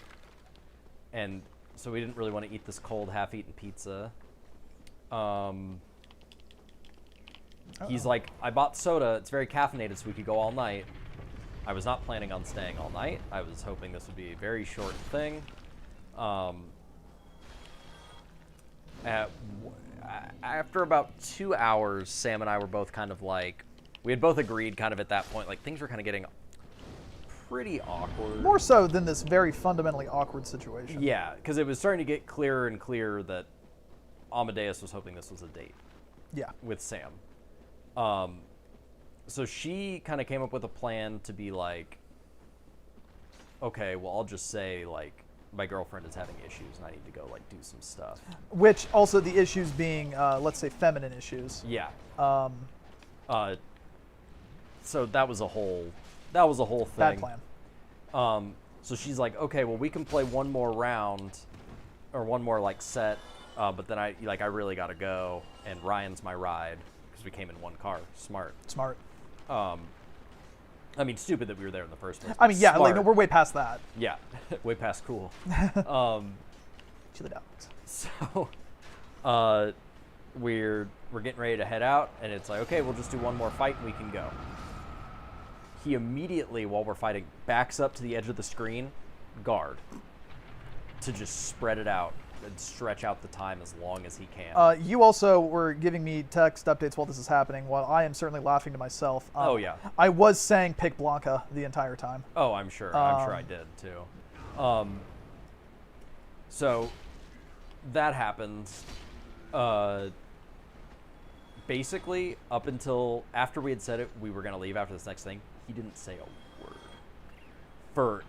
And so we didn't really want to eat this cold, half-eaten pizza. He's like, I bought soda. It's very caffeinated, so we could go all night. I was not planning on staying all night. I was hoping this would be a very short thing. After about 2 hours, Sam and I were both kind of like, we had both agreed kind of at that point, like things were kind of getting pretty awkward. More so than this very fundamentally awkward situation. Yeah, because it was starting to get clearer and clearer that Amadeus was hoping this was a date. Yeah. With Sam. So she kind of came up with a plan to be like, okay, well, I'll just say, like, my girlfriend is having issues and I need to go, like, do some stuff. Which also the issues being, let's say, feminine issues. Yeah. So that was a whole thing. Bad plan. So she's like, okay, well, we can play one more round or one more, like, set, but then I really got to go, and Ryan's my ride because we came in one car. Smart. I mean, stupid that we were there in the first place. I mean, yeah, smart. like, no, we're way past that. Yeah, way past cool. Chili dogs. So, we're getting ready to head out, and it's like, okay, we'll just do one more fight and we can go. He immediately, while we're fighting, backs up to the edge of the screen, guard, to just spread it out and stretch out the time as long as he can. You also were giving me text updates while this is happening, while I am certainly laughing to myself. Oh, yeah. I was saying pick Blanca the entire time. Oh, I'm sure. I'm sure I did, too. So, that happens. Basically, up until after we had said it, we were going to leave after this next thing, he didn't say a word.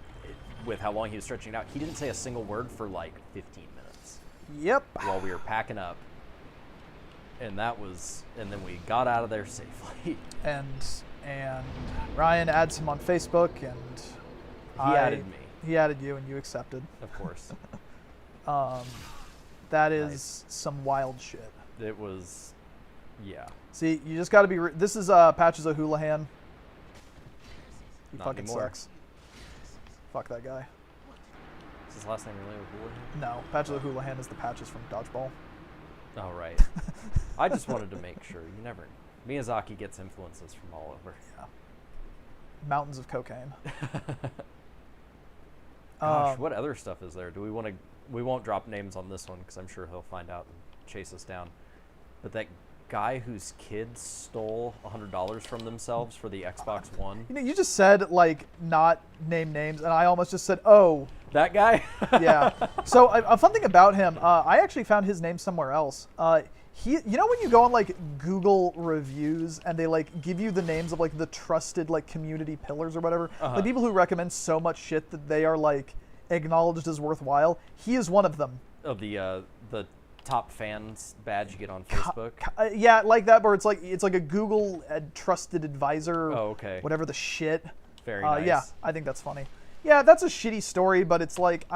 With how long he was stretching it out, he didn't say a single word for like 15 minutes. Yep. While we were packing up. And then we got out of there safely. And Ryan adds him on Facebook, and he added me. He added you, and you accepted. Of course. That is some wild shit. It was Yeah. See, you just got to be. This is Patches O'Houlihan. He Not fucking anymore. sucks. Fuck that guy. Is his last name really O'Houlihan? No, Patches O'Houlihan is the Patches from Dodgeball. Oh, right. I just wanted to make sure. You never... Miyazaki gets influences from all over. Yeah. Mountains of cocaine. Gosh, what other stuff is there? Do we want to... We won't drop names on this one because I'm sure he'll find out and chase us down. But that guy whose kids stole $100 from themselves for the Xbox One. You know, you just said, like, not name names, and I almost just said, oh. That guy? Yeah. So a fun thing about him, I actually found his name somewhere else. You know when you go on like Google reviews and they like give you the names of like the trusted like community pillars or whatever, Uh-huh. like people who recommend so much shit that they are like acknowledged as worthwhile. He is one of them. Of the top fans badge you get on Facebook. Yeah, like that, where it's like a Google trusted advisor. Oh, okay. Whatever the shit. Very nice. Yeah, I think that's funny. Yeah, that's a shitty story, but it's like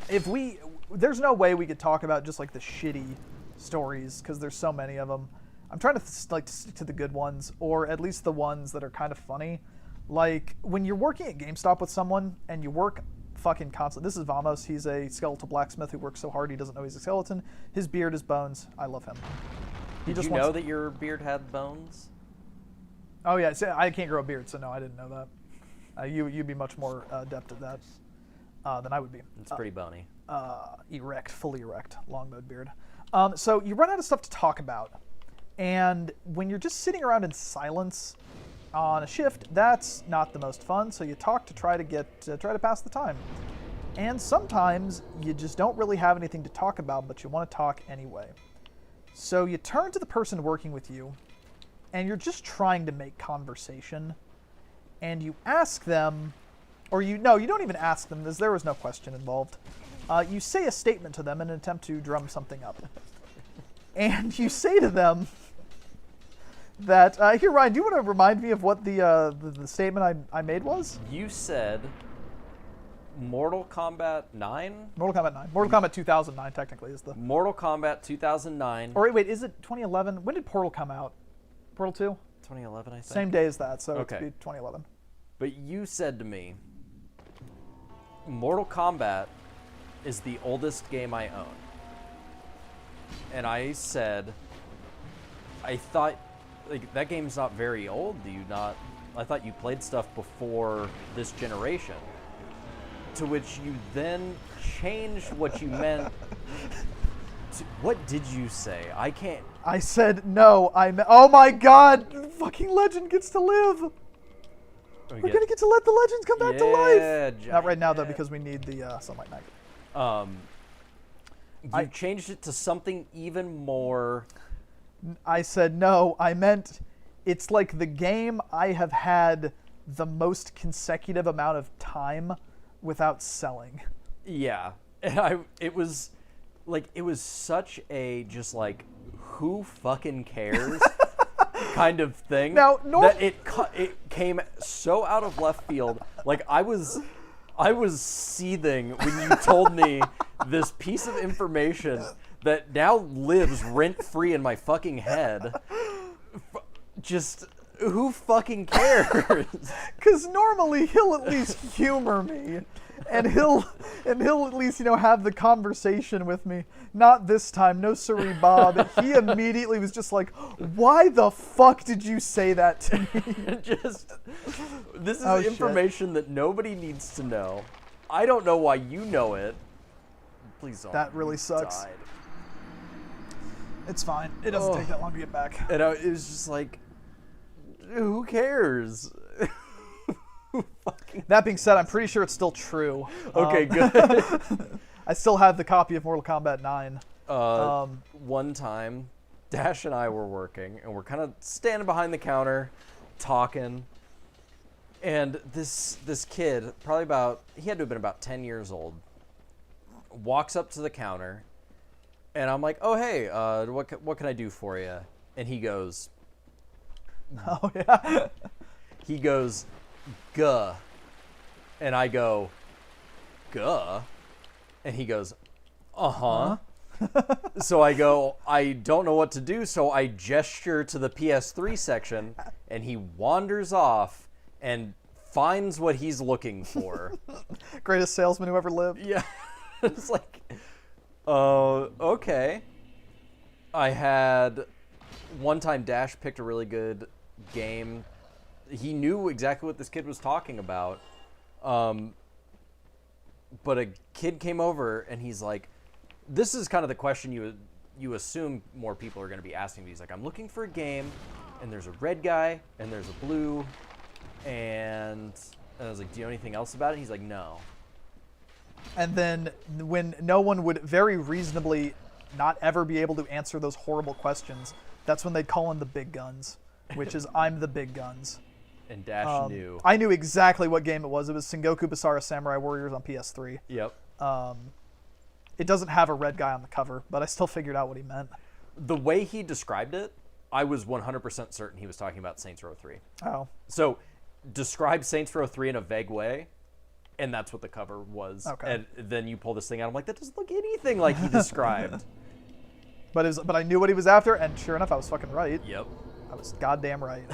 there's no way we could talk about just like the shitty stories because there's so many of them. I'm trying to stick to the good ones, or at least the ones that are kind of funny. Like when you're working at GameStop with someone and you work fucking constantly. This is Vamos. He's a skeletal blacksmith who works so hard he doesn't know he's a skeleton. His beard is bones. I love him. Did you know that your beard had bones? Oh yeah, I can't grow a beard, so no, I didn't know that. You'd be much more adept at that than I would be. It's pretty bony. Erect, fully erect, long mowed beard. So you run out of stuff to talk about, and when you're just sitting around in silence on a shift, that's not the most fun. So you talk to try to pass the time, and sometimes you just don't really have anything to talk about, but you want to talk anyway. So you turn to the person working with you, and you're just trying to make conversation. And you ask them, or you don't even ask them, as there was no question involved. You say a statement to them in an attempt to drum something up. And you say to them that, here, Ryan, do you want to remind me of what the statement I made was? You said Mortal Kombat 9? Mortal Kombat 9. Mortal Kombat 2009, technically, is the... Mortal Kombat 2009. Or wait, is it 2011? When did Portal come out? Portal 2? 2011, I think. Same day as that, so Okay. it'd be 2011. But you said to me, Mortal Kombat is the oldest game I own. And I said, I thought, like, that game's not very old. Do you not? I thought you played stuff before this generation. To which you then changed what you meant. What did you say? I can't. I said no. Oh my God! The fucking legend gets to live. We're gonna get to let the legends come back to life. Not right now though, because we need the Sunlight Knight. You changed it to something even more. I said no. I meant it's like the game I have had the most consecutive amount of time without selling. Yeah, and it was such a just like who fucking cares kind of thing. Now, that it came so out of left field. Like I was seething when you told me this piece of information that now lives rent free in my fucking head. Just who fucking cares? Because normally he'll at least humor me, and he'll at least have the conversation with me. Not this time, no siree, Bob. He immediately was just like, "Why the fuck did you say that to me?" This is information that nobody needs to know. I don't know why you know it. Please don't. That really sucks. Died. It's fine. It doesn't take that long to get back. And it was just like, who cares? That being said, I'm pretty sure it's still true. Okay, good. I still have the copy of Mortal Kombat 9. One time, Dash and I were working, and we're kind of standing behind the counter, talking. And this kid, he had to have been about 10 years old, walks up to the counter, and I'm like, "Oh, hey, what can I do for you?" And he goes, "Oh yeah." He goes, "Guh," and I go, "Guh," and he goes, "Uh-huh." So I go, I don't know what to do, so I gesture to the PS3 section, and he wanders off and finds what he's looking for. Greatest salesman who ever lived. Yeah. It's like, okay. I had one time Dash picked a really good game. He knew exactly what this kid was talking about. But a kid came over and he's like, this is kind of the question you assume more people are going to be asking. He's like, I'm looking for a game, and there's a red guy, and there's a blue, and I was like, do you know anything else about it? He's like, no. And then when no one would very reasonably not ever be able to answer those horrible questions, that's when they'd call in the big guns, which is I'm the big guns. And Dash knew. I knew exactly what game it was. It was Sengoku Basara Samurai Warriors on PS3. Yep. It doesn't have a red guy on the cover, but I still figured out what he meant. The way he described it, I was 100% certain he was talking about Saints Row 3. Oh. So, describe Saints Row 3 in a vague way, and that's what the cover was. Okay. And then you pull this thing out, I'm like, that doesn't look anything like he described. But I knew what he was after, and sure enough, I was fucking right. Yep. I was goddamn right.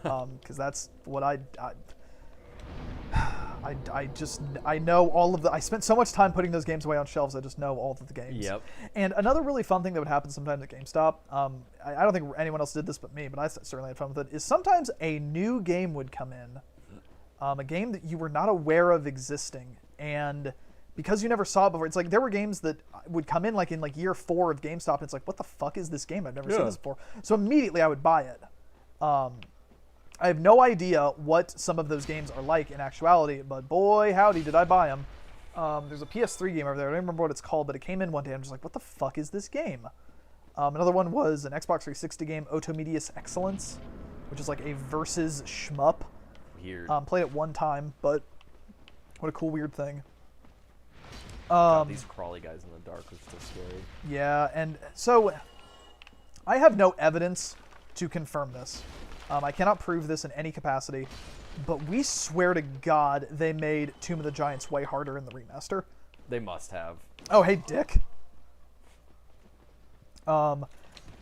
Because that's what I know all of the. I spent so much time putting those games away on shelves. I just know all of the games. Yep. And another really fun thing that would happen sometimes at GameStop. I don't think anyone else did this but me, but I certainly had fun with it. Is sometimes a new game would come in, a game that you were not aware of existing, and because you never saw it before, it's like there were games that would come in like year 4 of GameStop. And it's like, what the fuck is this game? I've never seen this before. So immediately I would buy it. I have no idea what some of those games are like in actuality, but boy, howdy, did I buy them. There's a PS3 game over there. I don't remember what it's called, but it came in one day. I'm just like, what the fuck is this game? Another one was an Xbox 360 game, Automedius Excellence, which is like a versus shmup. Weird. Played it one time, but what a cool, weird thing. God, these crawly guys in the dark are still scary. Yeah, and so I have no evidence to confirm this. I cannot prove this in any capacity, but we swear to God they made Tomb of the Giants way harder in the remaster. They must have. Oh, hey, Dick.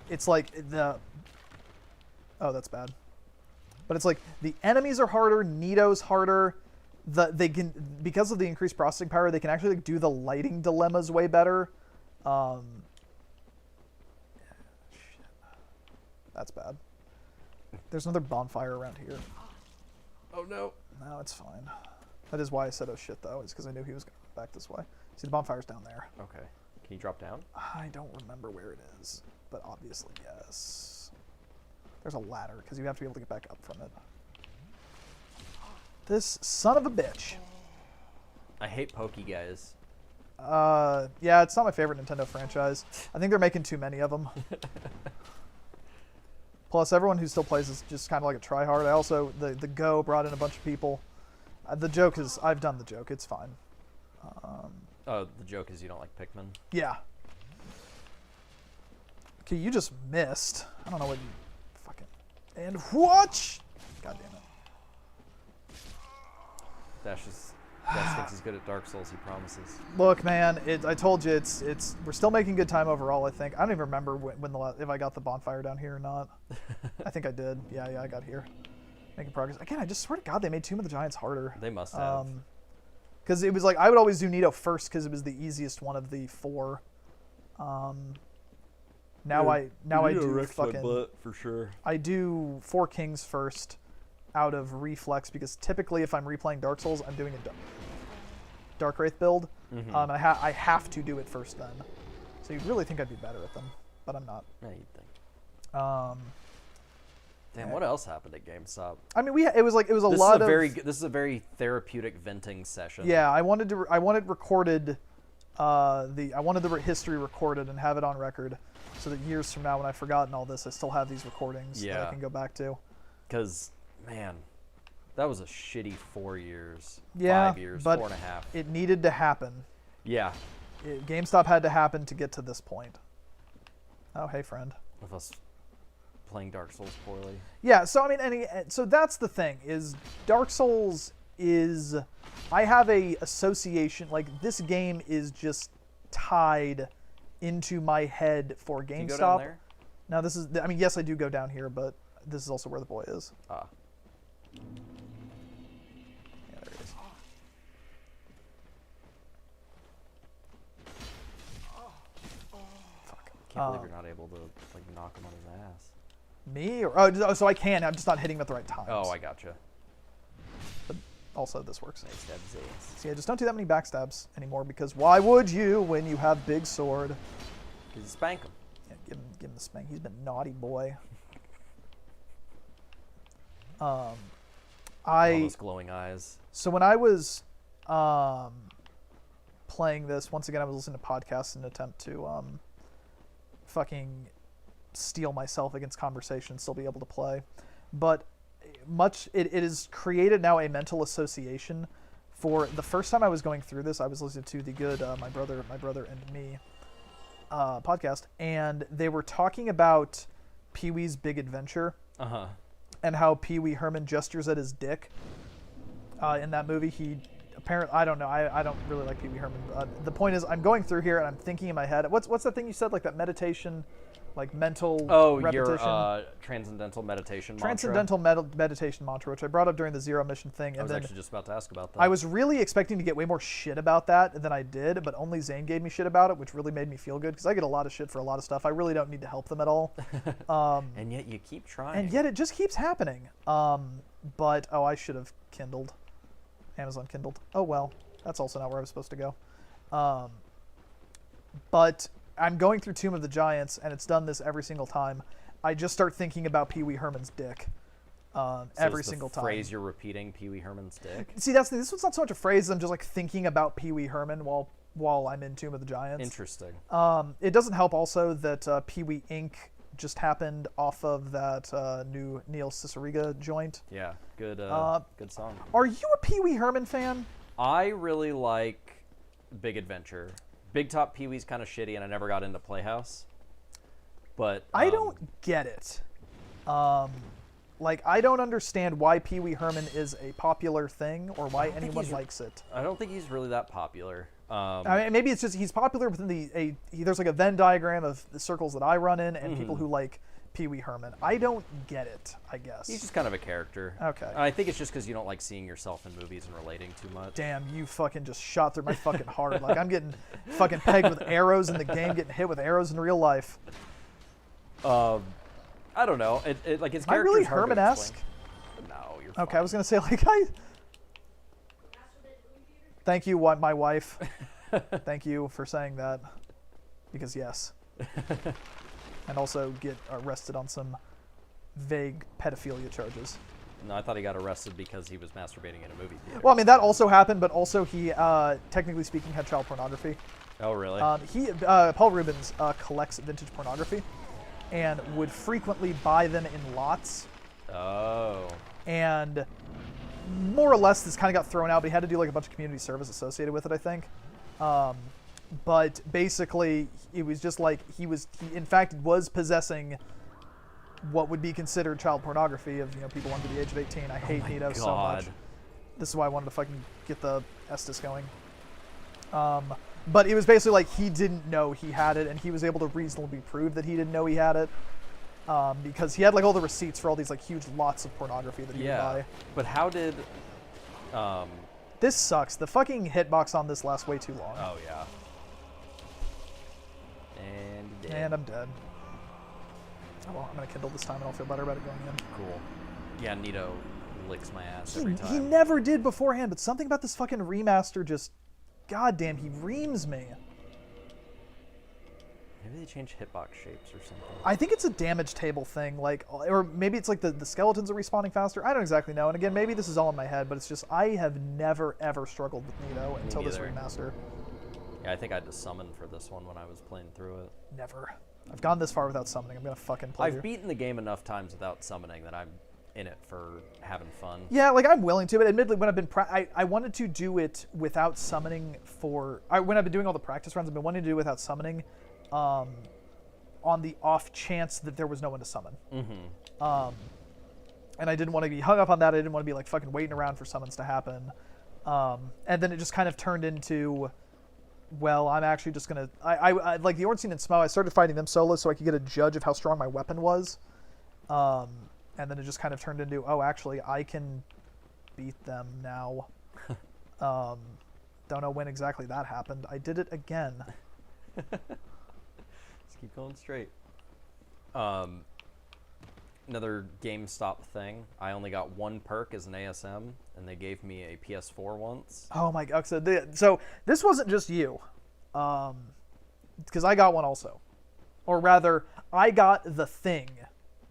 It's like the... Oh, that's bad. But it's like the enemies are harder, Nito's harder. They can, because of the increased processing power, they can actually do the lighting dilemmas way better. Shit. That's bad. There's another bonfire around here. Oh no. No, it's fine. That is why I said oh shit though, is because I knew he was going back this way. See, the bonfire's down there. Okay. Can you drop down? I don't remember where it is, but obviously yes. There's a ladder, because you have to be able to get back up from it. This son of a bitch. I hate Pokey guys. Yeah, it's not my favorite Nintendo franchise. I think they're making too many of them. Plus, everyone who still plays is just kind of like a tryhard. I also, the Go brought in a bunch of people. The joke is, I've done the joke. It's fine. Oh, the joke is you don't like Pikmin? Yeah. Okay, you just missed. I don't know what you fucking... And what? God damn it. Dash thinks he's good at Dark Souls, he promises. Look, man, I told you, we're still making good time overall, I think. I don't even remember if I got the bonfire down here or not. I think I did. Yeah, I got here. Making progress. Again, I just swear to God, they made Tomb of the Giants harder. They must have. Because it was like, I would always do Nito first because it was the easiest one of the 4. Now I do fucking... butt for sure. I do 4 Kings first out of reflex because typically if I'm replaying Dark Souls, I'm doing a Dark Wraith build. Mm-hmm. I have to do it first then. So you'd really think I'd be better at them, but I'm not. Yeah, you'd think. Damn, what else happened at GameStop? I mean, it was a lot of... This is a very therapeutic venting session. Yeah, I wanted recorded, I wanted the history recorded and have it on record, so that years from now, when I've forgotten all this, I still have these recordings that I can go back to. Because, man, that was a shitty 4 years. Yeah, 5 years, but 4.5. It needed to happen. Yeah. GameStop had to happen to get to this point. Oh, hey, friend. With us playing Dark Souls poorly. Yeah, so I mean, so that's the thing, is Dark Souls is... I have a association, like, this game is just tied into my head for Do you GameStop. go down there? Now this is, I mean, yes, I do go down here, but this is also where the boy is. Ah. Yeah, there he is. Fuck. Can't believe you're not able to like knock him on his ass. Me? Or, oh, so I can. I'm just not hitting him at the right times. Oh, I gotcha. But also, this works. Nice stab Zays. So yeah, just don't do that many backstabs anymore, because why would you when you have big sword? Because spank him. Yeah, give him the spank. He's been naughty boy. I All those glowing eyes. So when I was playing this, once again, I was listening to podcasts in an attempt to fucking steel myself against conversation and still be able to play. But it is created now a mental association. For the first time I was going through this, I was listening to the good My Brother and Me podcast, and they were talking about Pee-wee's Big Adventure. Uh-huh. And how Pee Wee Herman gestures at his dick in that movie. He apparently, I don't know, I don't really like Pee Wee Herman. The point is, I'm going through here and I'm thinking in my head, what's that thing you said, like that meditation, like mental repetition? Your transcendental meditation mantra. Transcendental meditation mantra, which I brought up during the Zero Mission thing. I was actually just about to ask about that. I was really expecting to get way more shit about that than I did, but only Zane gave me shit about it, which really made me feel good, because I get a lot of shit for a lot of stuff. I really don't need to help them at all. And yet you keep trying. And yet it just keeps happening. But, oh, I should have Kindled. Amazon Kindled. Oh, well. That's also not where I was supposed to go. But I'm going through Tomb of the Giants, and it's done this every single time. I just start thinking about Pee Wee Herman's dick every single time. Phrase you're repeating, Pee Wee Herman's dick? See, this one's not so much a phrase. I'm just like thinking about Pee Wee Herman while I'm in Tomb of the Giants. Interesting. It doesn't help also that Pee Wee Inc. just happened off of that new Neil Cicierega joint. Yeah, good song. Are you a Pee Wee Herman fan? I really like Big Adventure. Big Top Pee Wee's kind of shitty, and I never got into Playhouse. But I don't get it. Like, I don't understand why Pee Wee Herman is a popular thing or why anyone likes it. I don't think he's really that popular. I mean, maybe it's just he's popular within there's like a Venn diagram of the circles that I run in and people who like Pee Wee Herman. I don't get it, I guess. He's just kind of a character. Okay. I think it's just because you don't like seeing yourself in movies and relating too much. Damn, you fucking just shot through my fucking heart. Like, I'm getting fucking pegged with arrows in the game, getting hit with arrows in real life. I don't know. It like his Am I character's really hard to Herman-esque? explain. No, you're Okay, fine. I was gonna say, like, thank you, my wife. Thank you for saying that, because yes. And also get arrested on some vague pedophilia charges. No, I thought he got arrested because he was masturbating in a movie theater. Well, I mean, that also happened, but also he, technically speaking, had child pornography. Oh, really? Paul Rubens collects vintage pornography and would frequently buy them in lots. Oh. And more or less this kind of got thrown out, but he had to do like a bunch of community service associated with it, I think. But basically, it was just like he in fact was possessing what would be considered child pornography of people under the age of 18. I hate Nito so much. This is why I wanted to fucking get the Estes going. But it was basically like he didn't know he had it, and he was able to reasonably prove that he didn't know he had it. Because he had like all the receipts for all these like huge lots of pornography that he would buy. But how did This sucks. The fucking hitbox on this lasts way too long. Oh yeah. And And I'm dead. Oh, well, I'm gonna Kindle this time and I'll feel better about it going in. Cool. Yeah, Nito licks my ass every time. He never did beforehand, but something about this fucking remaster just, goddamn, he reams me. Maybe they changed hitbox shapes or something. I think it's a damage table thing, like, or maybe it's like the skeletons are respawning faster. I don't exactly know. And again, maybe this is all in my head, but it's just I have never ever struggled with Nito until this remaster. Yeah, I think I had to summon for this one when I was playing through it. Never. I've gone this far without summoning. I'm gonna fucking play. I've beaten the game enough times without summoning that I'm in it for having fun. Yeah, like I'm willing to, but admittedly, when I've been I wanted to do it without summoning when I've been doing all the practice runs, I've been wanting to do it without summoning, on the off chance that there was no one to summon. Mm-hmm. And I didn't want to be hung up on that. I didn't want to be like fucking waiting around for summons to happen. And then it just kind of turned into well, I'm actually just gonna. I like the Ornstein and Smo. I started fighting them solo so I could get a judge of how strong my weapon was, and then it just kind of turned into, oh, actually, I can beat them now. Don't know when exactly that happened. I did it again. Let's keep going straight. Another Gamestop thing. I only got one perk as an ASM, and they gave me a PS4 once. Oh my god! So this wasn't just you, because I got one also, or rather, I got the thing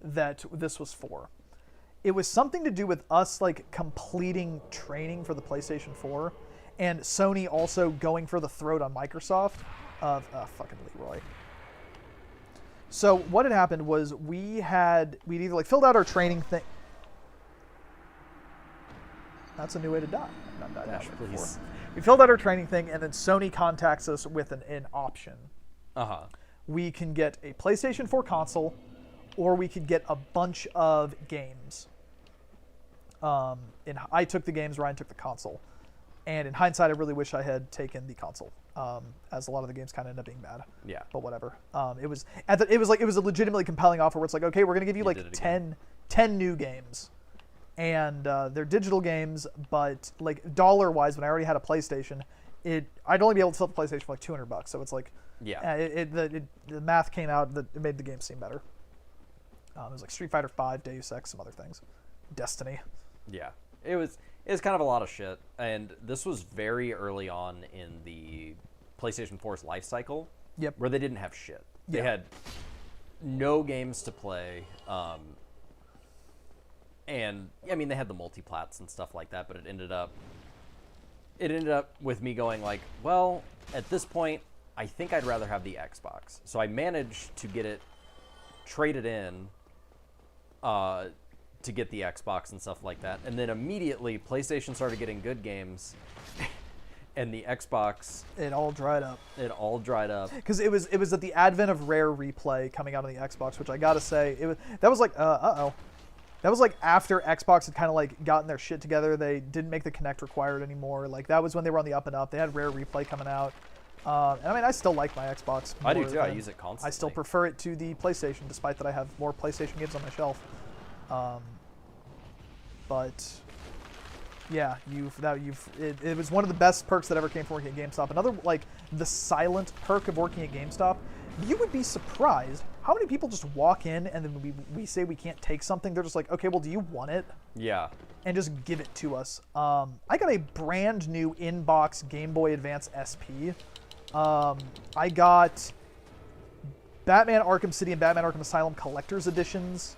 that this was for. It was something to do with us like completing training for the PlayStation 4, and Sony also going for the throat on Microsoft of fucking Leroy. So what had happened was we'd either like filled out our training thing. That's a new way to die. Not die Dash, that way please. before. We filled out our training thing, and then Sony contacts us with an option. We can get a PlayStation 4 console, or we could get a bunch of games. I took the games, Ryan took the console. And in hindsight, I really wish I had taken the console, as a lot of the games kind of end up being bad. Yeah. But whatever. It was a legitimately compelling offer where it's like, okay, we're gonna give you like 10 new games, and they're digital games, but like dollar-wise, when I already had a PlayStation, I'd only be able to sell the PlayStation for like $200. So it's like, Yeah. The math came out that it made the game seem better. It was like Street Fighter V, Deus Ex, some other things, Destiny. Yeah. It was kind of a lot of shit, and this was very early on in the PlayStation 4's life cycle. Yep. Where they didn't have shit. They Yeah. had no games to play, and I mean they had the multiplats and stuff like that, but it ended up with me going like, well, at this point, I think I'd rather have the Xbox. So I managed to get it traded in, to get the Xbox and stuff like that. And then immediately PlayStation started getting good games and the Xbox, It all dried up. Because it was at the advent of Rare Replay coming out on the Xbox, which I gotta say, that was like that was like after Xbox had kind of like gotten their shit together. They didn't make the Kinect required anymore. Like that was when they were on the up and up. They had Rare Replay coming out. And I mean, I still like my Xbox. I do too. I use it constantly. I still prefer it to the PlayStation, despite that I have more PlayStation games on my shelf. But yeah, it was one of the best perks that ever came from working at GameStop. Another, like, the silent perk of working at GameStop. You would be surprised how many people just walk in and then we say we can't take something. They're just like, okay, well, do you want it? Yeah. And just give it to us. I got a brand new in-box Game Boy Advance SP. I got Batman Arkham City and Batman Arkham Asylum Collector's Editions.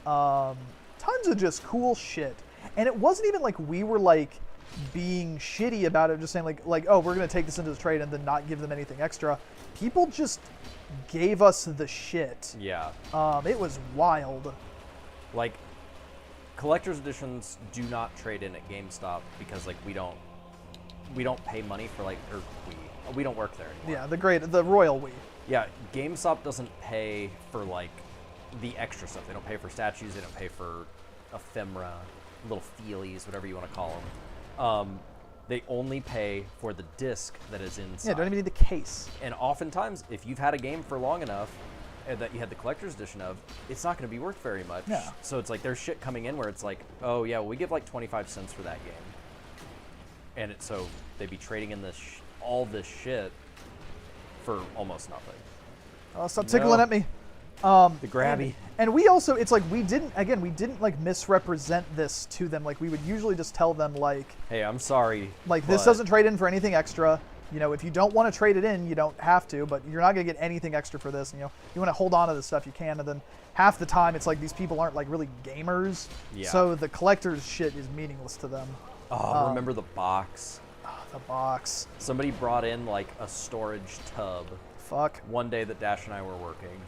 Tons of just cool shit. And it wasn't even like we were like being shitty about it, just saying like oh, we're gonna take this into the trade and then not give them anything extra. People just gave us the shit. Yeah. It was wild. Like, collector's editions do not trade in at GameStop because like we don't pay money for like, or we don't work there anymore. Yeah, the royal we. Yeah, GameStop doesn't pay for like the extra stuff. They don't pay for statues. They don't pay for ephemera, little feelies, whatever you want to call them. They only pay for the disc that is inside. Yeah, don't even need the case. And oftentimes, if you've had a game for long enough that you had the collector's edition of, it's not going to be worth very much. Yeah. So it's like there's shit coming in where it's like, oh yeah, well, we give like 25 cents for that game. And so they'd be trading in all this shit for almost nothing. Oh, stop tickling at me. The grabby. And we also, it's like we didn't like misrepresent this to them. Like we would usually just tell them like, hey, I'm sorry. Like this doesn't trade in for anything extra. You know, if you don't want to trade it in, you don't have to, but you're not going to get anything extra for this. And, you know, you want to hold on to this stuff, you can. And then half the time it's like these people aren't like really gamers. Yeah. So the collector's shit is meaningless to them. Oh, remember the box? The box. Somebody brought in like a storage tub Fuck. one day that Dash and I were working.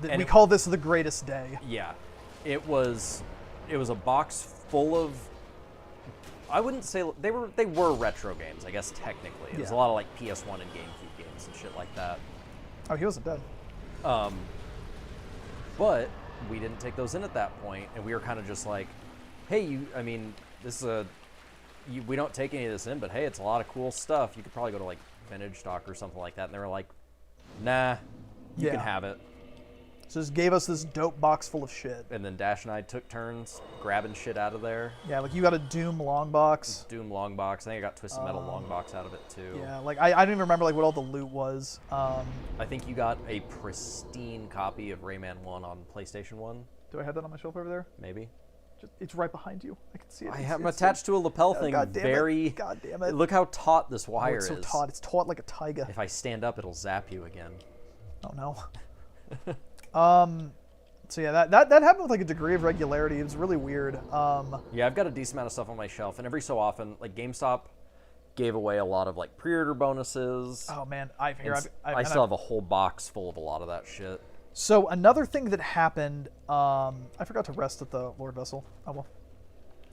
We call this the greatest day. Yeah. It was a box full of, I wouldn't say they were retro games, I guess technically. It was a lot of like PS1 and GameCube games and shit like that. Oh, he wasn't dead. But we didn't take those in at that point, and we were kind of just like, hey, we don't take any of this in, but hey, it's a lot of cool stuff. You could probably go to like vintage stock or something like that, and they were like, nah, you can have it. So just gave us this dope box full of shit. And then Dash and I took turns grabbing shit out of there. Yeah, like you got a Doom long box. Doom long box. I think I got Twisted Metal long box out of it too. Yeah, like I don't even remember like what all the loot was. I think you got a pristine copy of Rayman 1 on PlayStation 1. Do I have that on my shelf over there? Maybe. It's right behind you. I can see it. I have them attached to a lapel thing. God damn very. it. God damn it. Look how taut this wire it's so is. taut. It's taut like a tiger. If I stand up, it'll zap you again. Oh no. So yeah, that happened with like a degree of regularity. It was really weird. Yeah, I've got a decent amount of stuff on my shelf, and every so often, like GameStop gave away a lot of like pre-order bonuses. Oh man, I still have a whole box full of a lot of that shit. So another thing that happened, I forgot to rest at the Lord Vessel. Oh well.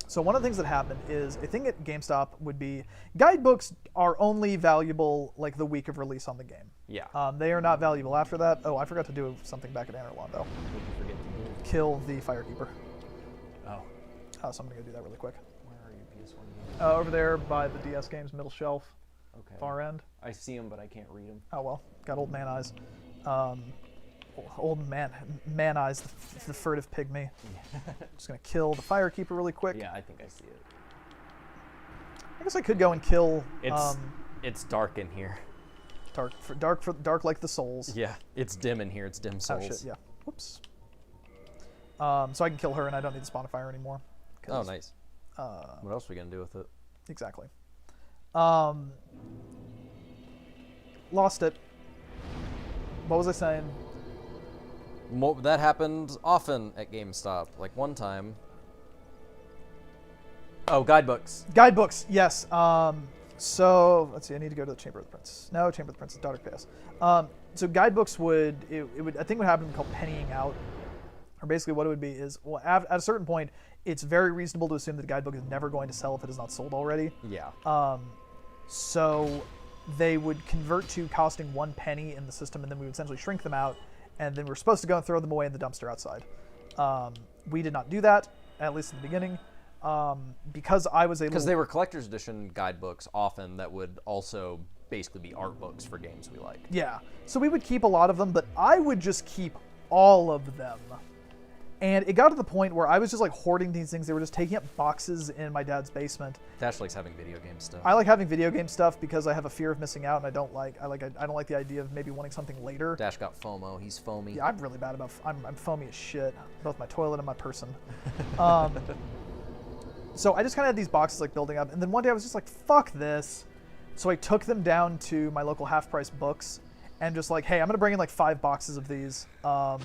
So one of the things that happened is a thing at GameStop would be guidebooks are only valuable like the week of release on the game. Yeah. They are not valuable after that. Oh, I forgot to do something back at Anarlon though. What did you forget to do? Kill the Firekeeper. Oh. So I'm gonna go do that really quick. Where are you, PS1? Over there by the DS games middle shelf. Okay. Far end. I see them, but I can't read them. Oh well, got old man eyes. Old man eyes, the furtive pygmy. Just gonna kill the Firekeeper really quick. Yeah, I think I see it. I guess I could go and kill. It's dark in here. Dark like the souls. Yeah, it's dim in here. It's dim souls. Oh shit, yeah. Whoops. So I can kill her and I don't need to spawn a fire anymore. Oh, nice. What else are we gonna do with it? Exactly. Lost it. What was I saying? That happened often at GameStop. Like one time. Oh, guidebooks. Guidebooks, yes. So let's see. I need to go to the Chamber of the Prince. No, Chamber of the Prince is Daughter Pass. So guidebooks would I think would happen called pennying out, or basically what it would be is well at a certain point it's very reasonable to assume that a guidebook is never going to sell if it is not sold already. Yeah. So they would convert to costing 1 penny in the system, and then we would essentially shrink them out, and then we're supposed to go and throw them away in the dumpster outside. We did not do that, at least in the beginning. Because they were collector's edition guidebooks often that would also basically be art books for games we like. Yeah, so we would keep a lot of them, but I would just keep all of them. And it got to the point where I was just like hoarding these things. They were just taking up boxes in my dad's basement. Dash likes having video game stuff. I like having video game stuff because I have a fear of missing out, and I don't like the idea of maybe wanting something later. Dash got FOMO. He's foamy. Yeah, I'm really bad about. I'm foamy as shit, both my toilet and my person. So I just kind of had these boxes like building up, and then one day I was just like, fuck this. So I took them down to my local half-price books and just like, hey, I'm going to bring in like 5 boxes of these. I'm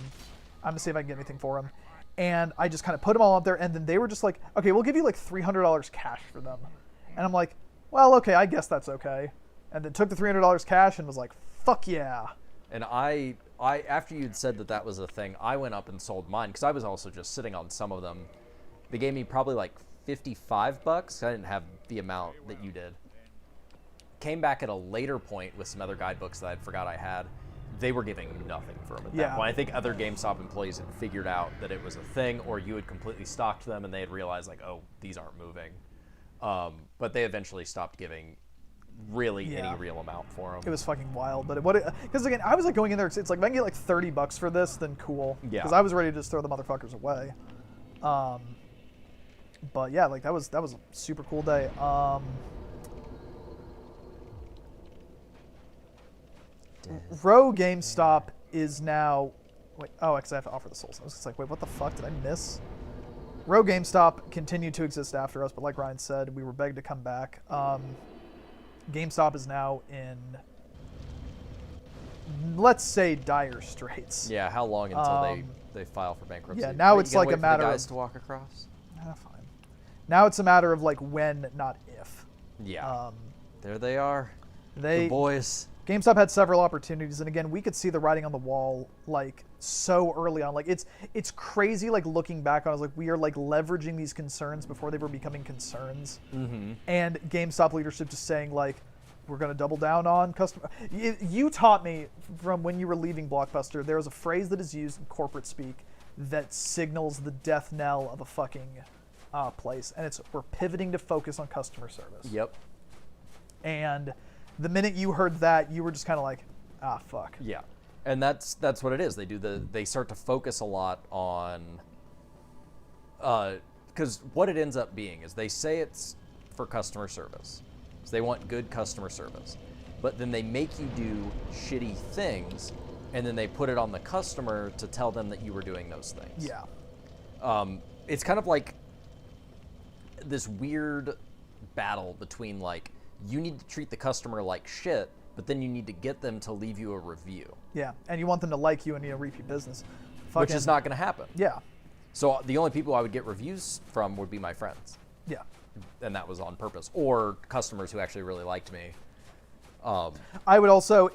going to see if I can get anything for them. And I just kind of put them all up there, and then they were just like, okay, we'll give you like $300 cash for them. And I'm like, well, okay, I guess that's okay. And then took the $300 cash and was like, fuck yeah. And I after you'd said that was a thing, I went up and sold mine because I was also just sitting on some of them. They gave me probably like $55. I didn't have the amount that you did. Came back at a later point with some other guidebooks that I forgot I had. They were giving nothing for them at that point. I think other GameStop employees had figured out that it was a thing, or you had completely stocked them and they had realized like, oh, these aren't moving. But they eventually stopped giving really any real amount for them. It was fucking wild, but because again, I was like going in there. It's like if I can get like $30 for this, then cool. Yeah. Because I was ready to just throw the motherfuckers away. But yeah, like that was a super cool day. Row GameStop is now. Wait, oh, because I have to offer the souls. I was just like, wait, what the fuck did I miss? Row GameStop continued to exist after us, but like Ryan said, we were begged to come back. GameStop is now in, let's say, dire straits. Yeah, how long until they file for bankruptcy? Yeah, now it's like a matter of the guys of to walk across. Fine. Now it's a matter of like when, not if. Yeah. There they are. The boys. GameStop had several opportunities, and again, we could see the writing on the wall like so early on. Like it's crazy. Like looking back on, I was like, we are like leveraging these concerns before they were becoming concerns. Mm-hmm. And GameStop leadership just saying like, we're going to double down on customer. You taught me from when you were leaving Blockbuster. There is a phrase that is used in corporate speak that signals the death knell of a fucking place, and it's we're pivoting to focus on customer service. Yep. And the minute you heard that, you were just kind of like, ah, fuck. Yeah, and that's what it is. They start to focus a lot on, because what it ends up being is they say it's for customer service, so they want good customer service, but then they make you do shitty things, and then they put it on the customer to tell them that you were doing those things. Yeah. It's kind of like this weird battle between like, you need to treat the customer like shit, but then you need to get them to leave you a review. Yeah, and you want them to like you and repeat business. Which is not going to happen. Yeah. So the only people I would get reviews from would be my friends. Yeah. And that was on purpose. Or customers who actually really liked me. I would also,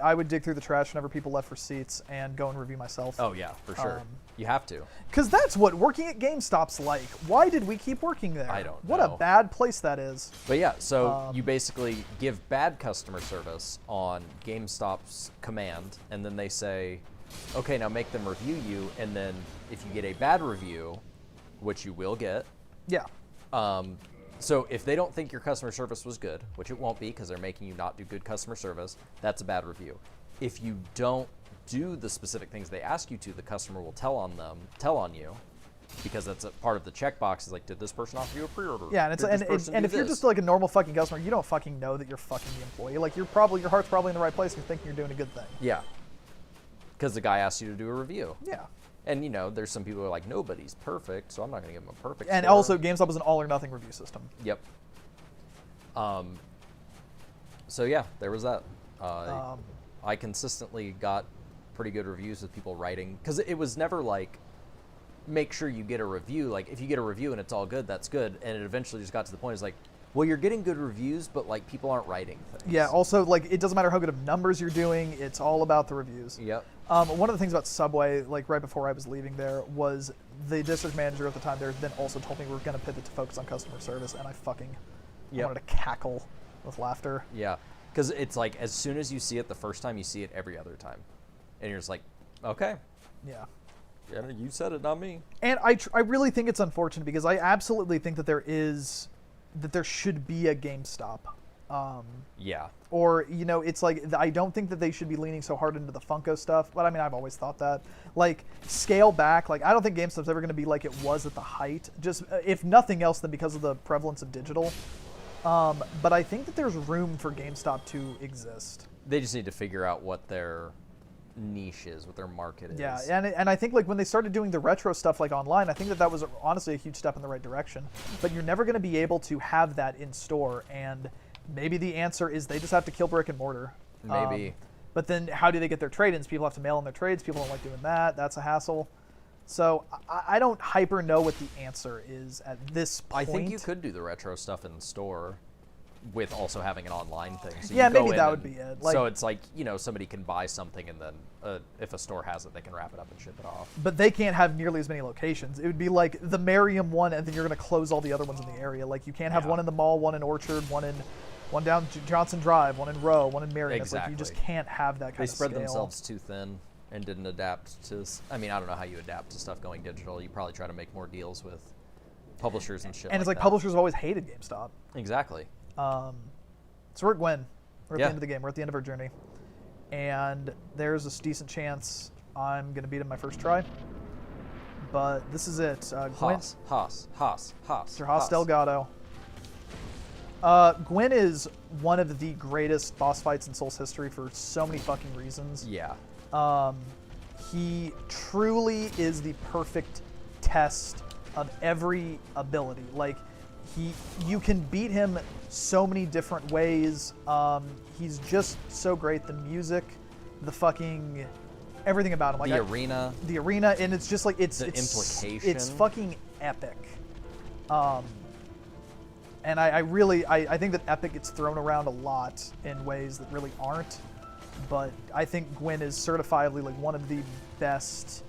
I would dig through the trash whenever people left receipts and go and review myself. Oh yeah, for sure. You have to. Because that's what working at GameStop's like. Why did we keep working there? I don't What know. a bad place that is. But yeah, so you basically give bad customer service on GameStop's command, and then they say, okay, now make them review you, and then if you get a bad review, which you will get, Yeah. so if they don't think your customer service was good, which it won't be because they're making you not do good customer service, that's a bad review. If you don't do the specific things they ask you to, the customer will tell on you, because that's a part of the checkbox is like, did this person offer you a pre-order? Yeah, and it's Did this person and do if you're this? just like a normal fucking customer, you don't fucking know that you're fucking the employee. Like your heart's probably in the right place. And you're thinking you're doing a good thing. Yeah, because the guy asked you to do a review. Yeah. And you know, there's some people who are like, nobody's perfect, so I'm not gonna give them a perfect And score. also, GameStop is an all or nothing review system. Yep. So yeah, there was that. I consistently got pretty good reviews with people writing, because it was never like, make sure you get a review. Like if you get a review and it's all good, that's good. And it eventually just got to the point, it's like, well, you're getting good reviews, but like people aren't writing things. Yeah. Also, like it doesn't matter how good of numbers you're doing. It's all about the reviews. Yep. One of the things about Subway, like right before I was leaving there, was the district manager at the time there then also told me we were going to pivot to focus on customer service, and I wanted to cackle with laughter. Yeah, because it's like as soon as you see it the first time, you see it every other time, and you're just like, okay, Yeah. yeah, you said it, not me. And I really think it's unfortunate because I absolutely think that there should be a GameStop. Yeah. Or, you know, it's like, I don't think that they should be leaning so hard into the Funko stuff, but I mean, I've always thought that. Like, scale back. Like, I don't think GameStop's ever going to be like it was at the height, just if nothing else than because of the prevalence of digital. But I think that there's room for GameStop to exist. They just need to figure out what their niche is, what their market is. Yeah, and I think like when they started doing the retro stuff like online, I think that was honestly a huge step in the right direction. But you're never going to be able to have that in store, and maybe the answer is they just have to kill brick and mortar. Maybe. But then how do they get their trade-ins? People have to mail in their trades. People don't like doing that. That's a hassle. So I don't hyper know what the answer is at this point. I think you could do the retro stuff in the store with also having an online thing. So Yeah, you go maybe in that would and- be it. so Like- it's like, you know, somebody can buy something and then if a store has it, they can wrap it up and ship it off. But they can't have nearly as many locations. It would be like the Merriam one, and then you're going to close all the other ones in the area. Like you can't have Yeah. one in the mall, one in Orchard, one down Johnson Drive, one in Row, one in Merriam. It's like you just Exactly. can't have that kind They of spread scale. themselves too thin and didn't adapt to. I mean, I don't know how you adapt to stuff going digital. You probably try to make more deals with publishers and shit. And it's like that. publishers have always hated GameStop. Exactly. So we're at Gwen. We're at Yeah. the end of the game. We're at the end of our journey. And there's a decent chance I'm going to beat him my first try. But this is it. Gwen, Haas. Mr. Haas Delgado. Gwen is one of the greatest boss fights in Soul's history for so many fucking reasons. Yeah. He truly is the perfect test of every ability. Like, you can beat him so many different ways. He's just so great. The music, the fucking everything about him. Like The arena. the arena, and it's just like it's implication. It's fucking epic. And I think that epic gets thrown around a lot in ways that really aren't. But I think Gwen is certifiably like one of the best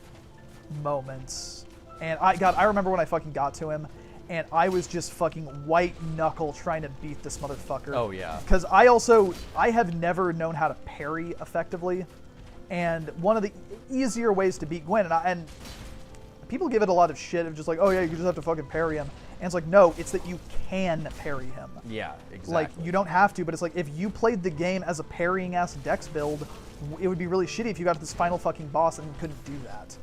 moments. And I remember when I fucking got to him, and I was just fucking white knuckle trying to beat this motherfucker. Oh, yeah. Because I have never known how to parry effectively, and one of the easier ways to beat Gwen, and people give it a lot of shit of just like, oh yeah, you just have to fucking parry him. And it's like, no, it's that you can parry him. Yeah, exactly. Like, you don't have to, but it's like, if you played the game as a parrying-ass dex build, it would be really shitty if you got to this final fucking boss and you couldn't do that.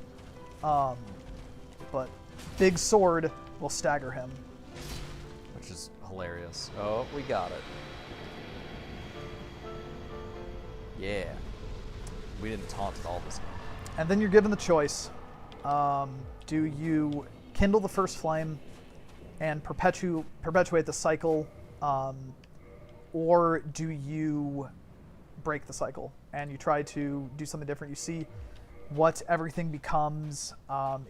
But big sword will stagger him. Which is hilarious. Oh, we got it. Yeah. We didn't taunt at all this time. And then you're given the choice. Do you kindle the first flame and perpetuate the cycle, or do you break the cycle and you try to do something different? You see what everything becomes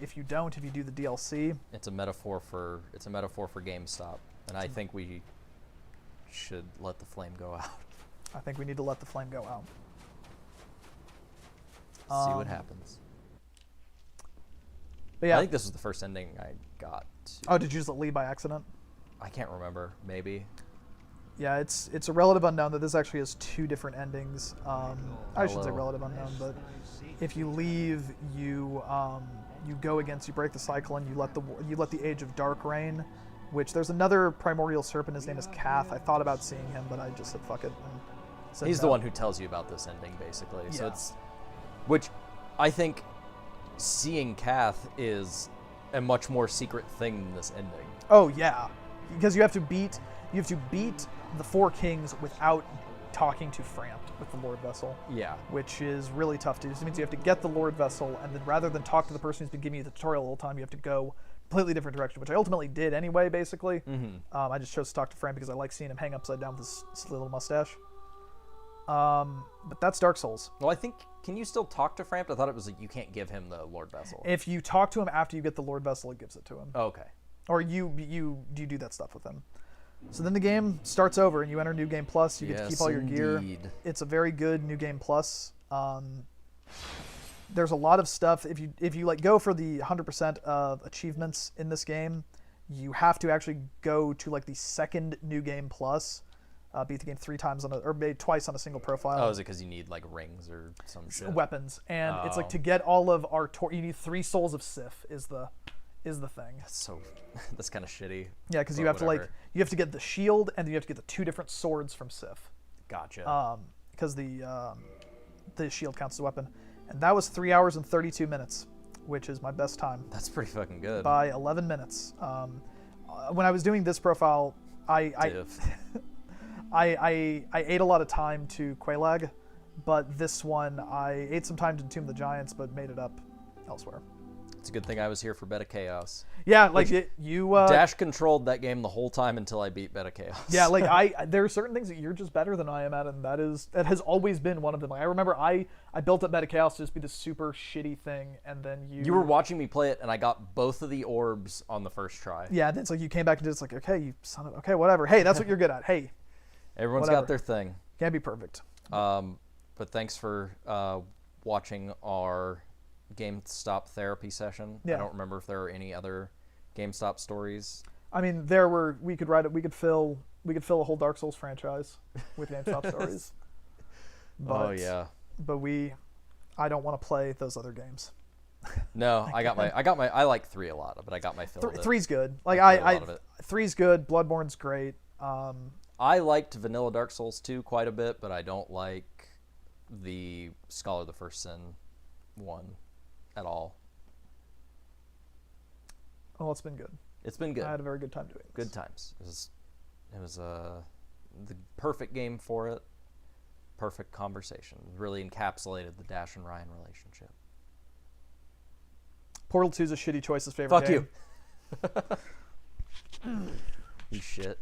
if you do the DLC. It's a metaphor for GameStop, and I think we should let the flame go out. I think we need to let the flame go out. See what happens. But yeah. I think this was the first ending I got. Oh, did you just leave by accident? I can't remember. Maybe. Yeah, it's a relative unknown that this actually has 2 different endings. I should say Hello. relative unknown, but if you leave, you break the cycle, and you let the Age of Dark reign, which there's another primordial serpent. His name is Kath. I thought about seeing him, but I just said fuck it. And said He's no. the one who tells you about this ending, basically. So Yeah. which I think seeing Kath is a much more secret thing than this ending. Oh yeah, because you have to beat the 4 kings without talking to Frampt with the Lord Vessel. Yeah. Which is really tough to do. So it means you have to get the Lord Vessel, and then rather than talk to the person who's been giving you the tutorial the whole time, you have to go a completely different direction, which I ultimately did anyway, basically. I just chose to talk to Frampt because I like seeing him hang upside down with his silly little mustache. But that's Dark Souls. Well, I think, can you still talk to Frampt? I thought it was like you can't give him the Lord Vessel. If you talk to him after you get the Lord Vessel, it gives it to him. Oh, okay. Or you do that stuff with him. So then the game starts over, and you enter New Game Plus. You get to keep all your gear. It's a very good New Game Plus. There's a lot of stuff. If you like go for the 100% of achievements in this game, you have to actually go to like the second New Game Plus. Beat the game 3 times or maybe twice on a single profile. Oh, is it because you need like rings or some shit? Weapons, and it's like to get all of our you need 3 souls of Sif is the thing. That's kind of shitty. Yeah, because you have to get the shield, and then you have to get the 2 different swords from Sif. Gotcha. Because the shield counts as a weapon, and that was 3 hours and 32 minutes, which is my best time. That's pretty fucking good. By 11 minutes. When I was doing this profile, I ate a lot of time to Quelaag, but this one I ate some time to Tomb of the Giants, but made it up elsewhere. It's a good thing I was here for Beta Chaos. Yeah, like Dash controlled that game the whole time until I beat Beta Chaos. Yeah, like there are certain things that you're just better than I am at, and that has always been one of them. Like I remember I built up Beta Chaos to just be this super shitty thing, and then you were watching me play it, and I got both of the orbs on the first try. Yeah, it's like you came back and it's like, okay, you son of okay, whatever. Hey, that's what you're good at. Hey. Everyone's got their thing. Can't be perfect. But thanks for watching our GameStop therapy session. Yeah. I don't remember if there were any other GameStop stories. I mean, we could fill a whole Dark Souls franchise with GameStop stories. But, oh yeah. But I don't want to play those other games. No, I like 3 a lot, but I got my fill of it. 3's good. Like I 3's good. Bloodborne's great. I liked Vanilla Dark Souls 2 quite a bit, but I don't like the Scholar of the First Sin 1 at all. Oh, it's been good. It's been good. I had a very good time doing this. Good times. It was the perfect game for it. Perfect conversation. Really encapsulated the Dash and Ryan relationship. Portal 2 is a shitty choice as favorite game. Fuck you. You shit.